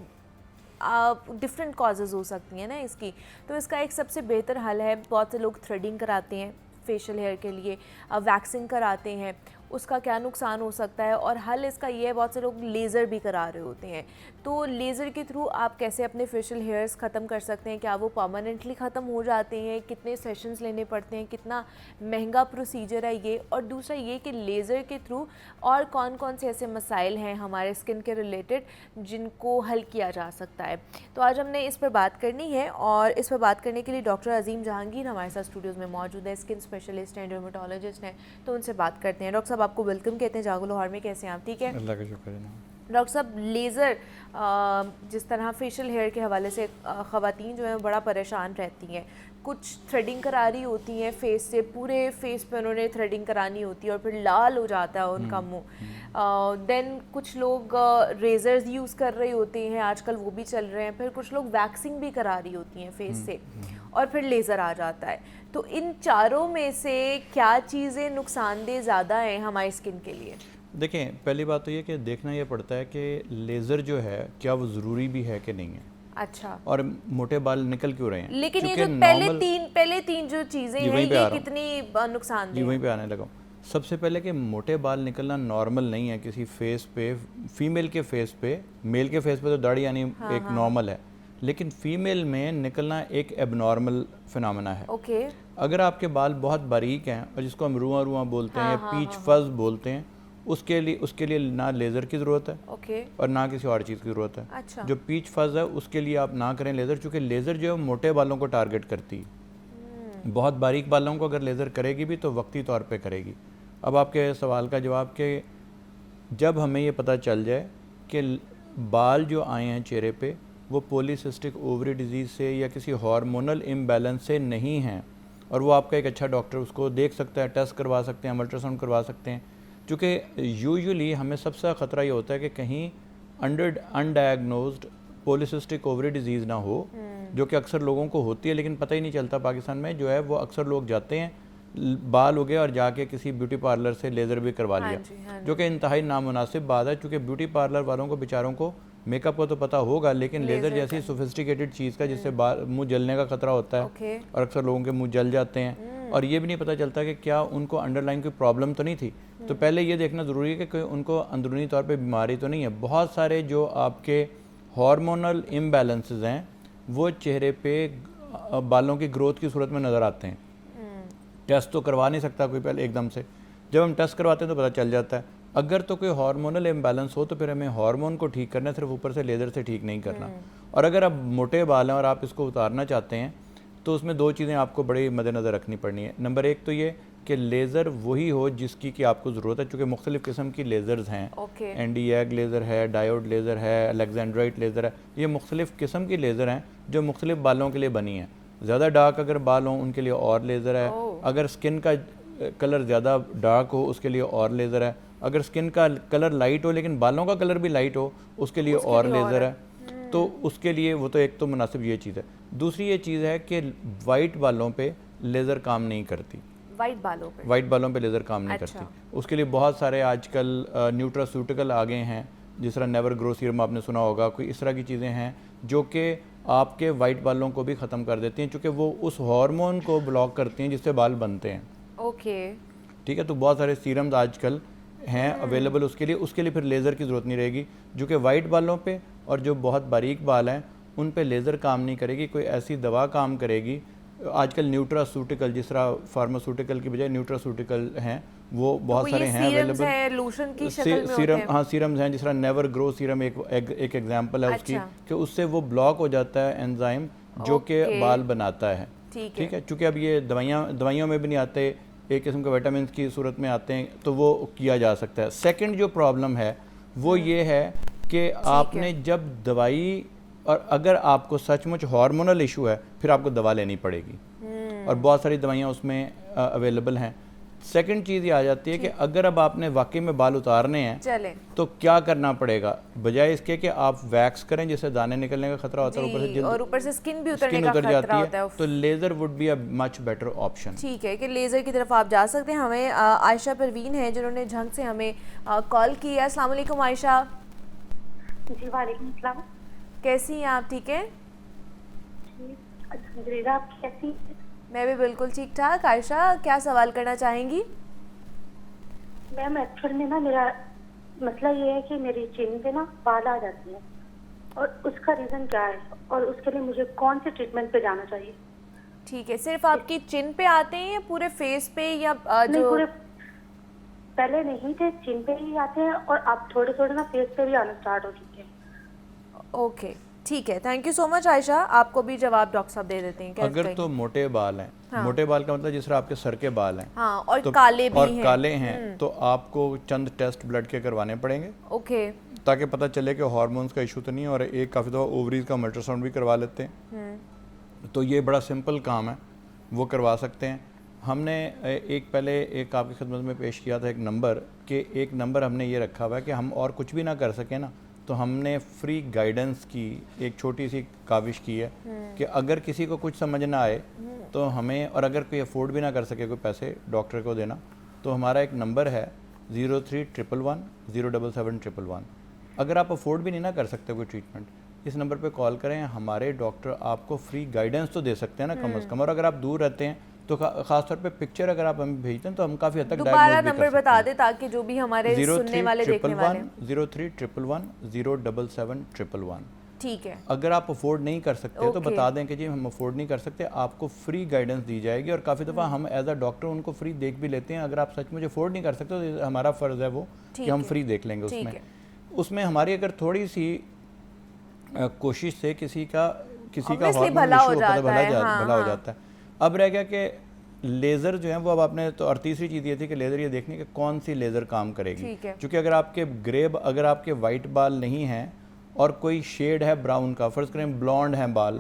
डिफरेंट कॉजेज़ हो सकती हैं ना इसकी। तो इसका एक सबसे बेहतर हल है, बहुत से लोग थ्रेडिंग कराते हैं फेशियल हेयर के लिए, वैक्सिंग कराते हैं, उसका क्या नुकसान हो सकता है। और हल इसका ये है, बहुत से लोग लेज़र भी करा रहे होते हैं। तो लेज़र के थ्रू आप कैसे अपने फेशियल हेयर्स ख़त्म कर सकते हैं, क्या वो परमानेंटली ख़त्म हो जाते हैं, कितने सेशंस लेने पड़ते हैं, कितना महंगा प्रोसीजर है ये। और दूसरा ये कि लेज़र के थ्रू और कौन कौन से ऐसे मसाइल हैं हमारे स्किन के रिलेटेड जिनको हल किया जा सकता है। तो आज हमने इस पर बात करनी है और इस पर बात करने के लिए डॉक्टर अजीम जहांगीर हमारे साथ स्टूडियोज़ में मौजूद है, स्किन स्पेशलिस्ट हैं, डर्मेटोलॉजिस्ट हैं। तो उनसे बात करते हैं। डॉक्टर साहब आपको वेलकम कहते हैं जागो लाहौर में, कैसे हैं आप? ठीक है, अल्लाह का शुक्र है। डॉक्टर साहब लेज़र जिस तरह फेशियल हेयर के हवाले से ख़वातीन जो हैं बड़ा परेशान रहती हैं, कुछ थ्रेडिंग करा रही होती हैं फेस से, पूरे फेस पे उन्होंने थ्रेडिंग करानी होती है और फिर लाल हो जाता है उनका मुंह। देन कुछ लोग रेजर्स यूज़ कर रहे होते हैं, आजकल वो भी चल रहे हैं। फिर कुछ लोग वैक्सिंग भी करा रही होती हैं फेस से और फिर लेज़र आ जाता है। तो इन चारों में से क्या चीज़ें नुकसानदेह ज़्यादा हैं हमारी स्किन के लिए? देखें, पहली बात तो ये कि देखना ये पड़ता है कि लेज़र जो है क्या वो ज़रूरी भी है कि नहीं है। अच्छा, और मोटे बाल निकल क्यों रहे हैं? लेकिन ये जो पहले तीन जो चीज़ें हैं ये कितनी नुकसानदेह? वहीं पे आने लगा। सबसे पहले कि मोटे बाल निकलना नॉर्मल नहीं है किसी फेस पे। फीमेल के फेस पे, मेल के फेस पे तो दाढ़ी यानी एक नॉर्मल है, लेकिन फीमेल में निकलना एक एबनॉर्मल फिनोमेना है। ओके। अगर आपके बाल बहुत बारीक हैं और जिसको हम रुआं बोलते हैं या पीच फज़ बोलते हैं, उसके लिए ना लेज़र की ज़रूरत है और ना किसी और चीज़ की ज़रूरत है। अच्छा। जो पीच फज़ है उसके लिए आप ना करें लेज़र, क्योंकि लेज़र जो है मोटे बालों को टारगेट करती है। बहुत बारीक बालों को अगर लेज़र करेगी भी तो वक्ती तौर पे करेगी। अब आपके सवाल का जवाब कि जब हमें ये पता चल जाए कि बाल जो आए हैं चेहरे पे वो पॉलीसिस्टिक ओवरी डिजीज़ से या किसी हार्मोनल इम्बैलेंस से नहीं हैं, और वो आपका एक अच्छा डॉक्टर उसको देख सकता है, टेस्ट करवा सकते हैं, अल्ट्रासाउंड करवा सकते हैं। क्योंकि यूजुअली हमें सबसे ख़तरा ये होता है कि कहीं अनडायग्नोज्ड पॉलीसिस्टिक ओवरी डिजीज़ ना हो, जो कि अक्सर लोगों को होती है लेकिन पता ही नहीं चलता। पाकिस्तान में जो है वो अक्सर लोग जाते हैं, बाल हो गया और जाके किसी ब्यूटी पार्लर से लेज़र भी करवा लिया, जो कि इंतहाई नामुनासिब बात है। क्योंकि ब्यूटी पार्लर वालों को बेचारों को मेकअप का तो पता होगा, लेकिन लेज़र जैसी सोफिस्टिकेटेड चीज़ का जिससे मुंह जलने का खतरा होता है और अक्सर लोगों के मुंह जल जाते हैं, और ये भी नहीं पता चलता कि क्या उनको अंडरलाइन कोई प्रॉब्लम तो नहीं थी। तो पहले ये देखना ज़रूरी है कि कोई उनको अंदरूनी तौर पे बीमारी तो नहीं है। बहुत सारे जो आपके हार्मोनल इम्बैलेंसेस हैं वो चेहरे पे बालों की ग्रोथ की सूरत में नज़र आते हैं। टेस्ट तो करवा नहीं सकता कोई पहले एकदम से, जब हम टेस्ट करवाते हैं तो पता चल जाता है। अगर तो कोई हार्मोनल इम्बैलेंस हो तो फिर हमें हार्मोन को ठीक करना है, सिर्फ ऊपर से लेज़र से ठीक नहीं करना। और अगर आप मोटे बाल हैं और आप इसको उतारना चाहते हैं तो उसमें दो चीज़ें आपको बड़ी मद्देनज़र रखनी पड़नी है। नंबर एक तो ये कि लेज़र वही हो जिसकी कि आपको ज़रूरत है, चूँकि मुख्तलिफ़ किस्म की लेज़र्स हैं। एंडी-एग लेज़र है, डायोड लेज़र है, अलेक्जेंड्राइट लेज़र है। ये मुख्तलिफ़ किस्म की लेज़र हैं जो मुख्तलिफ़ बालों के लिए बनी हैं। ज़्यादा डार्क अगर बाल हों उनके लिए और लेज़र है, अगर स्किन का कलर ज़्यादा डार्क हो उसके लिए और लेज़र है, अगर स्किन का कलर लाइट हो लेकिन बालों का कलर भी लाइट हो उसके लिए और लेज़र है। तो उसके लिए वो तो एक तो मुनासिब ये चीज़ है। दूसरी ये चीज़ है कि वाइट बालों पे लेज़र काम नहीं करती। वाइट बालों पे लेज़र काम नहीं करती। उसके लिए बहुत सारे आजकल न्यूट्रास्यूटिकल आ गए हैं, जिस तरह नेवर ग्रो सीरम आपने सुना होगा, कोई इस तरह की चीज़ें हैं जो कि आपके वाइट बालों को भी ख़त्म कर देती हैं, क्योंकि वो उस हार्मोन को ब्लॉक करती हैं जिससे बाल बनते हैं। ठीक है, तो बहुत सारे सीरम्स आजकल हैं अवेलेबल उसके लिए फिर लेज़र की ज़रूरत नहीं रहेगी। जो कि वाइट बालों पे और जो बहुत बारीक बाल हैं उन पे लेज़र काम नहीं करेगी, कोई ऐसी दवा काम करेगी। आजकल न्यूट्रास्यूटिकल, जिस तरह फार्मास्यूटिकल की बजाय न्यूट्रास्यूटिकल हैं वो बहुत सारे हैं अवेलेबल। लोशन की शक्ल में होते हैं। हाँ, सीरम्स हैं, जिस तरह नेवर ग्रो सीरम एक एग्जांपल है उसकी, कि उससे वो ब्लॉक हो जाता है एंजाइम जो कि बाल बनाता है। ठीक है, चूँकि अब ये दवाइयों में भी नहीं आते, एक किस्म के विटामिन की सूरत में आते हैं, तो वो किया जा सकता है। सेकंड जो प्रॉब्लम है वो ये है कि आपने जब दवाई, और अगर आपको सचमुच हार्मोनल इशू है फिर आपको दवा लेनी पड़ेगी, और बहुत सारी दवाइयाँ उसमें अवेलेबल हैं। सेकंड चीज़ ये आ जाती है कि अगर अब आपने वाकई में बाल उतारने हैं तो क्या करना पड़ेगा, बजाय इसके कि आप वैक्स करें जिससे दाने निकलने का खतरा होता है, और ऊपर से स्किन भी उतरने का खतरा होता है, तो laser would be a much better option. ठीक है कि लेज़र की तरफ आप जा सकते हैं। हमें आयशा परवीन है जिन्होंने झंग से हमें कॉल किया। अस्सलाम वालेकुम आयशा। जी वालेकुम अस्सलाम। कैसी हैं आप? ठीक है, अल्हम्दुलिल्लाह। आप कैसी? मैं भी बिल्कुल ठीक ठाक। आयशा, क्या सवाल करना चाहेंगी? मैम एक्चुअल में ना मेरा मसला ये है कि मेरी चिन पे ना बाल आ जाते हैं, और उसका रीज़न क्या है और उसके लिए मुझे कौन से ट्रीटमेंट पे जाना चाहिए? ठीक है, सिर्फ आपकी चिन पे आते हैं या पूरे फेस पे, या नहीं, पूरे पहले नहीं थे, चिन पे ही आते हैं और अब थोड़े थोड़े ना फेस पे भी आना स्टार्ट हो चुके हैं। ओके, ठीक है, thank you so much Ayesha. आपको भी जवाब डॉक्टर साहब दे देते हैं। अगर तो मोटे बाल हैं, मोटे बाल का मतलब जिस तरह आपके सर के बाल हैं, हाँ, और तो काले भी हैं, काले हैं, तो आपको चंद टेस्ट ब्लड के करवाने पड़ेंगे। ओके, ताकि पता चले कि हार्मोन्स का इशू तो नहीं है। और एक काफ़ी दफ़ा ओवरीज का अल्ट्रासाउंड भी करवा लेते हैं, तो ये बड़ा सिंपल काम है, वो करवा सकते हैं। हमने पहले एक आपकी खिदमत में पेश किया था एक नंबर, कि एक नंबर हमने ये रखा हुआ है कि हम और कुछ भी ना कर सकें ना, तो हमने फ्री गाइडेंस की एक छोटी सी काविश की है कि अगर किसी को कुछ समझ ना आए तो हमें, और अगर कोई अफोर्ड भी ना कर सके कोई पैसे डॉक्टर को देना, तो हमारा एक नंबर है 0311 077 अगर आप अफोर्ड भी नहीं ना कर सकते कोई ट्रीटमेंट, इस नंबर पे कॉल करें। हमारे डॉक्टर आपको फ्री गाइडेंस तो दे सकते हैं ना कम से कम। और अगर आप दूर रहते हैं तो खासतौर पे पिक्चर अगर आप हमें भेजते हैं तो हम काफ़ी हद तक दोबारा नंबर बता दें ताकि जो भी हमारे सुनने वाले देखने वाले 0311 077 ठीक है। अगर आप अफोर्ड नहीं कर सकते तो बता दें कि जी हम अफोर्ड नहीं कर सकते, आपको फ्री गाइडेंस दी जाएगी। और काफ़ी दफ़ा हम एज अ डॉक्टर उनको फ्री देख भी लेते हैं। अगर आप सच मुझे अफोर्ड नहीं कर सकते तो हमारा फ़र्ज़ है वो कि हम फ्री देख लेंगे। उसमें हमारी अगर थोड़ी सी कोशिश से किसी का भला हो जाता है। अब रह गया कि लेज़र जो है वो अब आपने तो, और तीसरी चीज़ ये थी कि लेज़र ये देखने कि कौन सी लेज़र काम करेगी, क्योंकि अगर आपके अगर आपके वाइट बाल नहीं हैं और कोई शेड है ब्राउन का, फर्ज करें ब्लॉन्ड है बाल,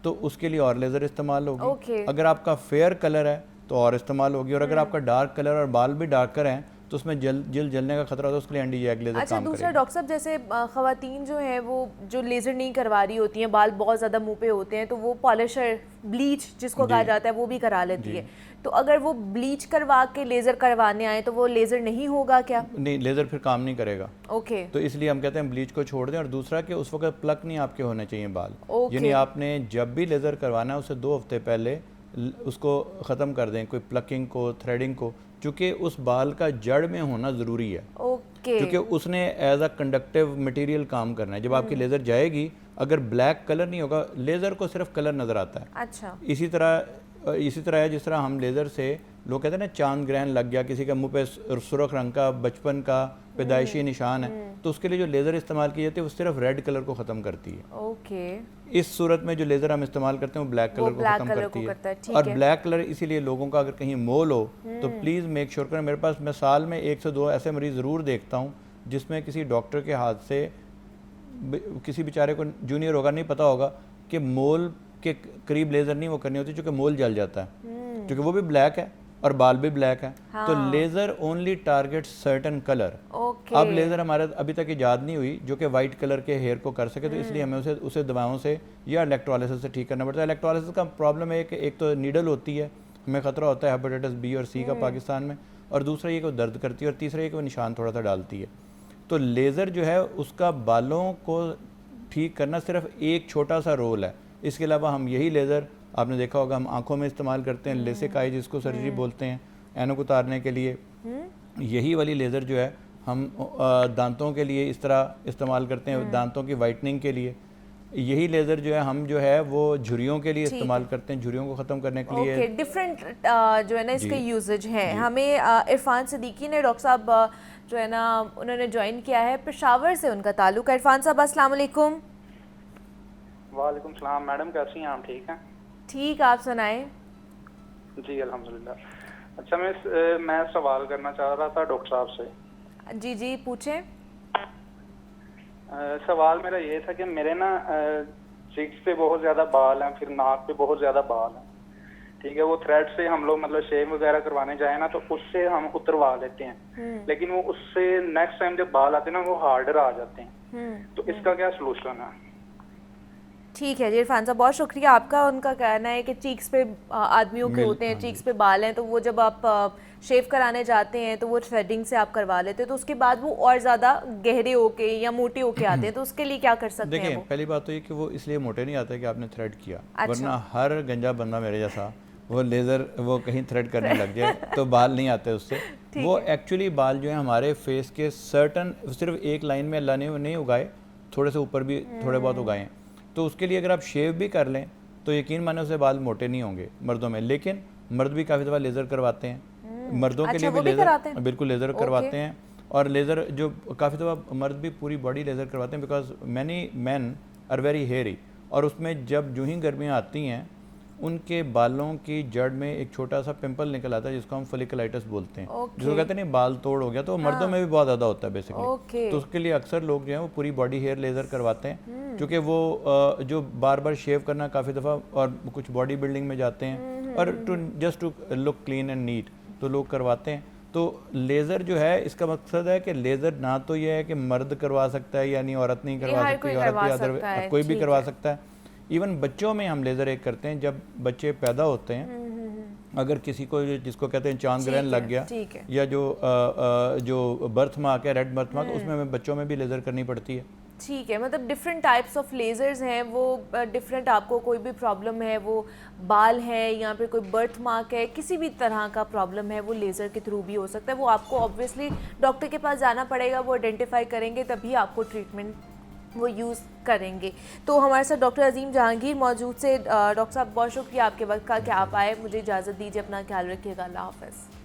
तो उसके लिए और लेज़र इस्तेमाल होगी। अगर आपका फेयर कलर है तो और इस्तेमाल होगी, और अगर आपका डार्क कलर और बाल भी डार्कर हैं तो उसमें जल्द जलने का खतरा होता है, उसके लिए एंटी-एग लेज़र काम करेगा। दूसरा डॉक्टर साहब, जैसे ख़वातीन जो हैं वो जो लेज़र नहीं करवा रही होती हैं, बाल बहुत ज़्यादा मुंह पे होते हैं, तो वो पॉलिशर ब्लीच जिसको कहा जाता है वो भी करा लेती है, तो अगर वो ब्लीच करवा के लेज़र करवाने आए तो वो लेज़र नहीं होगा क्या? नहीं, लेज़र फिर काम नहीं करेगा। ओके, तो इसलिए हम कहते हैं ब्लीच को छोड़ दें। और दूसरा कि उस वक्त प्लक नहीं आपके होने चाहिए बाल, यानी आपने जब भी लेज़र करवाना है उससे 2 हफ्ते पहले उसको ख़त्म कर दें, कोई प्लकिंग को, थ्रेडिंग को, चूँकि उस बाल का जड़ में होना ज़रूरी है। ओके। क्योंकि उसने एज अ कंडक्टिव मटेरियल काम करना है। जब आपकी लेज़र जाएगी, अगर ब्लैक कलर नहीं होगा, लेज़र को सिर्फ कलर नज़र आता है। अच्छा। इसी तरह है जिस तरह हम लेज़र से, लोग कहते हैं ना चांद ग्रहण लग गया, किसी का मुंह पे सुर्ख रंग का बचपन का पैदाइशी निशान है, तो उसके लिए जो लेज़र इस्तेमाल की जाती है वो सिर्फ रेड कलर को ख़त्म करती है। ओके। इस सूरत में जो लेज़र हम इस्तेमाल करते हैं वो ब्लैक कलर को ख़त्म करती है। और ब्लैक कलर इसीलिए लोगों का अगर कहीं मोल हो तो प्लीज़ मेक श्योर करें। मेरे पास, मैं साल में 1 से 2 ऐसे मरीज़ ज़रूर देखता हूँ जिसमें किसी डॉक्टर के हाथ से, किसी बेचारे को जूनियर होगा, नहीं पता होगा कि मोल के करीब लेज़र नहीं वो करनी होती, क्योंकि मोल जल जाता है, क्योंकि वो भी ब्लैक है और बाल भी ब्लैक है। हाँ। तो laser only target certain colour. Okay. अब लेज़र हमारे अभी तक इजाद नहीं हुई जो कि वाइट कलर के हेयर को कर सके, तो इसलिए हमें उसे दवाओं से या इलेक्ट्रोलिसिस से ठीक करना पड़ता है। इलेक्ट्रोलिसिस का प्रॉब्लम है कि एक तो नीडल होती है, हमें ख़तरा होता है हेपेटाइटिस बी और सी का पाकिस्तान में, और दूसरा ये कि वो दर्द करती है, और तीसरा ये कि वो निशान थोड़ा सा डालती है। तो लेज़र जो है उसका बालों को ठीक करना सिर्फ एक छोटा सा रोल है। इसके अलावा हम यही लेज़र, आपने देखा होगा, हम आंखों में इस्तेमाल करते हैं, लेसिक आई जिसको सर्जरी बोलते हैं, ऐनक उतारने के लिए। यही वाली लेज़र जो है हम दांतों के लिए इस तरह इस्तेमाल करते हैं, दांतों की वाइटनिंग के लिए। यही लेज़र जो है हम जो है वो झुर्रियों के लिए इस्तेमाल करते हैं, झुर्रियों को ख़त्म करने के लिए। ओके, डिफरेंट जो है ना इसके यूजेज हैं। हमें इरफान सिद्दीकी ने, डॉक्टर साहब जो है ना उन्होंने ज्वाइन किया है, पेशावर से उनका ताल्लुक है। इरफान साहब अस्सलाम वालेकुम। वालेकुम सलाम मैडम, कैसी हैं आप? ठीक हैं? ठीक, आप सुनाएं। जी अल्हम्दुलिल्लाह। अच्छा, मैं सवाल करना चाह रहा था डॉक्टर साहब से। जी जी पूछें। सवाल मेरा ये था कि मेरे ना चिक्स पे बहुत ज़्यादा बाल हैं, फिर नाक पे बहुत ज़्यादा बाल हैं, ठीक है। वो थ्रेड से हम लोग मतलब शेव वगैरह करवाने जाए ना तो उससे हम उतरवा लेते हैं, लेकिन वो उससे नेक्स्ट टाइम जब बाल आते हैं ना वो हार्डर आ जाते हैं। तो इसका क्या सलूशन है? ठीक है जी इरफान साहब, बहुत शुक्रिया आपका। उनका कहना है कि चीक्स पे आदमियों के होते हैं, चीक्स पे बाल हैं, तो वो जब आप शेव कराने जाते हैं तो वो थ्रेडिंग से आप करवा लेते हैं, तो उसके बाद वो और ज़्यादा गहरे होके या मोटे होके आते हैं, तो उसके लिए क्या कर सकते हैं? देखिए, पहली बात तो ये कि वो इसलिए मोटे नहीं आते कि आपने थ्रेड किया। वरना हर गंजा बंदा मेरे जैसा वो लेज़र वो कहीं थ्रेड करने लग जाए तो बाल नहीं आते उससे। वो एक्चुअली बाल जो है हमारे फेस के सर्टन, सिर्फ एक लाइन में अल्लाह ने नहीं उगाए, थोड़े से ऊपर भी थोड़े बहुत उगाए हैं। तो उसके लिए अगर आप शेव भी कर लें तो यकीन माने उससे बाल मोटे नहीं होंगे मर्दों में। लेकिन मर्द भी काफ़ी दफ़ा लेज़र करवाते हैं, मर्दों के लिए भी लेज़र, बिल्कुल लेज़र करवाते हैं। और लेज़र जो काफ़ी दफ़ा मर्द भी पूरी बॉडी लेज़र करवाते हैं, because many man are very hairy, और उसमें जब जो ही गर्मियाँ आती हैं उनके बालों की जड़ में एक छोटा सा पिंपल निकल आता है जिसको हम फोलिकुलाइटिस बोलते हैं, जिसको कहते हैं नहीं बाल तोड़ हो गया, तो मर्दों में भी बहुत ज़्यादा होता है बेसिकली। तो उसके लिए अक्सर लोग जो है वो पूरी बॉडी हेयर लेज़र करवाते हैं, क्योंकि वो जो बार बार शेव करना काफ़ी दफ़ा, और कुछ बॉडी बिल्डिंग में जाते हैं और just to look clean and neat, तो लोग करवाते हैं। तो लेज़र जो है इसका मकसद है कि लेज़र ना तो ये है कि मर्द करवा सकता है या नहीं औरत नहीं करवा सकती, औरत कोई भी करवा सकता है। इवन बच्चों में हम लेज़र एक करते हैं जब बच्चे पैदा होते हैं, अगर किसी को जिसको कहते हैं चांद ग्रहण लग गया, या जो बर्थ मार्क है, रेड बर्थ मार्क, उसमें हमें बच्चों में भी लेज़र करनी पड़ती है। ठीक है, मतलब डिफरेंट टाइप्स ऑफ लेज़र्स हैं, वो डिफरेंट, आपको कोई भी प्रॉब्लम है, वो बाल है या फिर कोई बर्थ मार्क है, किसी भी तरह का प्रॉब्लम है, वो लेज़र के थ्रू भी हो सकता है। वो आपको ऑब्वियसली डॉक्टर के पास जाना पड़ेगा, वो आइडेंटिफाई करेंगे तभी आपको ट्रीटमेंट वो यूज़ करेंगे। तो हमारे साथ डॉक्टर अजीम जहांगीर मौजूद से। डॉक्टर साहब बहुत शुक्रिया आपके वक्त का कि आप आए। मुझे इजाज़त दीजिए, अपना ख्याल रखिएगा। अल्लाह हाफ़िज़।